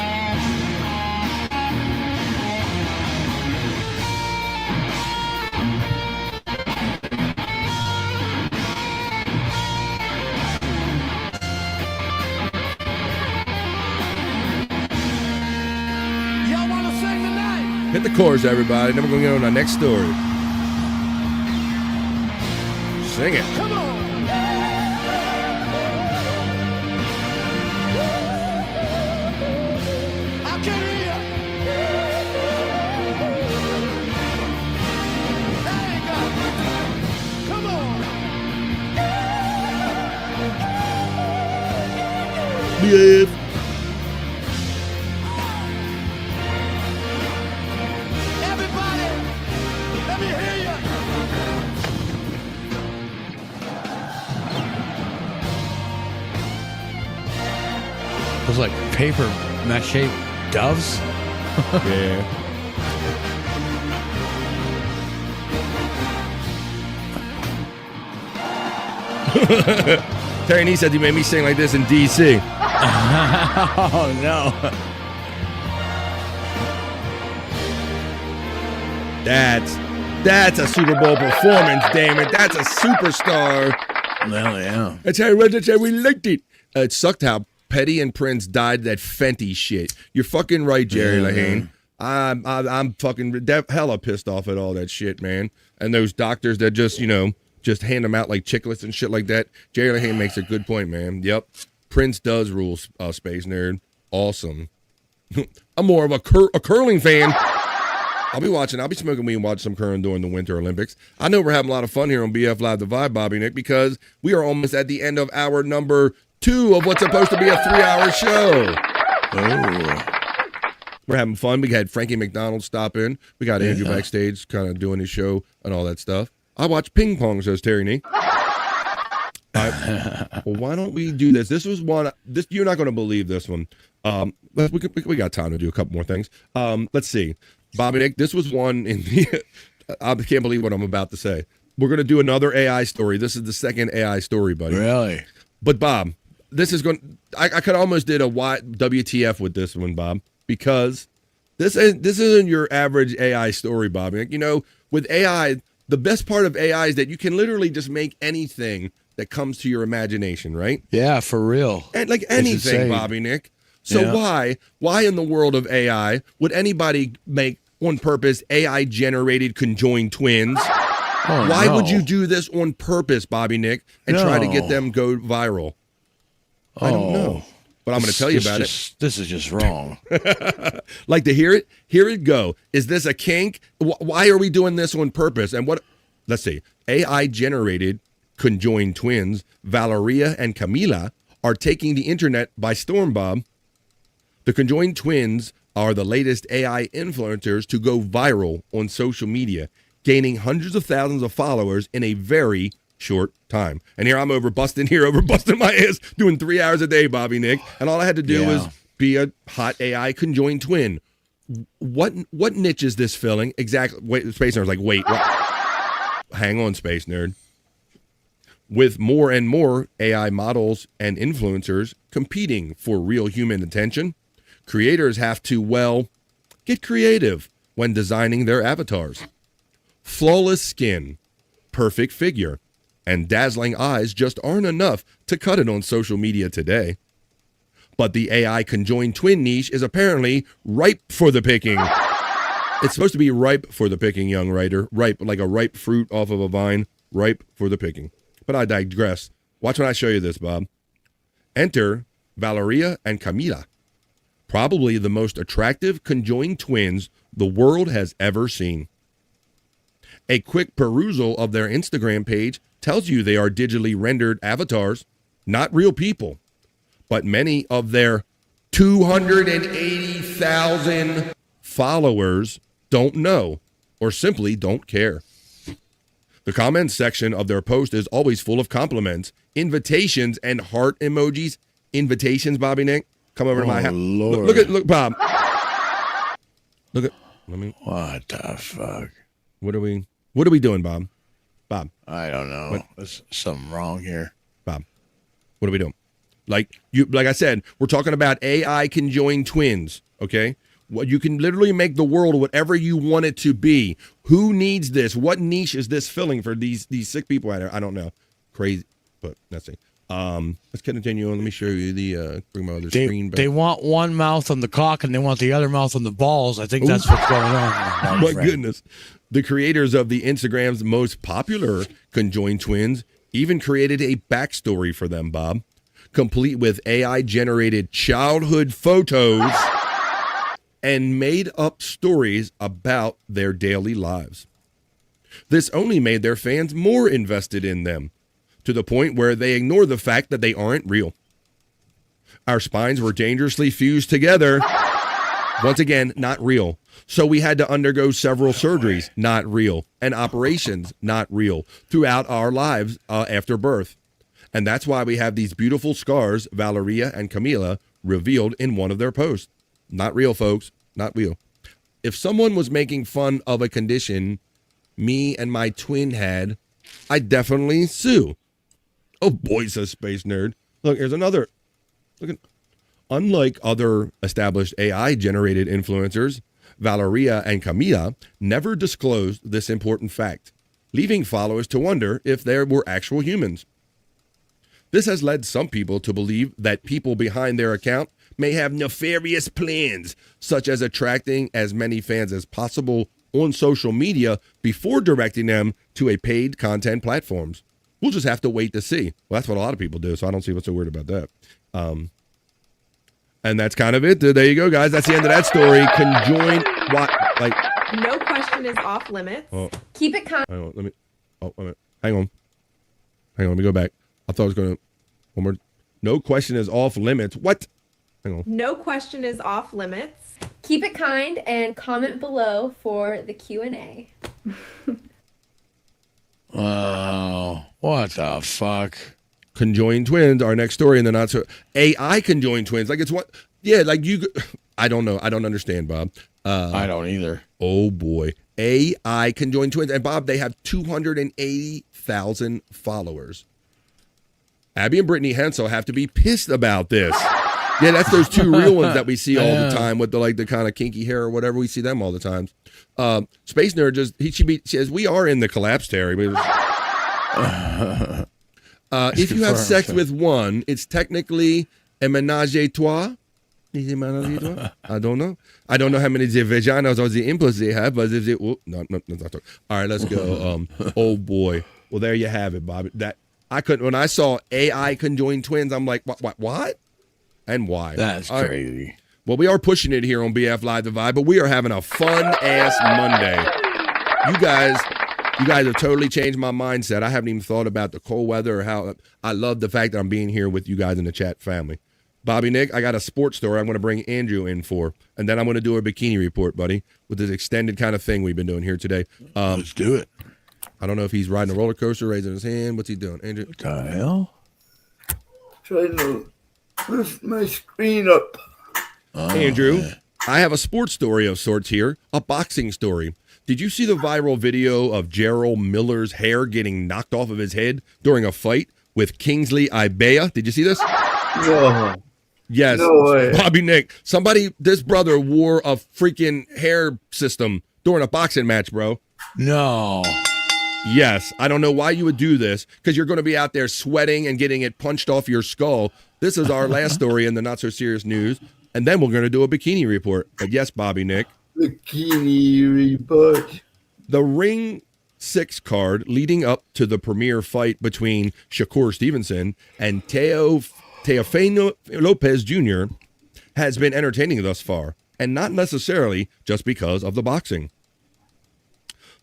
Y'all wanna sing tonight? Hit the chorus, everybody. Then we're going to get on our next story. Sing it. Come on. I can hear you. There you go. Come on. BF. Everybody, let me hear you. Those like paper mache doves. Yeah. Terry Nee said you made me sing like this in DC. Oh no. That's a Super Bowl performance, damn it. That's a superstar. Well, yeah. That's how we liked it. It sucked how Petty and Prince died that Fenty shit. You're fucking right, Jerry Lahane. I'm fucking hella pissed off at all that shit, man. And those doctors that just hand them out like chiclets and shit like that. Jerry Lahane makes a good point, man. Yep. Prince does rule, Space Nerd. Awesome. I'm more of a curling fan. I'll be smoking weed and watching some curling during the Winter Olympics. I know we're having a lot of fun here on BF Live The Vibe, Bobby Nick, because we are almost at the end of hour number 2 of what's supposed to be a 3-hour show. Oh. We're having fun. We had Frankie McDonald stop in. We got Andrew backstage kind of doing his show and all that stuff. I watch ping pong, says Terry Nee. Well, why don't we do this? This was one. You're not going to believe this one. We got time to do a couple more things. Let's see. Bobby Nick, this was one in the. I can't believe what I'm about to say. We're going to do another AI story. This is the second AI story, buddy. Really? But, Bob, this is going – I could almost did a WTF with this one, Bob, because this isn't your average AI story, Bob. You know, with AI, the best part of AI is that you can literally just make anything that comes to your imagination, right? Yeah, for real. And like anything, Bobby Nick. So why in the world of AI would anybody make on purpose AI-generated conjoined twins? Why would you do this on purpose, Bobby Nick, and try to get them go viral? I don't know. But I'm going to tell you about it. This is just wrong. Like to hear it? Here it go. Is this a kink? Why are we doing this on purpose? And what? Let's see. AI-generated conjoined twins, Valeria and Camila, are taking the internet by storm, Bob. The conjoined twins are the latest AI influencers to go viral on social media, gaining hundreds of thousands of followers in a very short time. And here I'm over busting my ass, doing 3 hours a day, Bobby Nick. And all I had to do was be a hot AI conjoined twin. What niche is this filling? Exactly. Wait, Space Nerd's like, wait, what? Hang on, Space Nerd. With more and more AI models and influencers competing for real human attention, creators have to, well, get creative when designing their avatars. Flawless skin, perfect figure, and dazzling eyes just aren't enough to cut it on social media today. But the AI conjoined twin niche is apparently ripe for the picking. It's supposed to be ripe for the picking, young writer. Ripe, like a ripe fruit off of a vine. Ripe for the picking. But I digress. Watch when I show you this, Bob. Enter Valeria and Camila. Probably the most attractive conjoined twins the world has ever seen. A quick perusal of their Instagram page tells you they are digitally rendered avatars, not real people. But many of their 280,000 followers don't know or simply don't care. The comments section of their post is always full of compliments, invitations, and heart emojis. Invitations, Bobby Nick. Come over to my house. Look, Bob. Look at. What the fuck? What are we doing, Bob? Bob. I don't know. There's something wrong here. Bob. What are we doing? Like I said, we're talking about AI conjoined twins, okay? What you can literally make the world whatever you want it to be. Who needs this? What niche is this filling for these sick people out there? I don't know. Crazy, but let's see. Let's continue on. Let me show you the bring my other screen back. They want one mouth on the cock and they want the other mouth on the balls. I think that's what's going on. My goodness. The creators of the Instagram's most popular conjoined twins even created a backstory for them, Bob, complete with AI-generated childhood photos and made up stories about their daily lives. This only made their fans more invested in them, to the point where they ignore the fact that they aren't real. Our spines were dangerously fused together. Once again, not real. So we had to undergo several surgeries, not real, and operations, not real, throughout our lives after birth. And that's why we have these beautiful scars, Valeria and Camila, revealed in one of their posts. Not real, folks. Not real. If someone was making fun of a condition me and my twin had, I'd definitely sue. Oh boy, says Space Nerd. Look, here's another. Look at. Unlike other established AI-generated influencers, Valeria and Camila never disclosed this important fact, leaving followers to wonder if they were actual humans. This has led some people to believe that people behind their account may have nefarious plans, such as attracting as many fans as possible on social media before directing them to a paid content platforms. We'll just have to wait to see. Well, that's what a lot of people do, so I don't see what's so weird about that. And that's kind of it. There you go, guys. That's the end of that story. Conjoined. What? Like. No question is off limits. Oh, Keep it calm. hang on, let me. Oh, wait a minute. Hang on. Let me go back. I thought I was going to. One more. No question is off limits. What? Hang on. No question is off limits. Keep it kind and comment below for the Q&A. Wow. What the fuck? Conjoined twins, our next story, and they're not so AI conjoined twins. Like it's what? Yeah, like you. I don't know. I don't understand, Bob. I don't either. Oh boy. AI Conjoined Twins. And Bob, they have 280,000 followers. Abby and Brittany Hensel have to be pissed about this. Yeah, that's those two real ones that we see all the time with the kind of kinky hair or whatever. We see them all the time. Space Nerd she says, we are in the collapse, Terry. If you have sex with one, it's technically a ménage à trois. I don't know. I don't know how many the vaginas or the impulse they have, but if they, all right, let's go. Oh boy. Well, there you have it, Bob. That I couldn't. When I saw AI Conjoined Twins, I'm like, what, and why? That's crazy. Well, we are pushing it here on BF Live the Vibe, but we are having a fun ass Monday. You guys have totally changed my mindset. I haven't even thought about the cold weather or how I love the fact that I'm being here with you guys in the chat family. Bobby Nick, I got a sports story I'm going to bring Andrew in for, and then I'm going to do a bikini report, buddy, with this extended kind of thing we've been doing here today. Let's do it. I don't know if he's riding a roller coaster, raising his hand. What's he doing, Andrew? What the hell? Trying to lift my screen up. Andrew, I have a sports story of sorts here, a boxing story. Did you see the viral video of Jarrell Miller's hair getting knocked off of his head during a fight with Kingsley Ibea? Did you see this? No. Yes. No way. Bobby Nick, this brother wore a freaking hair system during a boxing match, bro. No. Yes. I don't know why you would do this, because you're going to be out there sweating and getting it punched off your skull. This is our last story in the Not So Serious News, and then we're going to do a bikini report. But yes, Bobby Nick. Bikini report. The Ring 6 card leading up to the premier fight between Shakur Stevenson and Teofimo Lopez Jr. has been entertaining thus far, and not necessarily just because of the boxing.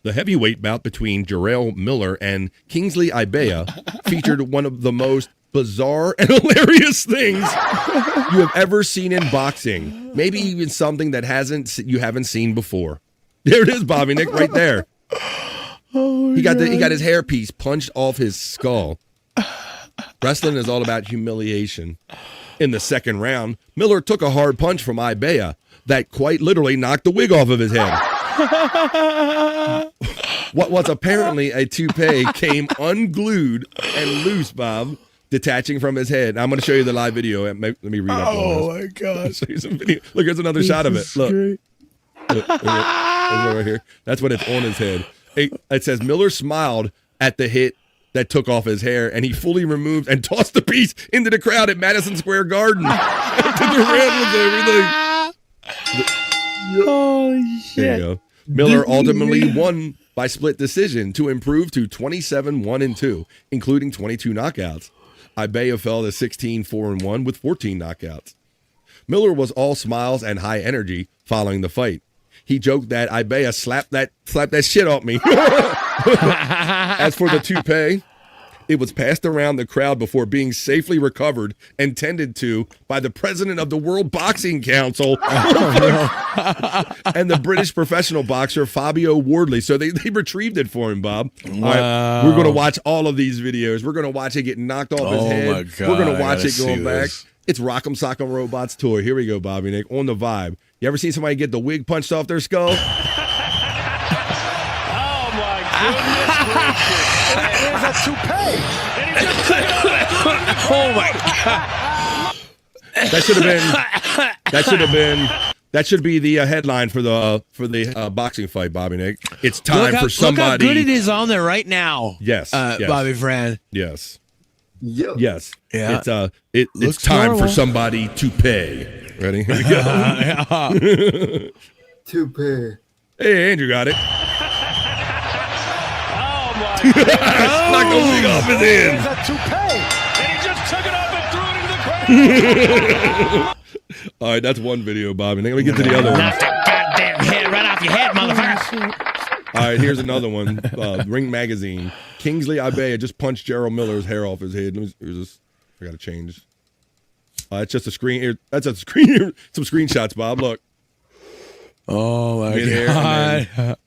The heavyweight bout between Jarrell Miller and Kingsley Ibea featured one of the most bizarre and hilarious things you have ever seen in boxing. Maybe even something that you haven't seen before. There it is, Bobby Nick, right there. He got his hairpiece punched off his skull. Wrestling is all about humiliation. In the second round, Miller took a hard punch from Ibea that quite literally knocked the wig off of his head. What was apparently a toupee came unglued and loose, Bob, detaching from his head. I'm going to show you the live video. Let me read up on this. Oh, my God. Show you some video. Look, here's another shot of it. Look. Look right here. That's when it's on his head. It says Miller smiled at the hit that took off his hair, and he fully removed and tossed the piece into the crowd at Madison Square Garden. After the round was everything. Holy shit. There you go. Miller ultimately won by split decision to improve to 27-1-2, including 22 knockouts. Ibea fell to 16-4-1 with 14 knockouts. Miller was all smiles and high energy following the fight. He joked that Ibea slapped that shit off me. As for the toupee, it was passed around the crowd before being safely recovered and tended to by the president of the World Boxing Council and the British professional boxer Fabio Wardley. So they retrieved it for him, Bob. Wow. All right, we're going to watch all of these videos. We're going to watch it get knocked off his head. My God, we're going to watch it going back. This. It's Rock'em Sock'em Robots Tour. Here we go, Bobby Nick, on the vibe. You ever seen somebody get the wig punched off their skull? Oh my goodness gracious. There's a toupee. And he just took it out and threw it in the crowd. Oh my God. That should be the headline for the boxing fight, Bobby Nick. It's time for somebody. Look how good it is on there right now. Yes, yes. Bobby Fran. Yes. Yep. Yes. Yeah. It's time for somebody to pay. Ready? Here we go. Toupee. Hey, Andrew got it. Oh my God. Knocked the wig off his head. There's a toupee. And he just took it off and threw it in the crowd. All right, that's one video, Bobby. Now let me get to the other one. Knock that goddamn head right off your head, motherfucker. All right, here's another one. Ring Magazine. Kingsley Ibea just punched Jarrell Miller's hair off his head. Here's this. I got to change. It's just a screen. That's a screen. Some screenshots, Bob. Look. Oh my God.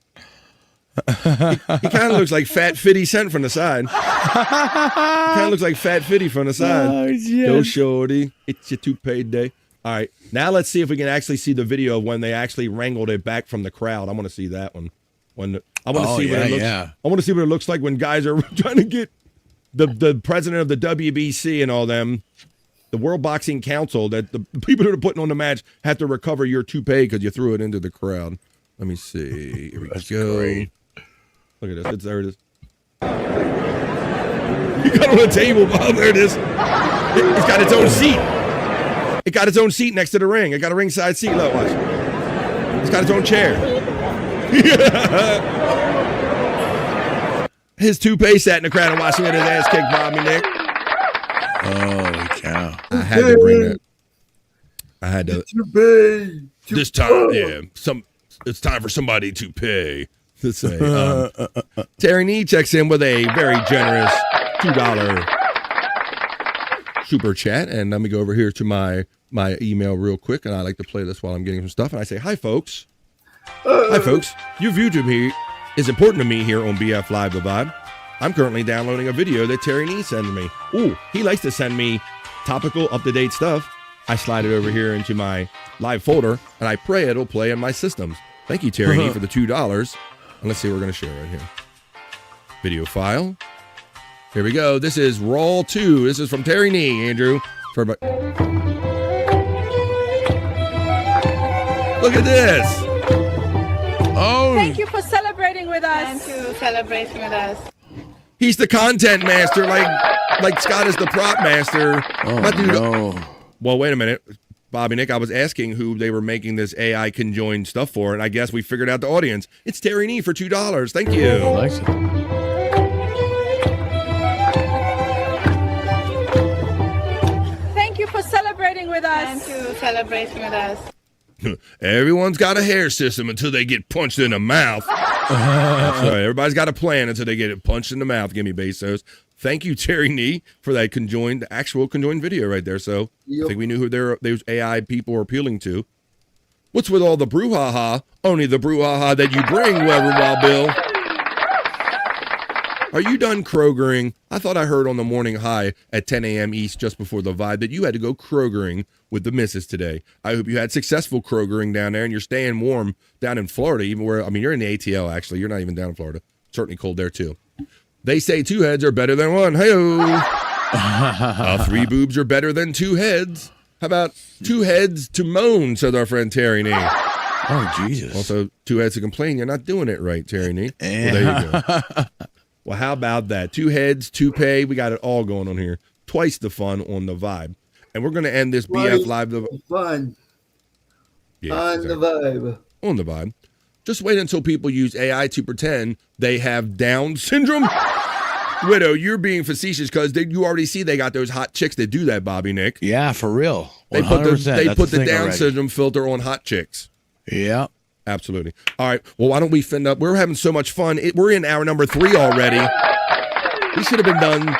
He kind of looks like Fat Fitty sent from the side. He kind of looks like Fat Fitty from the side. Oh, Go, shorty. It's your toupee day. All right, now let's see if we can actually see the video of when they actually wrangled it back from the crowd. I want to see that one. I want to see what it looks. I want to see what it looks like when guys are trying to get the president of the WBC and all them, the World Boxing Council, that the people that are putting on the match have to recover your toupee because you threw it into the crowd. Let me see. Here we go. Great. Look at this. There it is. You got it on the table, Bob. There it is. It's got its own seat. It got its own seat next to the ring. It got a ringside seat. Look, watch. It's got its own chair. His toupee sat in the crowd and watched him get his ass kicked, Bobby Nick. Holy cow. I had to bring that. I had to. This time, yeah. It's time for somebody to pay. To say. Terry Nee checks in with a very generous $2 super chat. And let me go over here to my email real quick. And I like to play this while I'm getting some stuff. And I say, hi, folks. Hi, folks. Your view to me is important to me here on BF Live The Vibe. I'm currently downloading a video that Terry Nee sends me. Ooh, he likes to send me topical, up-to-date stuff. I slide it over here into my live folder, and I pray it'll play in my systems. Thank you, Terry Nee, for the $2. And let's see what we're going to share right here. Video file. Here we go. This is Raw 2. This is from Terry Nee, Andrew. Look at this. Oh. Thank you for celebrating with us. Thank you for celebrating with us. He's the content master, like Scott is the prop master. Oh, no. Well, wait a minute. Bobby Nick, I was asking who they were making this AI conjoined stuff for, and I guess we figured out the audience. It's Terry Nee for $2. Thank you. Thank you for celebrating with us. Thank you for celebrating with us. Everyone's got a hair system until they get punched in the mouth. That's right. Everybody's got a plan until they get it punched in the mouth. Give me Bezos. Thank you, Terry Nee, for that actual conjoined video right there. So I think we knew who those AI people were appealing to. What's with all the brouhaha? Only the brouhaha that you bring, Reverend Wild Bill. Are you done Krogering? I thought I heard on the morning high at 10 a.m. East just before the Vibe that you had to go Krogering with the missus today. I hope you had successful Krogering down there and you're staying warm down in Florida, even where, I mean, you're in the ATL, actually. You're not even down in Florida. Certainly cold there, too. They say 2 heads are better than 1. Hey-oh. 3 boobs are better than 2 heads. How about 2 heads to moan, said our friend Terry Nee. Oh, Jesus. Also, 2 heads to complain. You're not doing it right, Terry Nee. Well, there you go. Well, how about that? 2 heads, 2 pay. We got it all going on here. Twice the fun on the Vibe. And we're going to end this BF Live. Fun. Yeah, on exactly. the Vibe. On the Vibe. Just wait until people use AI to pretend they have Down syndrome. Widow, you're being facetious because you already see they got those hot chicks that do that, Bobby Nick. Yeah, for real. 100%. They put the Down already. syndrome filter on hot chicks. Yeah. Absolutely. All right. Well, why don't we finish up? We're having so much fun. We're in hour number 3 already. We should have been done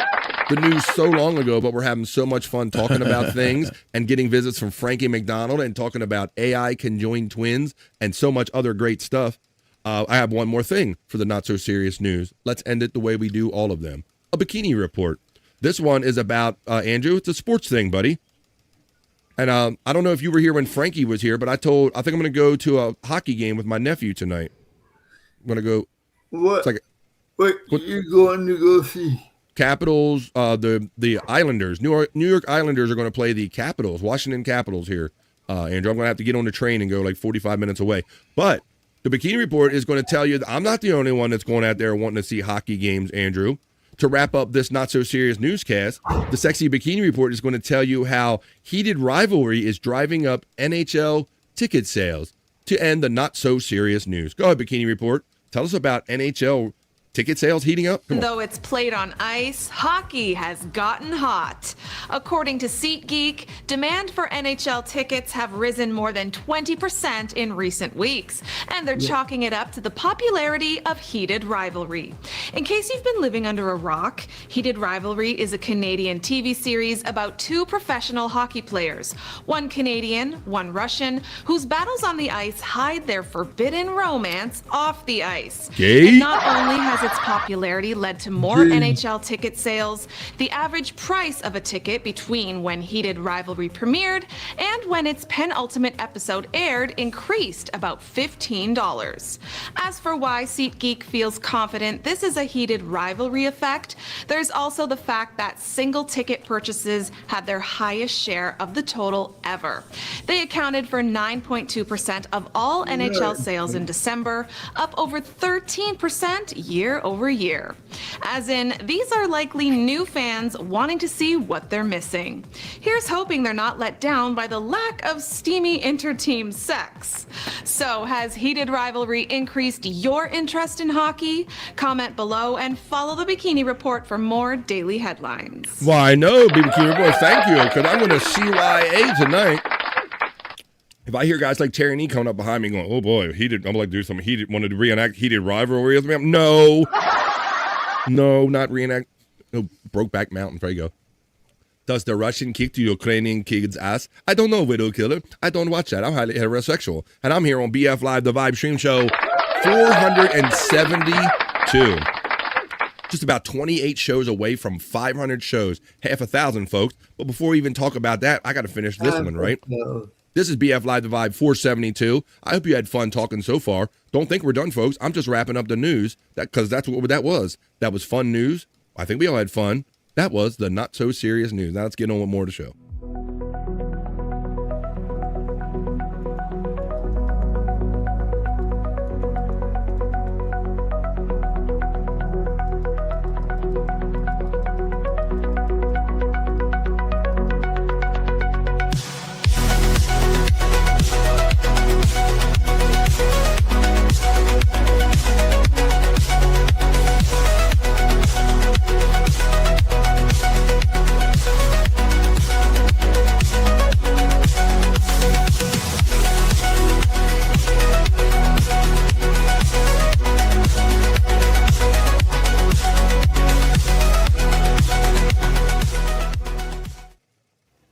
the news so long ago, but we're having so much fun talking about things and getting visits from Frankie McDonald and talking about AI conjoined twins and so much other great stuff. I have one more thing for the not so serious news. Let's end it the way we do all of them. A bikini report. This one is about Andrew. It's a sports thing, buddy. And I don't know if you were here when Frankie was here, but I think I'm going to go to a hockey game with my nephew tonight. I'm going to go. What? What you going to go see? Capitals, the Islanders, New York Islanders are going to play the Capitals, Washington Capitals here. Andrew, I'm going to have to get on the train and go like 45 minutes away. But the Bikini Report is going to tell you that I'm not the only one that's going out there wanting to see hockey games, Andrew. To wrap up this not-so-serious newscast, the Sexy Bikini Report is going to tell you how heated rivalry is driving up NHL ticket sales to end the not-so-serious news. Go ahead, Bikini Report. Tell us about NHL ticket sales heating up. Though it's played on ice, hockey has gotten hot. According to SeatGeek, demand for NHL tickets have risen more than 20% in recent weeks, and they're chalking it up to the popularity of Heated Rivalry. In case you've been living under a rock, Heated Rivalry is a Canadian TV series about 2 professional hockey players, one Canadian, one Russian, whose battles on the ice hide their forbidden romance off the ice. Gay? And not only has its popularity led to more NHL ticket sales, the average price of a ticket between when Heated Rivalry premiered and when its penultimate episode aired increased about $15. As for why SeatGeek feels confident this is a Heated Rivalry effect, there's also the fact that single ticket purchases had their highest share of the total ever. They accounted for 9.2% of all NHL sales in December, up over 13% year over year. As in, these are likely new fans wanting to see what they're missing. Here's hoping they're not let down by the lack of steamy inter-team sex. So, has Heated Rivalry increased your interest in hockey? Comment below and follow the Bikini Report for more daily headlines. Why, no, BBQ Report, thank you, because I'm going to CYA tonight. If I hear guys like Terry and E coming up behind me going, oh boy, Heated, I'm like, do something Heated, wanted to reenact Heated Rivalry with me? No. No, not reenact. No, Brokeback Mountain, there you go. Does the Russian kick the Ukrainian kid's ass? I don't know, Widow Killer. I don't watch that. I'm highly heterosexual. And I'm here on BF Live, the Vibe Stream Show 472. Just about 28 shows away from 500 shows. Half 1,000, folks. But before we even talk about that, I got to finish this one, right? This is BF Live, the Vibe 472. I hope you had fun talking so far. Don't think we're done, folks. I'm just wrapping up the news because that's what that was. That was fun news. I think we all had fun. That was the not so serious news. Now let's get on with more of the show.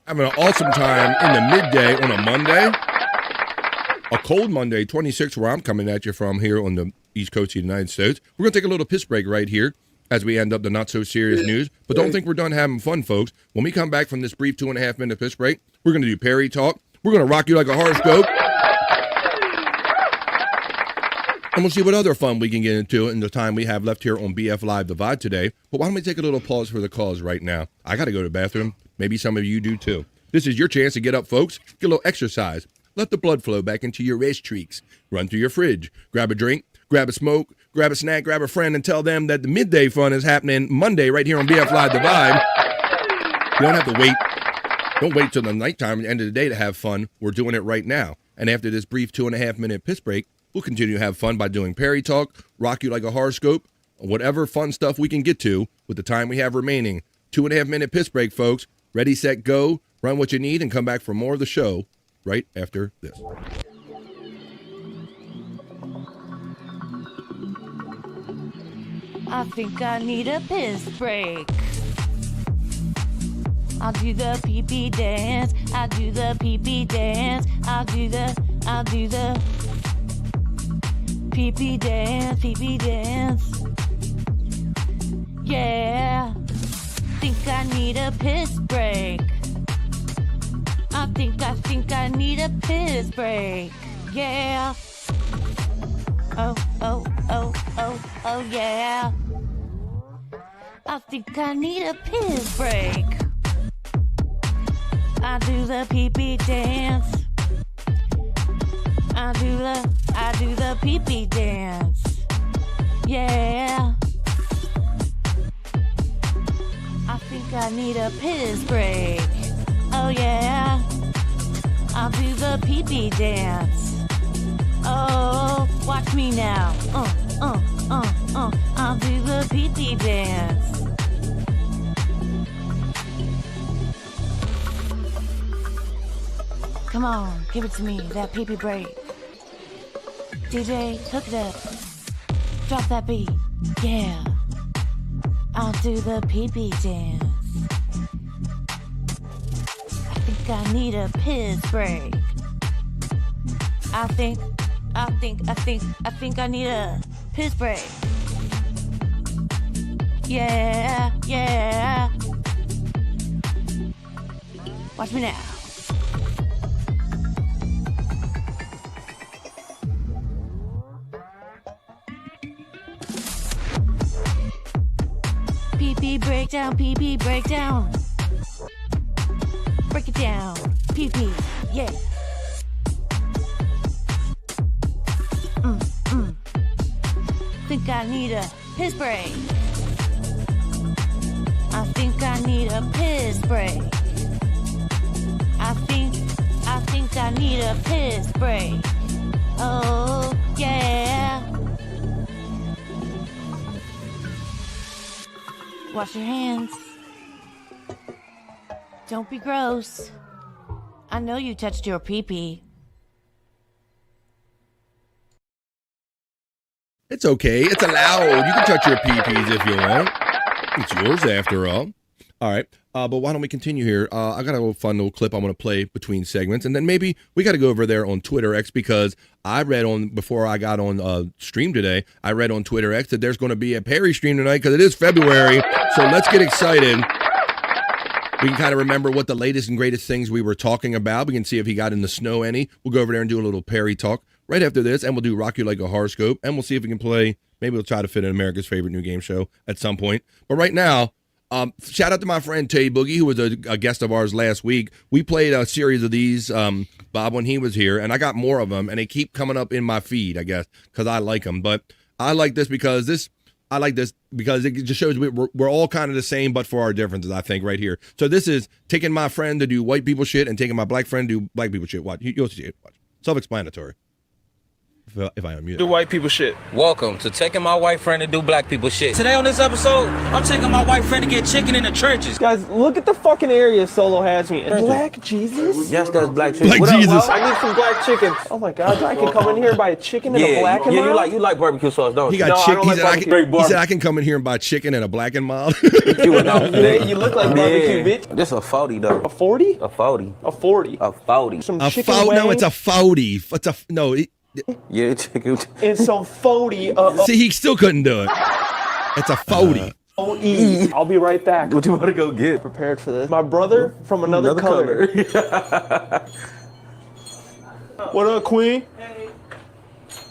Having an awesome time in the midday on a Monday. A cold Monday, 26, where I'm coming at you from here on the East Coast of the United States. We're going to take a little piss break right here as we end up the not-so-serious news. But don't think we're done having fun, folks. When we come back from this brief 2.5-minute piss break, we're going to do Perry Talk. We're going to rock you like a horoscope. And we'll see what other fun we can get into in the time we have left here on BF Live, the Vibe today. But why don't we take a little pause for the cause right now? I got to go to the bathroom. Maybe some of you do too. This is your chance to get up, folks. Get a little exercise. Let the blood flow back into your wrist streaks. Run through your fridge. Grab a drink. Grab a smoke. Grab a snack. Grab a friend and tell them that the midday fun is happening Monday right here on BF Live, the Vibe. You don't have to wait. Don't wait till the nighttime at the end of the day to have fun. We're doing it right now. And after this brief 2.5-minute piss break, we'll continue to have fun by doing Perry Talk, rock you like a horoscope, whatever fun stuff we can get to with the time we have remaining. 2.5-minute piss break, folks. Ready, set, go. Run what you need and come back for more of the show right after this. I think I need a piss break. I'll do the pee-pee dance. I'll do the pee-pee dance. I'll do the pee-pee dance, pee-pee dance. Yeah. Think I need a piss break. I think I need a piss break. Yeah. Oh, yeah. I think I need a piss break. I do the pee-pee dance. I do the pee-pee dance. Yeah. I think I need a piss break. Oh yeah. I'll do the pee-pee dance. Oh, watch me now. I'll do the pee-pee dance. Come on, give it to me, that pee-pee break. DJ, hook it up. Drop that beat. Yeah. I'll do the pee-pee dance. I think I need a piss break. I think I need a piss break. yeah, yeah. Watch me now. PP breakdown, PP breakdown. Break it down, PP, yeah. Think I need a piss break. I think I need a piss break. I think I need a piss break. Oh, yeah. Wash your hands. Don't be gross. I know you touched your pee-pee. It's okay. It's allowed. You can touch your PPs if you want. It's yours after all. All right. But why don't we continue here? I got a fun little clip I want to play between segments. And then maybe we got to go over there on Twitter X, because I read on, before I got on stream today, I read on Twitter X that there's going to be a Perry stream tonight because it is February. So let's get excited. We can kind of remember what the latest and greatest things we were talking about. We can see if he got in the snow any. We'll go over there and do a little Perry talk right after this, and we'll do Rock You Like a Horoscope, and we'll see if we can play. Maybe we'll try to fit in America's favorite new game show at some point. But right now, shout out to my friend Tay Boogie, who was a guest of ours last week. We played a series of these, Bob, when he was here, and I got more of them, and they keep coming up in my feed, I guess, because I like them. But I like this because it just shows we're all kind of the same, but for our differences, I think, right here. So this is taking my friend to do white people shit and taking my black friend to do black people shit. Watch. You'll see it. Watch. Self-explanatory. If I unmute. Do white people shit. Welcome to taking my white friend to do black people shit. Today on this episode, I'm taking my white friend to get chicken in the trenches. Guys, look at the fucking area Solo has me in. Black Jesus? Yes, that's black chicken. Black Jesus. I need some black chicken. Oh my God, I can come in here and buy a chicken and a black and mild? Yeah, you like barbecue sauce, don't you? He got chicken. He said I can come in here and buy chicken and a black and mild. You look like barbecue, bitch. This a 40 though. A 40? A 40. A 40. A 40. Some a chicken wang? No, it's a 40. Yeah, chicken. And some 40. See, he still couldn't do it. It's a 40. I'll be right back. What you want to go get? Prepared for this. My brother from another color. What up, Queen? Hey.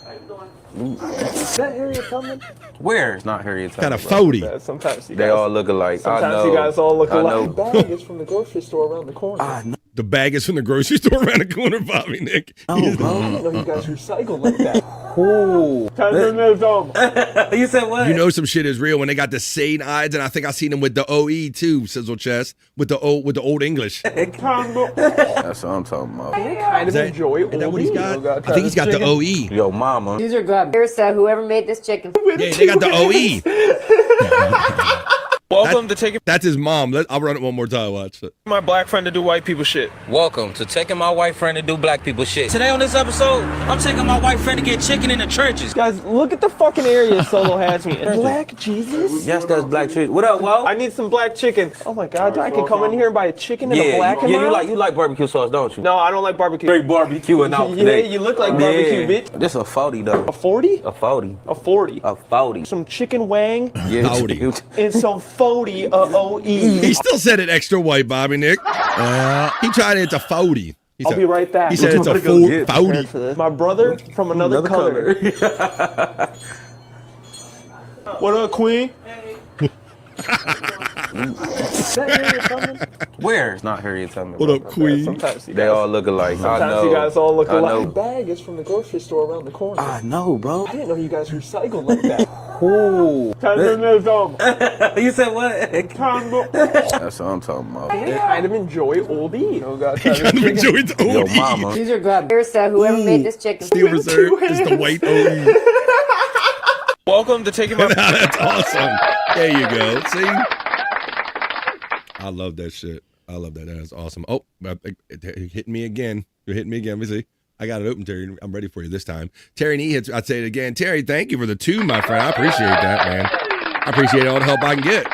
How you doing? Is that Harriet Tubman? Where? It's not Harriet Tubman. Kind of 40. Sometimes you guys, they all look alike. Sometimes you guys all look alike. The bag is from the grocery store around the corner. I know. The bag is from the grocery store around the corner, Bobby Nick. Oh, bro. I didn't know you guys recycle like that. Oh. You said what? You know some shit is real when they got the sane eyes, and I think I seen them with the OE too, Sizzle Chest, with the old English. That's what I'm talking about. I kind of enjoy is that what he's got? I think he's got the OE. Yo, mama. These are good. Here's whoever made this chicken. Yeah, they got the OE. Welcome to taking That's his mom. I'll run it one more time. Watch it. my black friend to do white people shit. Welcome to taking my white friend to do black people shit. Today on this episode, I'm taking my white friend to get chicken in the trenches. Guys, look at the fucking area Solo has me in. Black Jesus? Yes, that's black chicken. What up, Walt? I need some black chicken. Oh my God, I can come in here and buy a chicken and a black and mild? you like barbecue sauce, don't you? No, I don't like barbecue. Straight barbecue and out today. Yeah, you look like barbecue, bitch. This a 40 though. A 40? A 40. A 40. A 40. Some chicken wang. Yeah, 40. And some 40 OE. He still said it extra white, Bobby Nick. He tried it. It's a 40. I'll be right back. He said it's a 40. My brother from another color. What up, Queen? Hey. Is that Harriet Tubman? Where? It's not Harriet Tubman. What up, Queen? Sometimes they all look alike. Sometimes you guys all look alike. The bag is from the grocery store around the corner. I know, bro. I didn't know you guys recycle like that. Oh. You said what? That's what I'm talking about. I kind of enjoy oldies. Oh God, he kind of enjoys the Yo, mama. These are good. Here's whoever made this chicken. Steel Reserve is the white OE. Welcome to taking my. That's awesome. There you go. See? I love that shit. I love that. That's awesome. Oh, it hit me again. You're hitting me again. Let me see. I got it open, Terry. I'm ready for you this time. Terry Nee hits. I'd say it again. Terry, thank you for the 2, my friend. I appreciate that, man. I appreciate all the help I can get.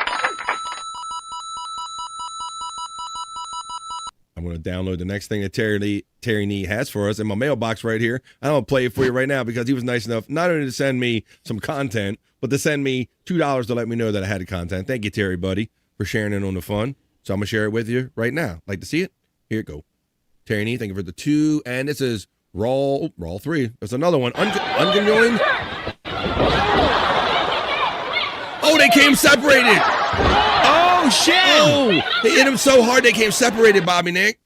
I'm going to download the next thing that Terry Nee has for us in my mailbox right here. I'm going to play it for you right now because he was nice enough not only to send me some content, but to send me $2 to let me know that I had the content. Thank you, Terry, buddy, for sharing it on the fun. So I'm going to share it with you right now. Like to see it? Here it go. Terry Nee, thank you for the 2. And this is Raw 3. There's another one. Unconjoined. Oh, they came separated. Oh, shit. Oh, they hit him so hard they came separated, Bobby Nick.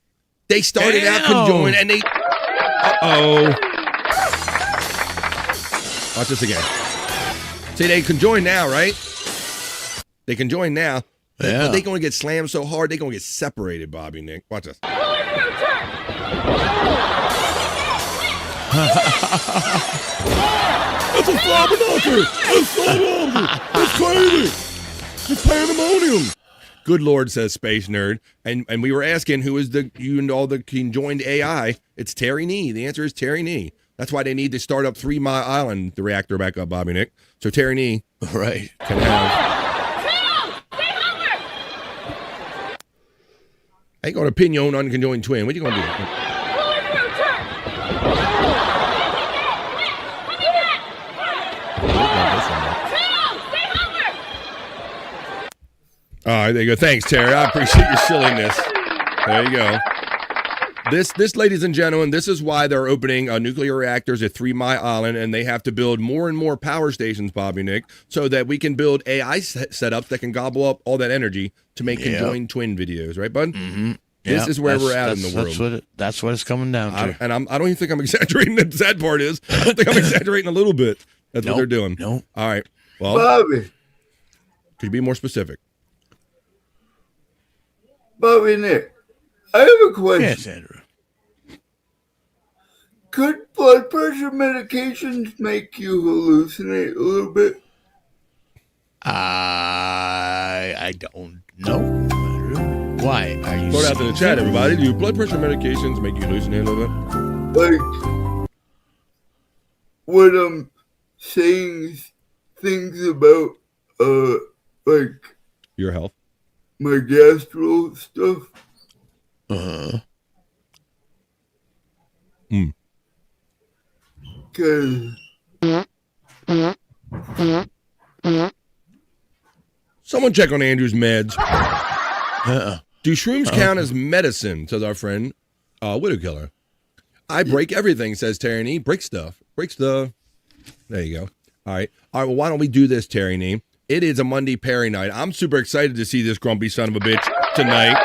They started out conjoined and they... Uh-oh. Watch this again. See, they conjoined now, right? They conjoined now. Yeah. But they're going to get slammed so hard, they're going to get separated, Bobby Nick. Watch this. That's a flabbergasser. That's crazy. It's pandemonium. Good Lord, says Space Nerd. And we were asking who is the conjoined AI. It's Terry Nee. The answer is Terry Nee. That's why they need to start up 3 Mile Island, the reactor back up, Bobby Nick. So Terry Nee right. can have... I ain't going to pin your own unconjoined twin. What you going to do? All right, there you go. Thanks, Terry. I appreciate your silliness. There you go. This, ladies and gentlemen, this is why they're opening nuclear reactors at 3 Mile Island, and they have to build more and more power stations, Bobby Nick, so that we can build AI setups that can gobble up all that energy to make conjoined twin videos, right, bud? Mm-hmm. This is where we're at in the world. That's what it's coming down to. I don't even think I'm exaggerating. The sad part is, I think I'm exaggerating a little bit. That's what they're doing. No. All right. Well, Bobby. Could you be more specific? Bobby Nick, I have a question. Yes, Andrew. Could blood pressure medications make you hallucinate a little bit? I don't know. Why are you? Throw it out in the chat, everybody. Do blood pressure medications make you hallucinate a little bit? Like, when I'm saying things about, like... your health? My gastro stuff. Someone check on Andrew's meds. Do shrooms count as medicine, says our friend, Widow Killer. I break everything, says Terry Nee. Break stuff. Break stuff. There you go. All right, well, why don't we do this, Terry Nee? It is a Monday Perry night. I'm super excited to see this grumpy son of a bitch tonight.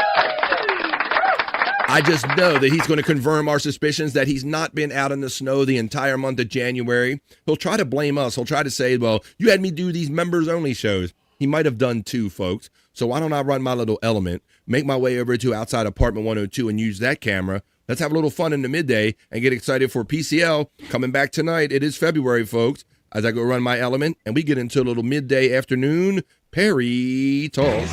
I just know that he's going to confirm our suspicions that he's not been out in the snow the entire month of January. He'll try to blame us. He'll try to say, well, you had me do these members-only shows. He might have done 2, folks. So why don't I run my little element, make my way over to outside apartment 102 and use that camera. Let's have a little fun in the midday and get excited for PCL coming back tonight. It is February, folks, as I go run my element and we get into a little midday afternoon Perry Talk.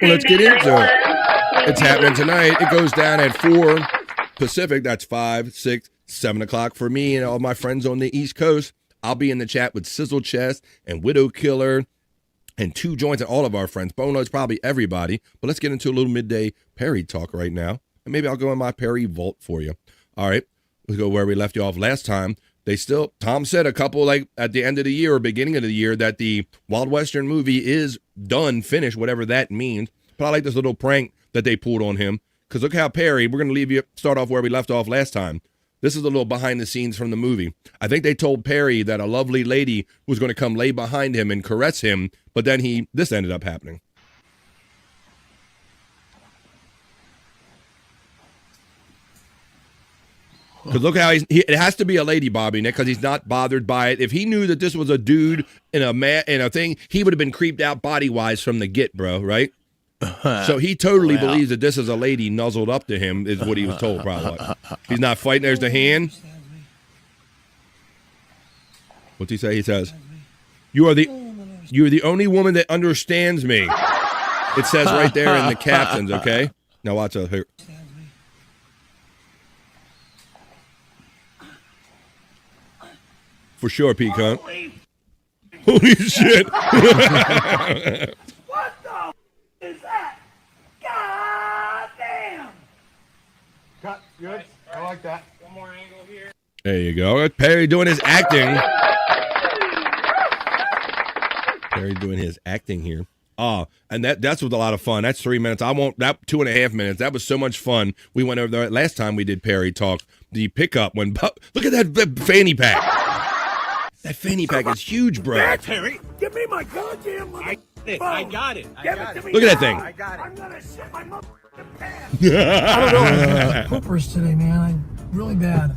Well, let's get into it. It's happening tonight. It goes down at 4 Pacific. That's 5, 6, 7 o'clock for me and all my friends on the East Coast. I'll be in the chat with Sizzle Chest and Widow Killer and 2 Joints and all of our friends. Bono's probably everybody. But let's get into a little midday Perry talk right now. And maybe I'll go in my Perry vault for you. All right. Let's go where we left you off last time. Tom said a couple, like at the end of the year or beginning of the year, that the Wild Western movie is done, finished, whatever that means. But I like this little prank that they pulled on him. Because look how Perry, we're going to start off where we left off last time. This is a little behind the scenes from the movie. I think they told Perry that a lovely lady was going to come lay behind him and caress him. But then this ended up happening. Because look how it has to be a lady, Bobby, Nick, because he's not bothered by it. If he knew that this was a dude in a thing, he would have been creeped out body-wise from the get, bro, right? So he totally believes that this is a lady nuzzled up to him, is what he was told, probably. He's not fighting. There's the hand. What's he say? He says, you're the only woman that understands me. It says right there in the captions, okay? Now watch out here. For sure, Peacock. Holy shit. What the is that? God damn! Cut. Good. I like that. One more angle here. There you go. Perry doing his acting. Perry doing his acting here. And that's was a lot of fun. That's 3 minutes. I won't, that 2.5 minutes. That was so much fun. We went over there last time we did Perry talk. The pickup when, look at that fanny pack. That fanny pack is huge, bro. There, Terry, give me my goddamn phone. I got it. Give it to me. Look at that thing. I got it. I'm gonna shit my motherfucking pants. I don't know. Poopers today, man. I'm really bad.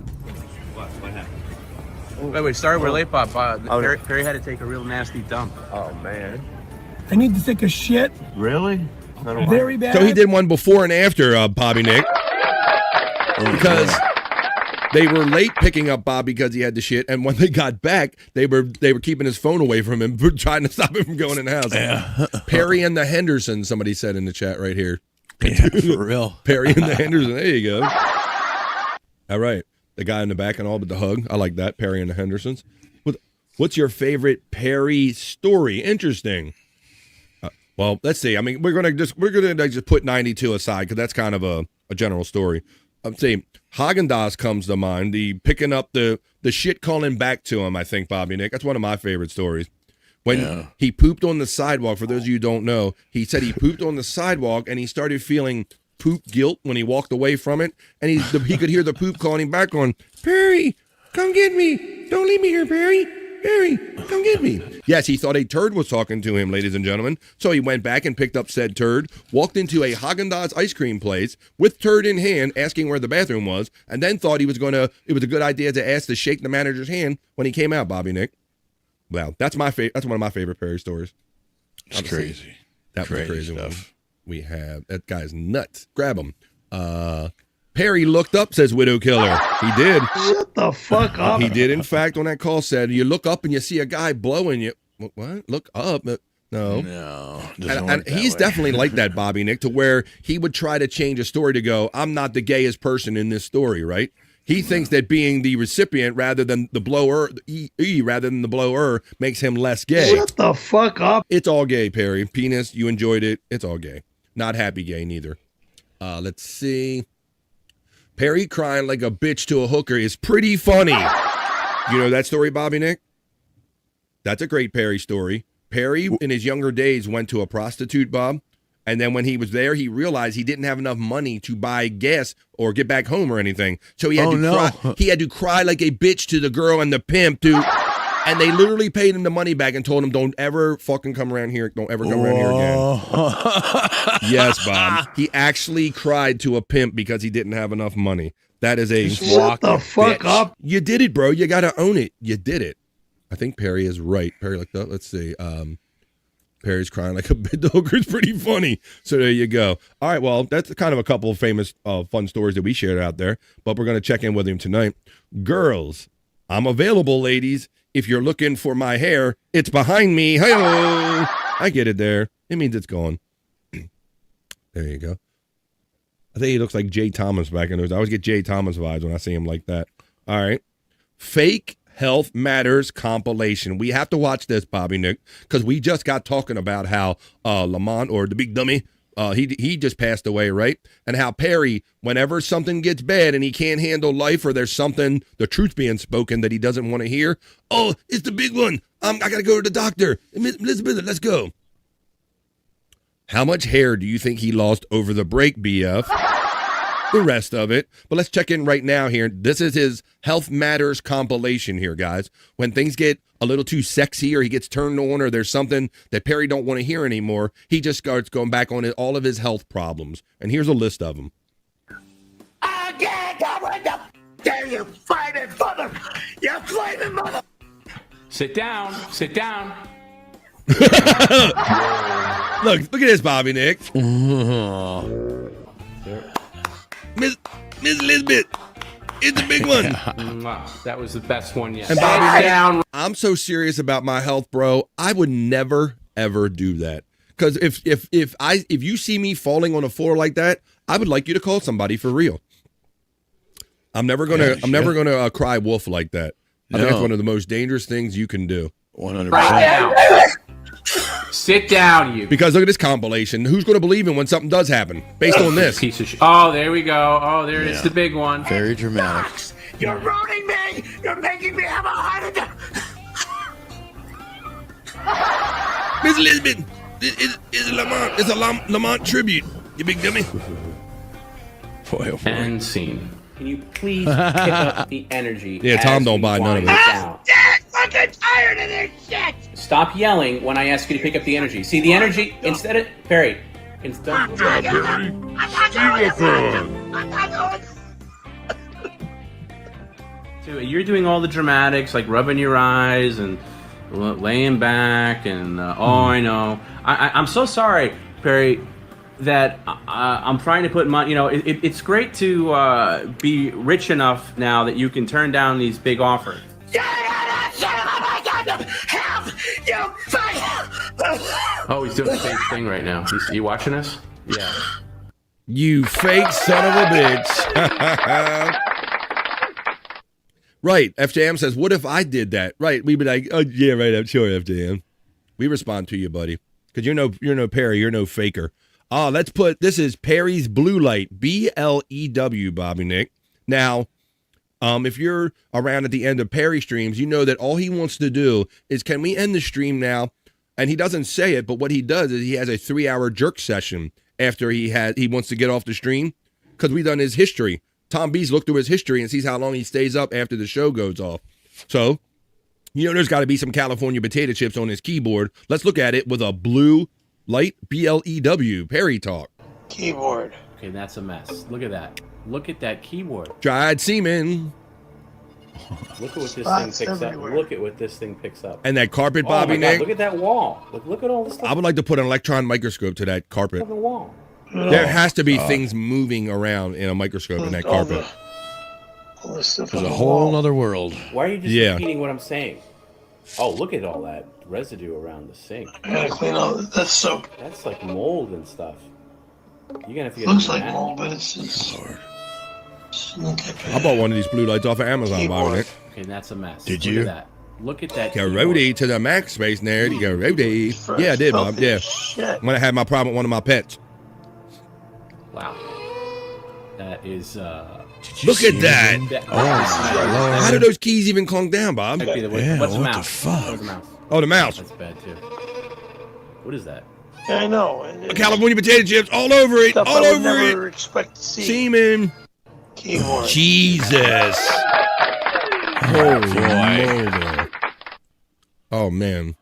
What happened? Wait, sorry we're late, Pop. Perry had to take a real nasty dump. Oh, man. I need to take a shit. Really? Very bad. So he did one before and after Bobby Nick. Because they were late picking up Bob because he had the shit, and when they got back, they were keeping his phone away from him, trying to stop him from going in the house. Yeah. Perry and the Hendersons, somebody said in the chat right here. Yeah, for real. Perry and the Hendersons. There you go. All right. The guy in the back and all but the hug. I like that. Perry and the Hendersons. What's your favorite Perry story? Interesting. Well, let's see. I mean, we're gonna just put 92 aside because that's kind of a general story. I'm saying Haagen-Dazs comes to mind. The picking up the shit calling back to him. I think Bobby Nick. That's one of my favorite stories. When he pooped on the sidewalk. For those of you who don't know, he said he pooped on the sidewalk and he started feeling poop guilt when he walked away from it, and he could hear the poop calling him back on, Perry, come get me. Don't leave me here, Perry. Perry, come get me. Yes, he thought a turd was talking to him, ladies and gentlemen. So he went back and picked up said turd, walked into a Haagen-Dazs ice cream place with turd in hand, asking where the bathroom was, and then thought it was a good idea to ask to shake the manager's hand when he came out, Bobby Nick. Well, that's one of my favorite Perry stories. It's crazy. That was a crazy stuff. One. We have, that guy's nuts. Grab him. Perry looked up, says Widow Killer. He did. Shut the fuck up. He did, in fact, on that call said, you look up and you see a guy blowing you. What? Look up. No. And he's definitely like that, Bobby Nick, to where he would try to change a story to go, I'm not the gayest person in this story, right? He thinks that being the recipient rather than the blower, rather than the blower, makes him less gay. Shut the fuck up. It's all gay, Perry. Penis, you enjoyed it. It's all gay. Not happy gay, neither. Let's see. Perry crying like a bitch to a hooker is pretty funny. You know that story, Bobby Nick? That's a great Perry story. Perry, in his younger days, went to a prostitute, Bob. And then when he was there, he realized he didn't have enough money to buy gas or get back home or anything. So he had cry. He had to cry like a bitch to the girl and the pimp, dude. And they literally paid him the money back and told him, don't ever fucking come around here. Don't ever come around here again. Yes, Bob. He actually cried to a pimp because he didn't have enough money. That is a shut the fuck up. You did it, bro. You got to own it. You did it. I think Perry is right. Perry looked up. Let's see. Perry's crying like a bit. The hooker's pretty funny. So there you go. All right, well, that's kind of a couple of famous fun stories that we shared out there, but we're going to check in with him tonight. Girls, I'm available, ladies. If you're looking for my hair, it's behind me. Hi-oh. I get it there. It means it's gone. There you go. I think he looks like Jay Thomas back in those. I always get Jay Thomas vibes when I see him like that. All right. Fake Health Matters compilation. We have to watch this, Bobby Nick, because we just got talking about how Lamont, or the big dummy, he just passed away, right? And how Perry, whenever something gets bad and he can't handle life, or there's something, the truth being spoken that he doesn't want to hear, oh, it's the big one. I got to go to the doctor. Elizabeth, let's go. How much hair do you think he lost over the break, BF? The rest of it. But let's check in right now here. This is his Health Matters compilation here, guys. When things get a little too sexy, or he gets turned on, or there's something that Perry don't want to hear anymore, he just starts going back on all of his health problems. And here's a list of them. Again, what the dare you fighting mother? You flaming mother! Sit down. Sit down. Look at this, Bobby Nick. Miss Elizabeth, it's a big one. That was the best one yet. And Bobby, I'm so serious about my health, bro. I would never ever do that. Because if you see me falling on a floor like that, I would like you to call somebody for real. I'm never gonna cry wolf like that. I think it's one of the most dangerous things you can do. 100%. Sit down, you. Because look at this compilation. Who's going to believe him when something does happen based on this? Piece of Oh, there we go. Oh, there it is, the big one. Very dramatic. You're ruining me. You're making me have a heart attack. Miss Elizabeth, it's a Lamont tribute. You big dummy. Boy, oh boy. And scene. Can you please pick up the energy? Yeah, Tom don't buy none of it. I'm fucking tired of this shit. Stop yelling when I ask you to pick up the energy. See the energy instead of Perry. Instead. I'm not going. So you're doing all the dramatics, like rubbing your eyes and laying back, and I know. I'm so sorry, Perry, that I'm trying to put money. You know, it's great to be rich enough now that you can turn down these big offers. Oh, he's doing the same thing right now. You watching us? Yeah. You fake son of a bitch. Right. FJM says, what if I did that? Right. We'd be like, oh, yeah, right. I'm sure, FJM. We respond to you, buddy. Because you're no Perry. You're no faker. Let's put, this is Perry's Blue Light. BLEW, Bobby Nick. Now, if you're around at the end of Perry streams, you know that all he wants to do is, can we end the stream now? And he doesn't say it, but what he does is he has a 3-hour jerk session after he wants to get off the stream, because we've done his history. Tom B's looked through his history and sees how long he stays up after the show goes off. So, you know, there's got to be some California potato chips on his keyboard. Let's look at it with a blue light, BLEW, Perry talk. Keyboard. Okay, that's a mess. Look at that. Look at that keyboard. Dried semen. Look at what this thing picks up. Look at what this thing picks up. And that carpet, Oh Bobby my God, Nick. look at that wall. Look at all this stuff I would like to put an electron microscope to that carpet. on the wall. There has to be things moving around in a microscope in that carpet. There's a whole other world. Why are you just repeating what I'm saying? Oh, look at all that residue around the sink. I gotta clean out that soap. That's like mold and stuff. You're gonna have to get Looks a like mat. mold, but it's not that bad. I bought one of these blue lights off of Amazon, Bobby Nick. Okay, that's a mess. Did Look you? At that. Look at that. Garody to the max space nerd. Garody. Yeah, I did, Bob. Yeah. When I had my problem with one of my pets. Wow. That is. Look at that. Oh, how do those keys even clunk down, Bob? What's the mouse? What's the mouse? Oh, the mouse. That's bad too. What is that? Yeah, I know. California potato chips all over it. Stuff All I would over never it. expect to see. Semen. Keyboard. Jesus. Holy moly. Oh, man.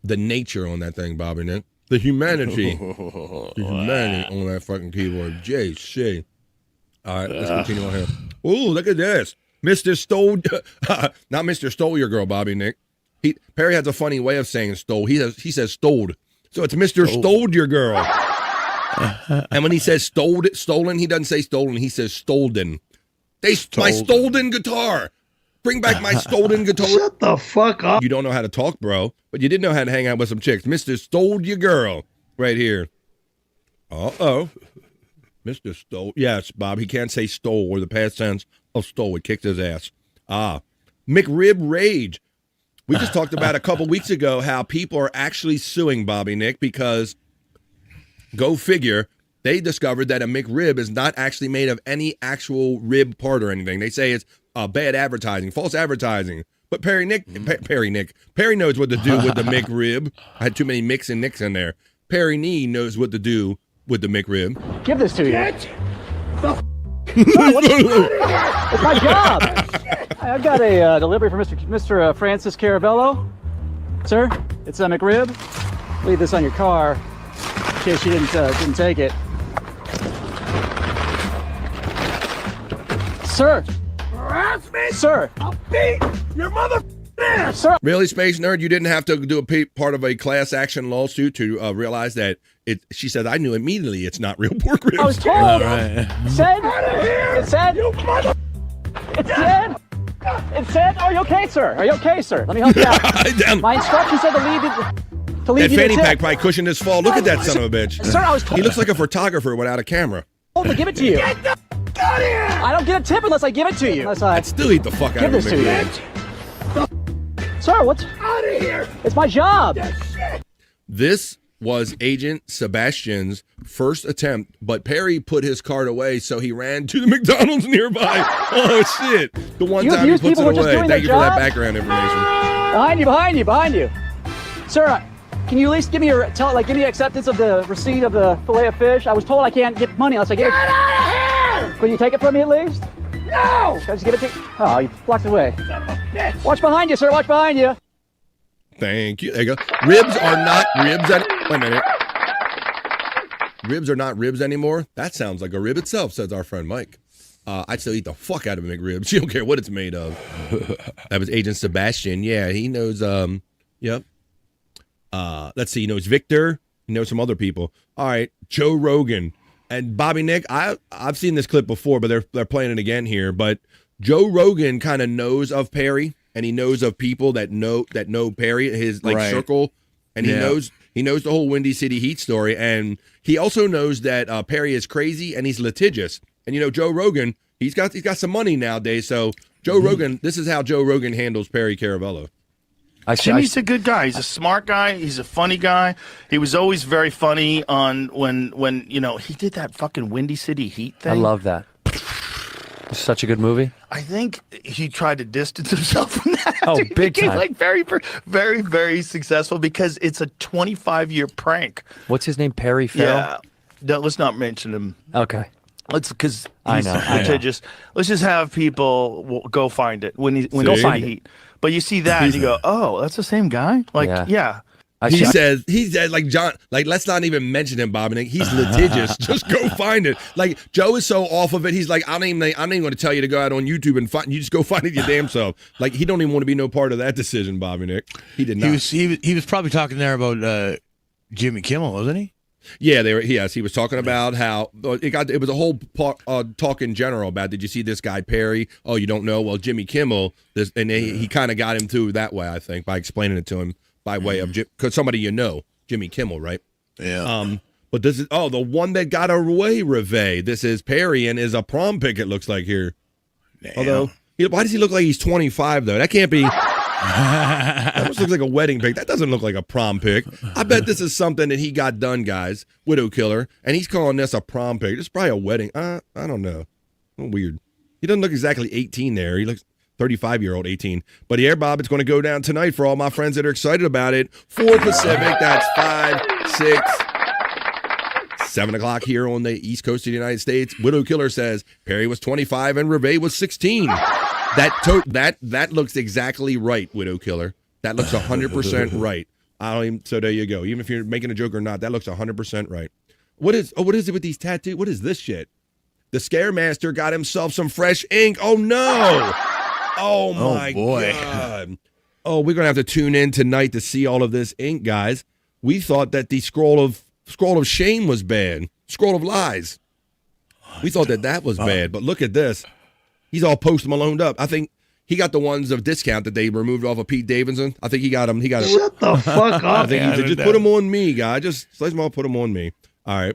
The nature on that thing, Bobby Nick. The humanity. The humanity on that fucking keyboard. JC. All right, let's continue on here. Ooh, look at this. Mr. Stole. Not Mr. Stole Your Girl, Bobby Nick. Perry has a funny way of saying stole. He says stoled. So it's Mr. Stoled Your Girl. And when he says stolen, he doesn't say stolen. He says stolden. My stolen guitar. Bring back my stolen guitar. Shut the fuck up. You don't know how to talk, bro, but you did know how to hang out with some chicks. Mr. Stole Your Girl right here. Uh-oh. Mr. Stole. Yes, Bob, he can't say stole or the past tense of stole. It kicked his ass. McRib Rage. We just talked about a couple weeks ago how people are actually suing Bobby Nick because, go figure, they discovered that a McRib is not actually made of any actual rib part or anything. They say it's bad advertising, false advertising. But Perry knows what to do with the McRib. I had too many Micks and Nicks in there. Perry Nee knows what to do with the McRib. Give this to you. Get It's my job. I've got a delivery for Mr. Francis Carabello. Sir, it's a McRib. Leave this on your car in case you didn't take it. Sir. Harass me? Sir. I'll beat your mother. Sir. Really, Space Nerd? You didn't have to do part of a class action lawsuit to realize that she said, I knew immediately it's not real pork ribs. I was told. It said, are you okay, sir? Are you okay, sir? Let me help you out. My instructions said to leave that you fanny the pack tip. probably cushioned his fall. Look at that son of a bitch. Sir, I was told. He looks like a photographer without a camera. To give it to you. Get the fuck out of here! I don't get a tip unless I give it to you. I'd still eat the fuck out give of this him. to you. Sir, what's out of here? It's my job. This was Agent Sebastian's first attempt, but Perry put his card away, so he ran to the McDonald's nearby. Oh shit! The one time he puts it away. Thank you for that background information. Behind you. Sir, can you at least give me give me acceptance of the receipt of the fillet of fish? I was told I can't get money unless I get it. Get out of here! Can you take it from me at least? No! Can I just give it to you? Oh, you blocked it away. Watch behind you, sir. Watch behind you. Thank you. There you go. Ribs are not ribs. Wait a minute. Ribs are not ribs anymore. That sounds like a rib itself, says our friend Mike. I'd still eat the fuck out of a McRib. She don't care what it's made of. That was Agent Sebastian. Yeah, he knows. Yep. Let's see. He knows Victor. He knows some other people. All right, Joe Rogan and Bobby Nick. I've seen this clip before, but they're playing it again here. But Joe Rogan kind of knows of Perry, and he knows of people that know Perry, his circle, and he knows the whole Windy City Heat story, and he also knows that Perry is crazy and he's litigious. And Joe Rogan, he's got some money nowadays. So Joe Rogan, this is how Joe Rogan handles Perry Caravello. Jimmy's a good guy. He's a smart guy. He's a funny guy. He was always very funny on when he did that fucking Windy City Heat thing. I love that. It's such a good movie. I think he tried to distance himself from that. Oh, He big became, time. very, very, very successful because it's a 25-year prank. What's his name? Perry Phil? Yeah. No, let's not mention him. Okay. Because I he's know. litigious. Let's just have people go find it when Go they find Heat. But you see that and you go, oh, that's the same guy? Yeah. He says, like John, like, let's not even mention him, Bob. And he's litigious. Just go find it. Like, Joe is so off of it. He's like, I'm not even going to tell you to go out on YouTube and find. You just go find it your damn self. Like, he don't even want to be no part of that decision, Bobby Nick. He did not. He was probably talking there about Jimmy Kimmel, wasn't he? Yeah, yes, he was talking about how it was a whole talk in general about, did you see this guy Perry? Oh, you don't know? Well, Jimmy Kimmel, and he kind of got him through that way, I think, by explaining it to him by way of because somebody Jimmy Kimmel, right? Yeah. But this is the one that got away, Reve. This is Perry and is a prom pick. It looks like here. Damn. Although, why does he look like he's 25 though? That can't be. That almost looks like a wedding pic. That doesn't look like a prom pic. I bet this is something that he got done, guys. Widow killer, and he's calling this a prom pic. It's probably a wedding. I don't know. Weird. He doesn't look exactly 18 there. He looks 35-year-old 18. But yeah, Bob, it's going to go down tonight for all my friends that are excited about it. 4 Pacific. That's 5, 6, 7 o'clock here on the East Coast of the United States. Widow killer says Perry was 25 and Reve was 16. That looks exactly right, Widow Killer. That looks 100% right. So there you go. Even if you're making a joke or not, that looks 100% right. What is it with these tattoos? What is this shit? The Scaremaster got himself some fresh ink. Oh no! Oh my God! Oh, we're gonna have to tune in tonight to see all of this ink, guys. We thought that the scroll of shame was bad. Scroll of lies. We thought that was bad, but look at this. He's all Post Maloned up. I think he got the ones of discount that they removed off of Pete Davidson. I think he got them. Shut the fuck up. I think he said, just put them on me, guy. Just slice them all, put them on me. All right.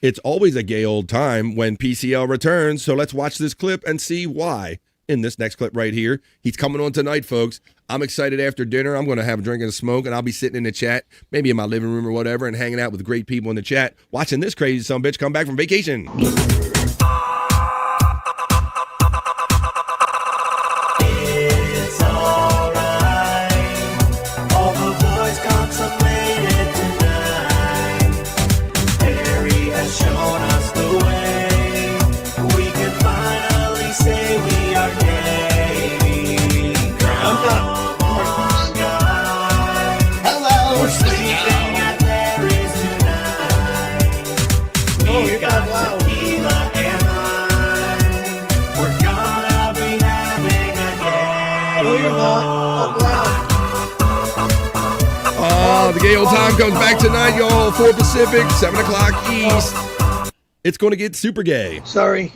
It's always a gay old time when PCL returns, so let's watch this clip and see why. In this next clip right here, he's coming on tonight, folks. I'm excited after dinner. I'm going to have a drink and a smoke, and I'll be sitting in the chat, maybe in my living room or whatever, and hanging out with great people in the chat, watching this crazy son of a bitch come back from vacation. The gay old time comes back tonight, y'all. 4 Pacific, 7 o'clock East. It's going to get super gay. Sorry.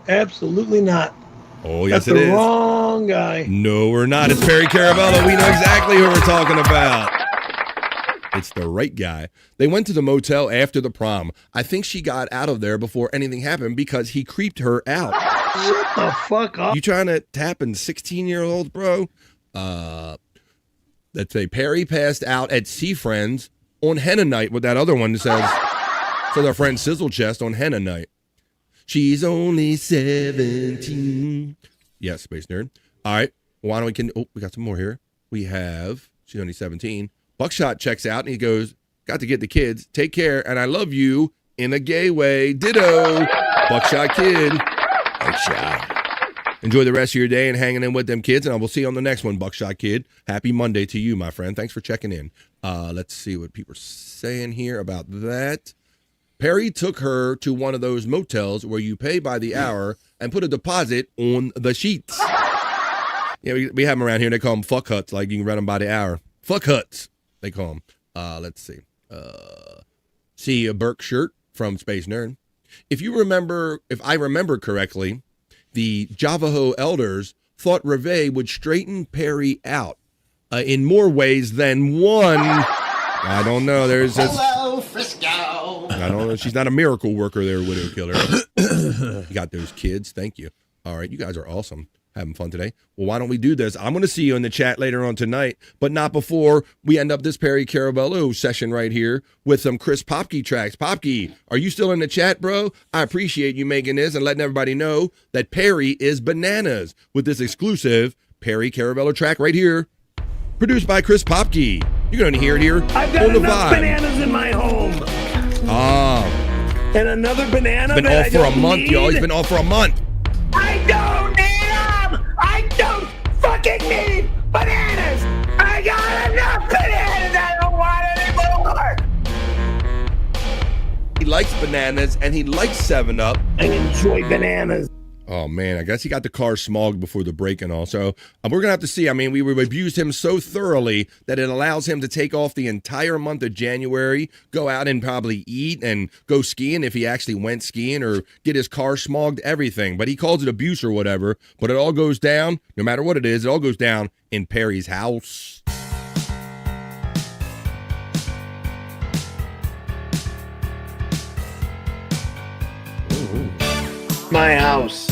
Absolutely not. Oh, yes, That's it is. the wrong guy. No, we're not. It's Perry Caravello. We know exactly who we're talking about. It's the right guy. They went to the motel after the prom. I think she got out of there before anything happened because he creeped her out. Shut the fuck up. You trying to tap in 16-year-olds, bro? Let's say Perry passed out at Sea Friends on henna night with that other one that says, for their friend Sizzle Chest on henna night. She's only 17. Yes, Space Nerd. All right. Why don't we got some more here. We have, she's only 17. Buckshot checks out and he goes, got to get the kids. Take care. And I love you in a gay way. Ditto. Buckshot Kid. Buckshot. Enjoy the rest of your day and hanging in with them kids. And I will see you on the next one, Buckshot Kid. Happy Monday to you, my friend. Thanks for checking in. Let's see what people are saying here about that. Perry took her to one of those motels where you pay by the hour and put a deposit on the sheets. Yeah, we have them around here. They call them fuck huts. Like you can rent them by the hour. Fuck huts, they call them. Let's see. See a Burke shirt from Space Nerd. If I remember correctly, the Javaho elders thought Reve would straighten Perry out in more ways than one. I don't know. There's this. Hello, Frisco. I don't know. She's not a miracle worker there, Widow Killer. You got those kids. Thank you. All right. You guys are awesome. Having fun today. Well, why don't we do this? I'm going to see you in the chat later on tonight, but not before we end up this Perry Caravello session right here with some Chris Popke tracks. Popke, are you still in the chat, bro? I appreciate you making this and letting everybody know that Perry is bananas with this exclusive Perry Caravello track right here, produced by Chris Popke. You're going to hear it here I've got on the enough vibe. bananas in my home. Ah. And another banana Been that off for a month, need? y'all. He's been off for a month. I don't need them! I don't fucking need bananas! I got enough bananas! I don't want any more! He likes bananas and he likes 7-Up. I enjoy bananas. Oh, man, I guess he got the car smogged before the break and all. So we're going to have to see. I mean, we abused him so thoroughly that it allows him to take off the entire month of January, go out and probably eat and go skiing if he actually went skiing or get his car smogged, everything. But he calls it abuse or whatever. But it all goes down, no matter what it is, it all goes down in Perry's house. My house.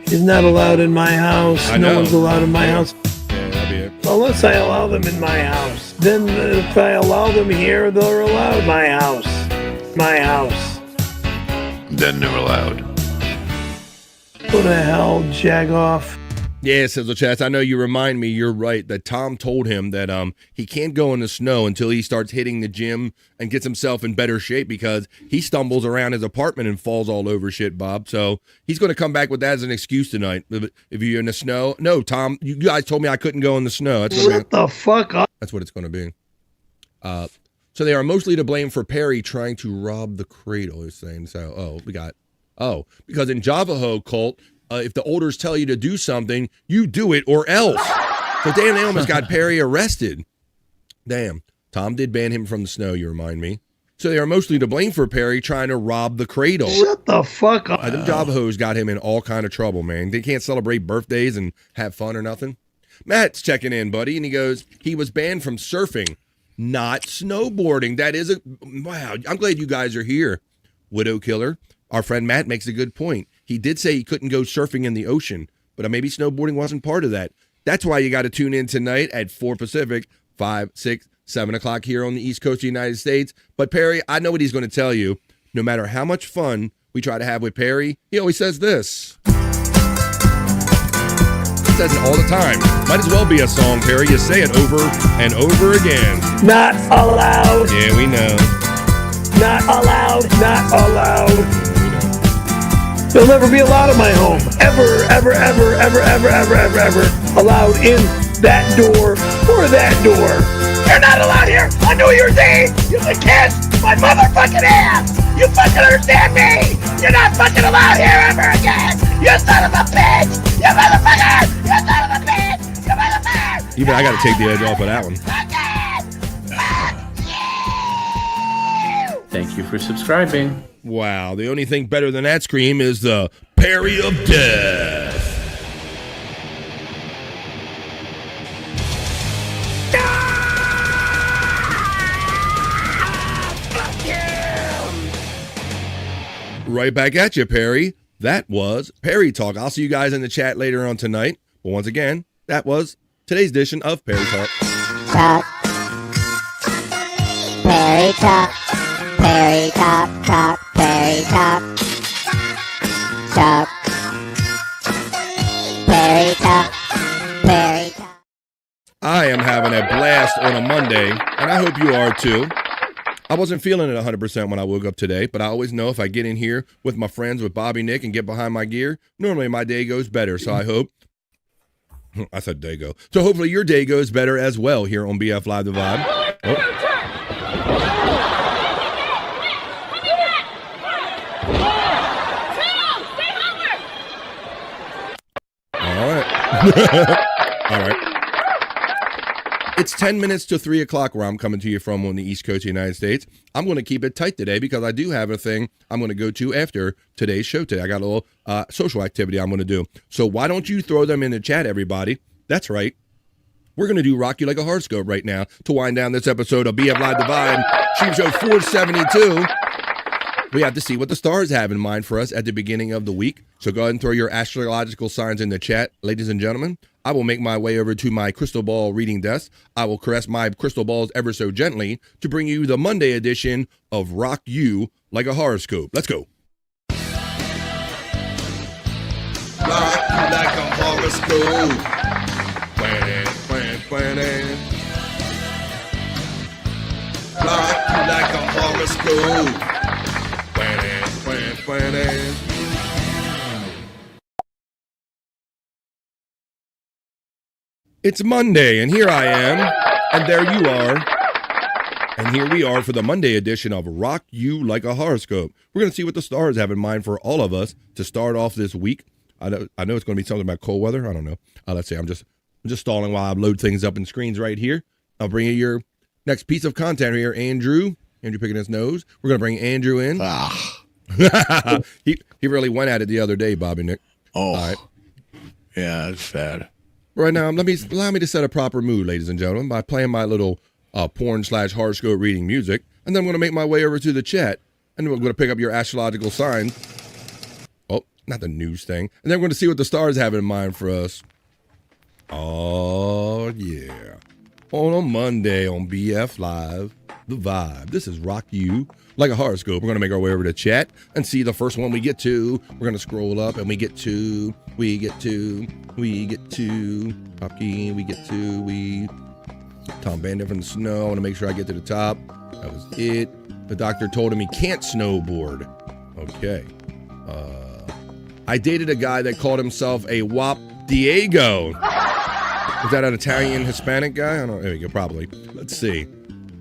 He's not allowed in my house. I know. No one's allowed in my house. Yeah, that'll be it. Unless I allow them in my house. Then if I allow them here, they're allowed. My house. My house. Then they're allowed. Who the hell, Jagoff? Yeah, Sizzle Chats, I know you remind me, you're right, that Tom told him that he can't go in the snow until he starts hitting the gym and gets himself in better shape because he stumbles around his apartment and falls all over shit, Bob. So he's going to come back with that as an excuse tonight. If you're in the snow, no, Tom, you guys told me I couldn't go in the snow. Shut the fuck up. That's what it's going to be. So they are mostly to blame for Perry trying to rob the cradle, he's saying. So, because in Javaho cult, if the elders tell you to do something, you do it or else. So damn, they almost got Perry arrested. Damn. Tom did ban him from the snow, you remind me. So they are mostly to blame for Perry trying to rob the cradle. Shut the fuck up. Them Javahos got him in all kind of trouble, man. They can't celebrate birthdays and have fun or nothing. Matt's checking in, buddy, and he goes, he was banned from surfing, not snowboarding. That is wow. I'm glad you guys are here. Widow Killer. Our friend Matt makes a good point. He did say he couldn't go surfing in the ocean, but maybe snowboarding wasn't part of that. That's why you got to tune in tonight at 4 Pacific, 5, 6, 7 o'clock here on the East Coast of the United States. But Perry, I know what he's going to tell you. No matter how much fun we try to have with Perry, he always says this. He says it all the time. Might as well be a song, Perry. You say it over and over again. Not allowed. Yeah, we know. Not allowed. Not allowed. They'll never be allowed in my home. Ever, ever, ever, ever, ever, ever, ever, ever allowed in that door or that door. You're not allowed here. I know your name. You can kiss my motherfucking ass. You fucking understand me? You're not fucking allowed here ever again. You son of a bitch. You motherfucker. You son of a bitch. You motherfucker. Even I got to take the edge off of that one. Thank you for subscribing. Wow, the only thing better than that scream is the Parry of Death. Right back at you, Perry. That was Perry Talk. I'll see you guys in the chat later on tonight. But once again, that was today's edition of Perry Talk. Talk. Perry Talk. Perry Talk. Talk. Perry Talk. Talk. Perry Talk. Perry Talk. I am having a blast on a Monday, and I hope you are too. I wasn't feeling it 100% when I woke up today, but I always know if I get in here with my friends, with Bobby, Nick, and get behind my gear, normally my day goes better. So I hope, I said day go. So hopefully your day goes better as well here on BF Live The Vibe. Oh. All right. All right. It's 10 minutes to 3 o'clock where I'm coming to you from on the East Coast of the United States. I'm going to keep it tight today because I do have a thing I'm going to go to after today's show today. I got a little social activity I'm going to do. So why don't you throw them in the chat, everybody? That's right. We're going to do Rock You Like a Horoscope right now to wind down this episode of BF Live The Vibe, Stream Show 472. We have to see what the stars have in mind for us at the beginning of the week. So go ahead and throw your astrological signs in the chat, ladies and gentlemen. I will make my way over to my crystal ball reading desk. I will caress my crystal balls ever so gently to bring you the Monday edition of Rock You Like a Horoscope. Let's go. Rock you like a horoscope. Planning. Rock you like a horoscope. Planning. It's Monday, and here I am, and there you are, and here we are for the Monday edition of Rock You Like a Horoscope. We're going to see what the stars have in mind for all of us to start off this week. I know it's going to be something about cold weather. I don't know. Let's see. I'm just stalling while I load things up in screens right here. I'll bring you your next piece of content here, Andrew. Andrew picking his nose. We're going to bring Andrew in. He really went at it the other day, Bobby Nick. Oh, all right. Yeah, that's bad. Right now, allow me to set a proper mood, ladies and gentlemen, by playing my little porn/horoscope reading music, and then I'm going to make my way over to the chat, and we're going to pick up your astrological sign. Oh, not the news thing. And then we're going to see what the stars have in mind for us. Oh, yeah. On a Monday on BF Live, The Vibe. This is Rock You Like a Horoscope. We're going to make our way over to chat and see the first one we get to. We're going to scroll up and we get to Tom Bandit from the Snow. I want to make sure I get to the top. That was it. The doctor told him he can't snowboard. Okay. I dated a guy that called himself a Wop Diego. Is that an Italian Hispanic guy? I don't know. There you go, probably. Let's see.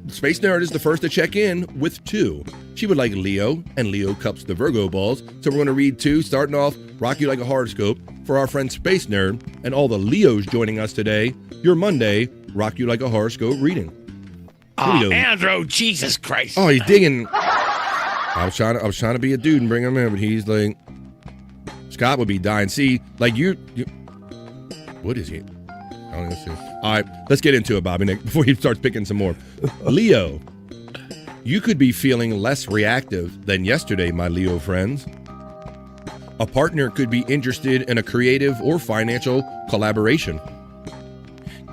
Space Nerd is the first to check in with 2. She would like Leo, and Leo cups the Virgo balls. So we're going to read 2, starting off Rock You Like a Horoscope for our friend Space Nerd and all the Leos joining us today. Your Monday Rock You Like a Horoscope reading. Andrew, Jesus Christ. Oh, he's digging. I was trying to be a dude and bring him in, but he's like, Scott would be dying. See, like you what is he? Oh, let's see. All right, let's get into it, Bobby Nick, before he starts picking some more. Leo, you could be feeling less reactive than yesterday, my Leo friends. A partner could be interested in a creative or financial collaboration.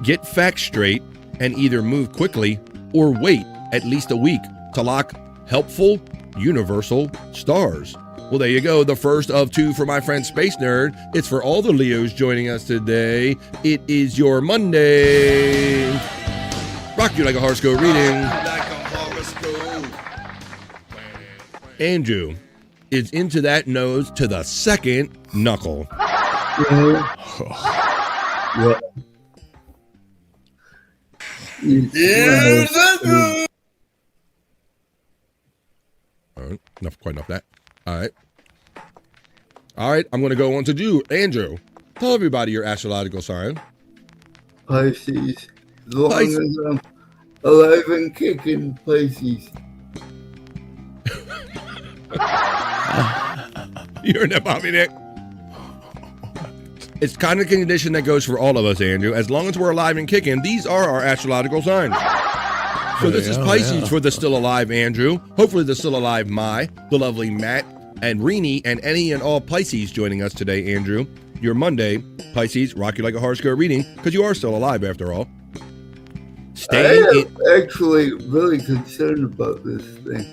Get facts straight and either move quickly or wait at least a week to lock helpful, universal stars. Well, there you go. The first of 2 for my friend Space Nerd. It's for all the Leos joining us today. It is your Monday Rock You Like a Horoscope reading. Andrew is into that nose to the second knuckle. Yeah. All right, quite enough of that. All right, I'm going to go on to do Andrew. Tell everybody your astrological sign. Pisces. As long as I'm alive and kicking, Pisces. You're in that, Bobby Nick. It's kind of a condition that goes for all of us, Andrew. As long as we're alive and kicking, these are our astrological signs. So this is Pisces for the still alive Andrew. Hopefully the still alive Mai, the lovely Matt, and Rini, and any and all Pisces joining us today, Andrew. Your Monday, Pisces, rock you like a horoscope reading, because you are still alive after all. I am actually really concerned about this thing.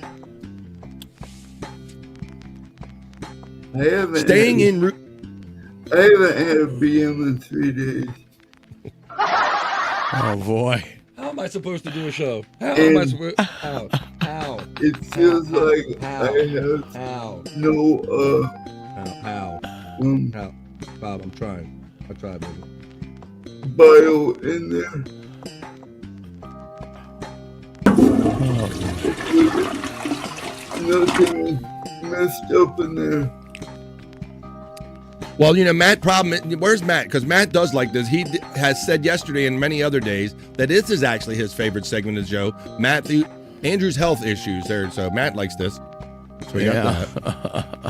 I haven't had a BM in 3 days. Oh boy. How am I supposed to do a show? How And am I supposed How? It feels like I have no How? Bob, I'm trying. I'll try, baby. bio in there. Nothing messed up in there. Well, you know, Matt, where's Matt? Because Matt does like this. He has said yesterday and many other days that this is actually his favorite segment of the show. Andrew's health issues there. So Matt likes this. So we got that.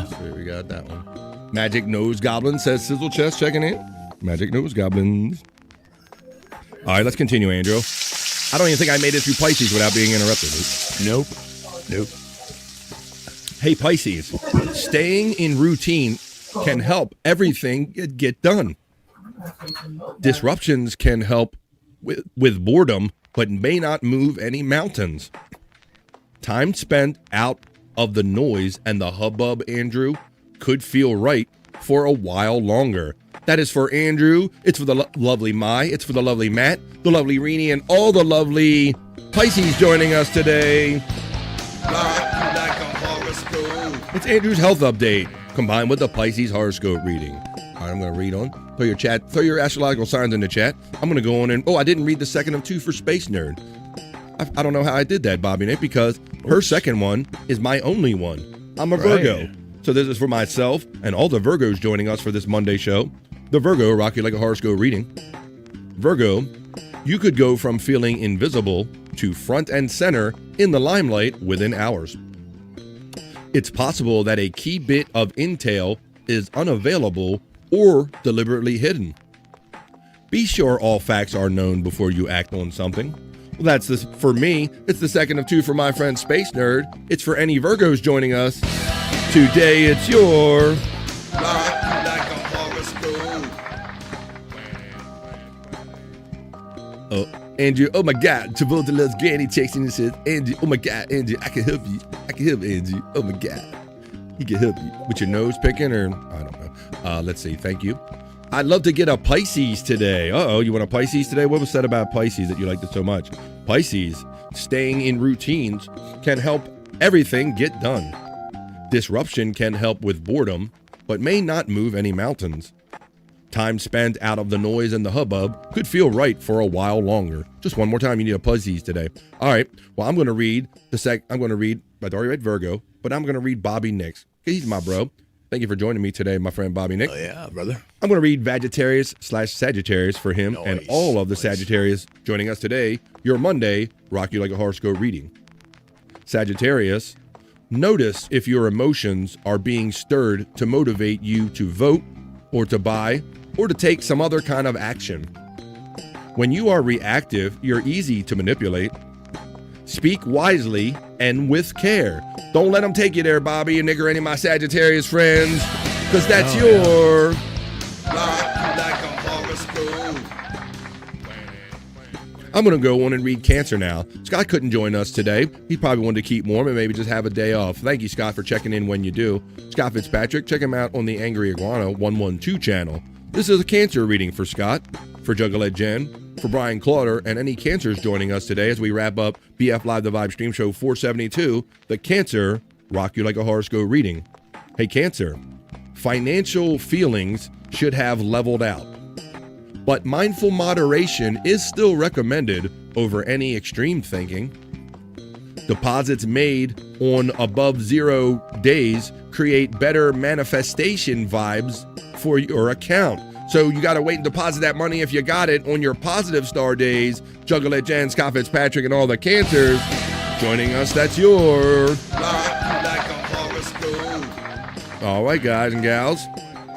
So we got that one. Magic Nose Goblin says Sizzle Chest checking in. Magic Nose Goblins. All right, let's continue, Andrew. I don't even think I made it through Pisces without being interrupted. Nope. Hey, Pisces, staying in routine can help everything get done. Disruptions can help with boredom, but may not move any mountains. Time spent out of the noise and the hubbub, Andrew, could feel right for a while longer. That is for Andrew. It's for the lovely Mai. It's for the lovely Matt, the lovely Rini, and all the lovely Pisces joining us today. It's Andrew's health update, combined with the Pisces horoscope reading. All right, I'm going to read on. Throw your astrological signs in the chat. I'm going to go on and, I didn't read the second of 2 for Space Nerd. I don't know how I did that, Bobby Nick, because her second one is my only one. I'm a Virgo. So this is for myself and all the Virgos joining us for this Monday show. The Virgo, rock you like a horoscope reading. Virgo, you could go from feeling invisible to front and center in the limelight within hours. It's possible that a key bit of intel is unavailable or deliberately hidden. Be sure all facts are known before you act on something. Well, that's this for me. It's the second of 2 for my friend Space Nerd. It's for any Virgos joining us. Today it's your Andrew, oh my God, Travolta loves Granny texting and says, Andrew, oh my God, Andrew, I can help you. Andrew. Oh my God. He can help you. With your nose picking or, I don't know. Let's see, thank you. I'd love to get a Pisces today. You want a Pisces today? What was said about Pisces that you liked it so much? Pisces, staying in routines can help everything get done. Disruption can help with boredom, but may not move any mountains. Time spent out of the noise and the hubbub could feel right for a while longer. Just one more time, you need a Pisces today. All right, well, I'm going to read I'd already read Virgo, but I'm going to read Bobby Nick's. He's my bro. Thank you for joining me today, my friend Bobby Nick. Oh, yeah, brother. I'm going to read Sagittarius/Sagittarius for him and all of the Sagittarius joining us today. Your Monday, rock you like a horoscope reading. Sagittarius, notice if your emotions are being stirred to motivate you to vote or to buy or to take some other kind of action. When you are reactive, you're easy to manipulate. Speak wisely and with care. Don't let them take you there, Bobby and Nick or any of my Sagittarius friends, because that's your... I'm going to go on and read Cancer now. Scott couldn't join us today. He probably wanted to keep warm and maybe just have a day off. Thank you, Scott, for checking in when you do. Scott Fitzpatrick, check him out on the Angry Iguana 112 channel. This is a Cancer reading for Scott, for Juggalette Jen, for Brian Clauder, and any Cancers joining us today as we wrap up BF Live The Vibe Stream Show 472, the Cancer Rock You Like a Horoscope reading. Hey, Cancer, financial feelings should have leveled out, but mindful moderation is still recommended over any extreme thinking. Deposits made on above 0 days create better manifestation vibes for your account. So you got to wait and deposit that money if you got it on your positive star days. Juggle at Jen, Scott Fitzpatrick, and all the Cancers. Joining us, that's your... All right, guys and gals.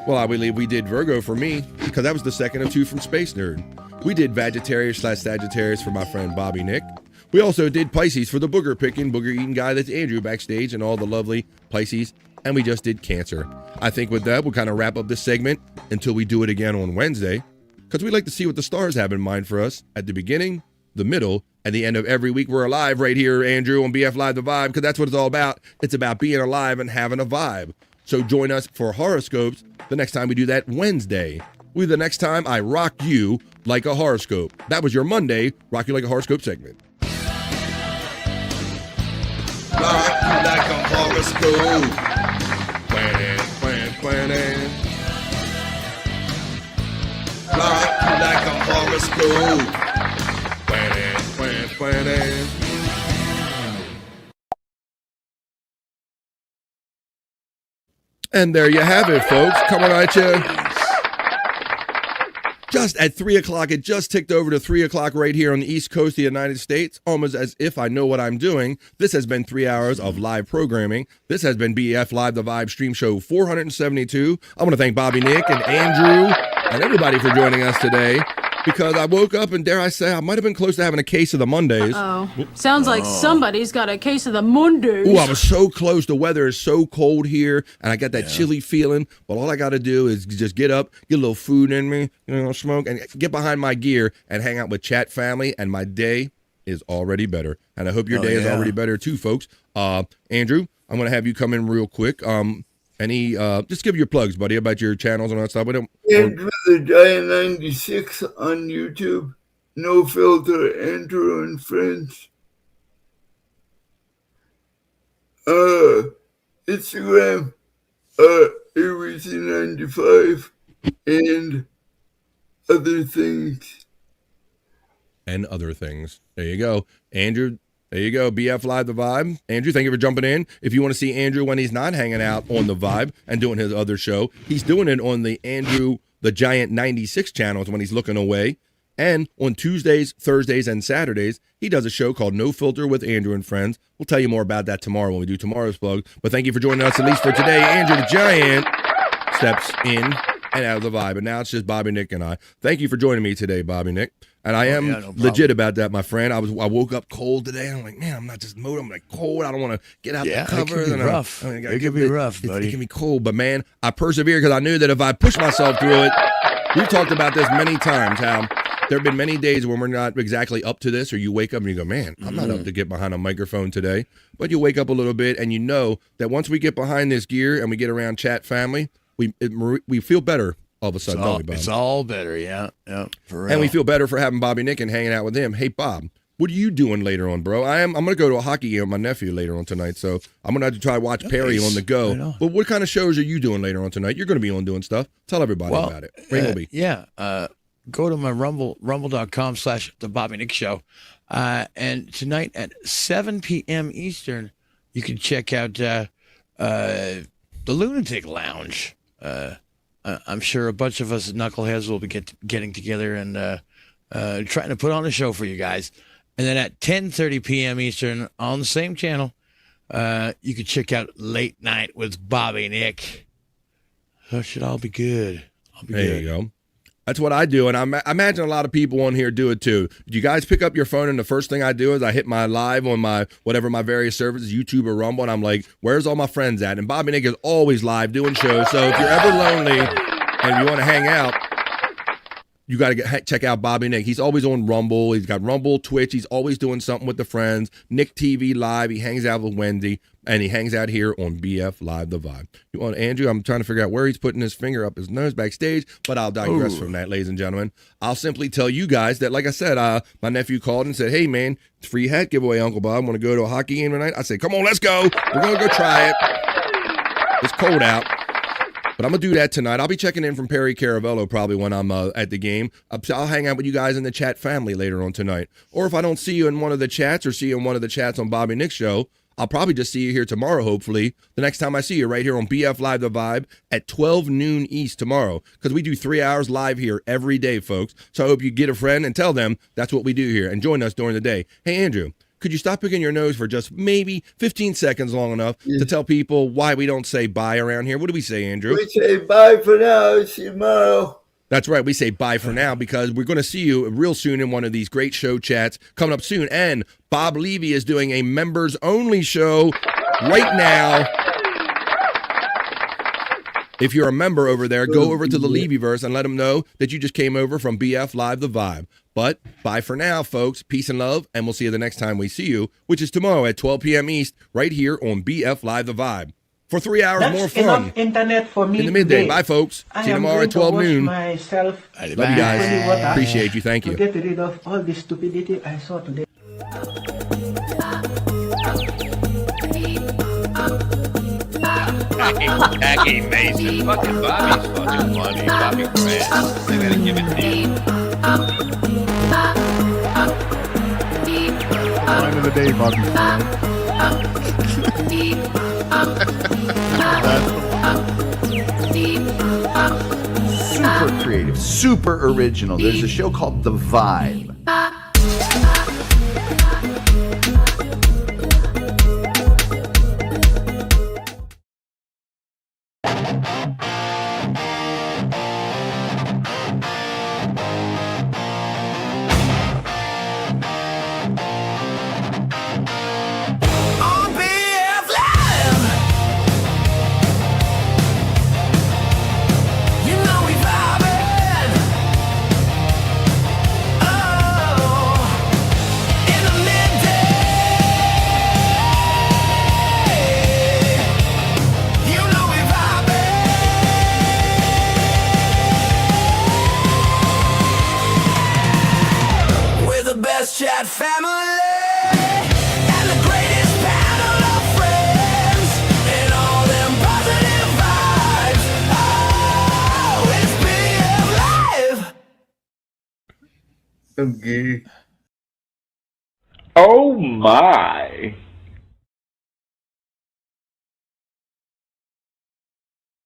Well, I believe we did Virgo for me, because that was the second of 2 from Space Nerd. We did Sagittarius for my friend Bobby Nick. We also did Pisces for the booger picking, booger eating guy that's Andrew backstage and all the lovely Pisces. And we just did Cancer. I think with that, we'll kind of wrap up this segment until we do it again on Wednesday, because we like to see what the stars have in mind for us at the beginning, the middle, and the end of every week we're alive right here, Andrew, on BF Live The Vibe, because that's what it's all about. It's about being alive and having a vibe. So join us for horoscopes the next time we do that Wednesday. The next time I rock you like a horoscope. That was your Monday Rock You Like a Horoscope segment. Rock you like a horoscope. Planning. Rock you like a horoscope. Planning. And there you have it, folks. Coming at you. Just at 3 o'clock, it just ticked over to 3 o'clock right here on the East Coast of the United States, almost as if I know what I'm doing. This has been 3 hours of live programming. This has been BF Live The Vibe Stream Show 472. I want to thank Bobby Nick and Andrew and everybody for joining us today, because I woke up and, dare I say, I might have been close to having a case of the Mondays. Sounds like somebody's got a case of the Mondays. Ooh, I was so close. The weather is so cold here, and I got that chilly feeling. But all I got to do is just get up, get a little food in me, smoke, and get behind my gear and hang out with chat family, and my day is already better. And I hope your day is already better too, folks. Andrew, I'm going to have you come in real quick. Just give your plugs, buddy, about your channels and all that stuff. Andrew the Giant 96 on YouTube. No Filter, Andrew and Friends. Instagram, Everything95, and other things. There you go. Andrew, there you go. BF Live The Vibe. Andrew, thank you for jumping in. If you want to see Andrew when he's not hanging out on The Vibe and doing his other show, he's doing it on the Andrew the Giant 96 channels when he's looking away. And on Tuesdays, Thursdays, and Saturdays, he does a show called No Filter with Andrew and Friends. We'll tell you more about that tomorrow when we do tomorrow's plug. But thank you for joining us, at least for today. Andrew the Giant steps in and out of The Vibe. And now it's just Bobby Nick and I. Thank you for joining me today, Bobby Nick. And I am legit about that, my friend. I woke up cold today. And I'm like, man, I'm not just mood. I'm like cold. I don't want to get out the cover. It can be rough. It can be rough, buddy. It can be cold. But, man, I persevere because I knew that if I push myself through it, we've talked about this many times, how there have been many days when we're not exactly up to this, or you wake up and you go, man, I'm not up to get behind a microphone today. But you wake up a little bit and you know that once we get behind this gear and we get around chat family, we feel better. All of a sudden, don't we, Bob? It's all better, yeah, for real. And we feel better for having Bobby Nick and hanging out with him. Hey, Bob, what are you doing later on, bro? I'm going to go to a hockey game with my nephew later on tonight, so I'm going to have to try to watch Perry on the go. Right on. But what kind of shows are you doing later on tonight? You're going to be on doing stuff. Tell everybody about it. Go to my rumble.com/The Bobby Nick Show. And tonight at 7 p.m. Eastern, you can check out the Lunatic Lounge. I'm sure a bunch of us knuckleheads will be getting together and trying to put on a show for you guys. And then at 10:30 p.m. Eastern on the same channel, you can check out Late Night with Bobby Nick. So it should all be good. There you go. That's what I do, and I imagine a lot of people on here do it too. Do you guys pick up your phone and the first thing I do is I hit my live on my my various services, YouTube or Rumble, and I'm like, where's all my friends at? And Bobby Nick is always live doing shows, so if you're ever lonely and you want to hang out, you got to check out Bobby Nick. He's always on Rumble. He's got Rumble, Twitch. He's always doing something with the friends. Nick TV Live. He hangs out with Wendy, and he hangs out here on BF Live The Vibe. You want Andrew? I'm trying to figure out where he's putting his finger up his nose backstage, but I'll digress from that, ladies and gentlemen. I'll simply tell you guys that, like I said, my nephew called and said, hey, man, it's free hat giveaway, Uncle Bob. I want to go to a hockey game tonight. I said, come on, let's go. We're going to go try it. It's cold out. But I'm going to do that tonight. I'll be checking in from Perry Caravello probably when I'm at the game. I'll hang out with you guys in the chat family later on tonight. Or if I don't see you in one of the chats or see you in one of the chats on Bobby Nick's show, I'll probably just see you here tomorrow, hopefully. The next time I see you right here on BF Live The Vibe at 12 noon East tomorrow, because we do 3 hours live here every day, folks. So I hope you get a friend and tell them that's what we do here and join us during the day. Hey, Andrew, could you stop picking your nose for just maybe 15 seconds long enough to tell people why we don't say bye around here? What do we say, Andrew? We say bye for now. See you tomorrow. That's right. We say bye for now because we're going to see you real soon in one of these great show chats coming up soon. And Bob Levy is doing a members only show right now. If you're a member over there, go over to the Levyverse and let them know that you just came over from BF Live The Vibe. But bye for now, folks. Peace and love. And we'll see you the next time we see you, which is tomorrow at 12 p.m. East right here on BF Live The Vibe. For 3 hours more fun internet for me in the midday. today. Bye, folks. See you tomorrow at 12 noon. Myself Love you guys. Appreciate you. Thank you. to get rid of all the stupidity I saw today. Jackie Mason. Fucking Bobby's fucking funny. Bobby Grant. I gotta give it to you. Line of the day, Bobby Super creative, super original. There's a show called The Vibe. On BF Live. You know we vibing. Oh, in the midday. You know we vibing. We're the best chat family. Okay. Oh my.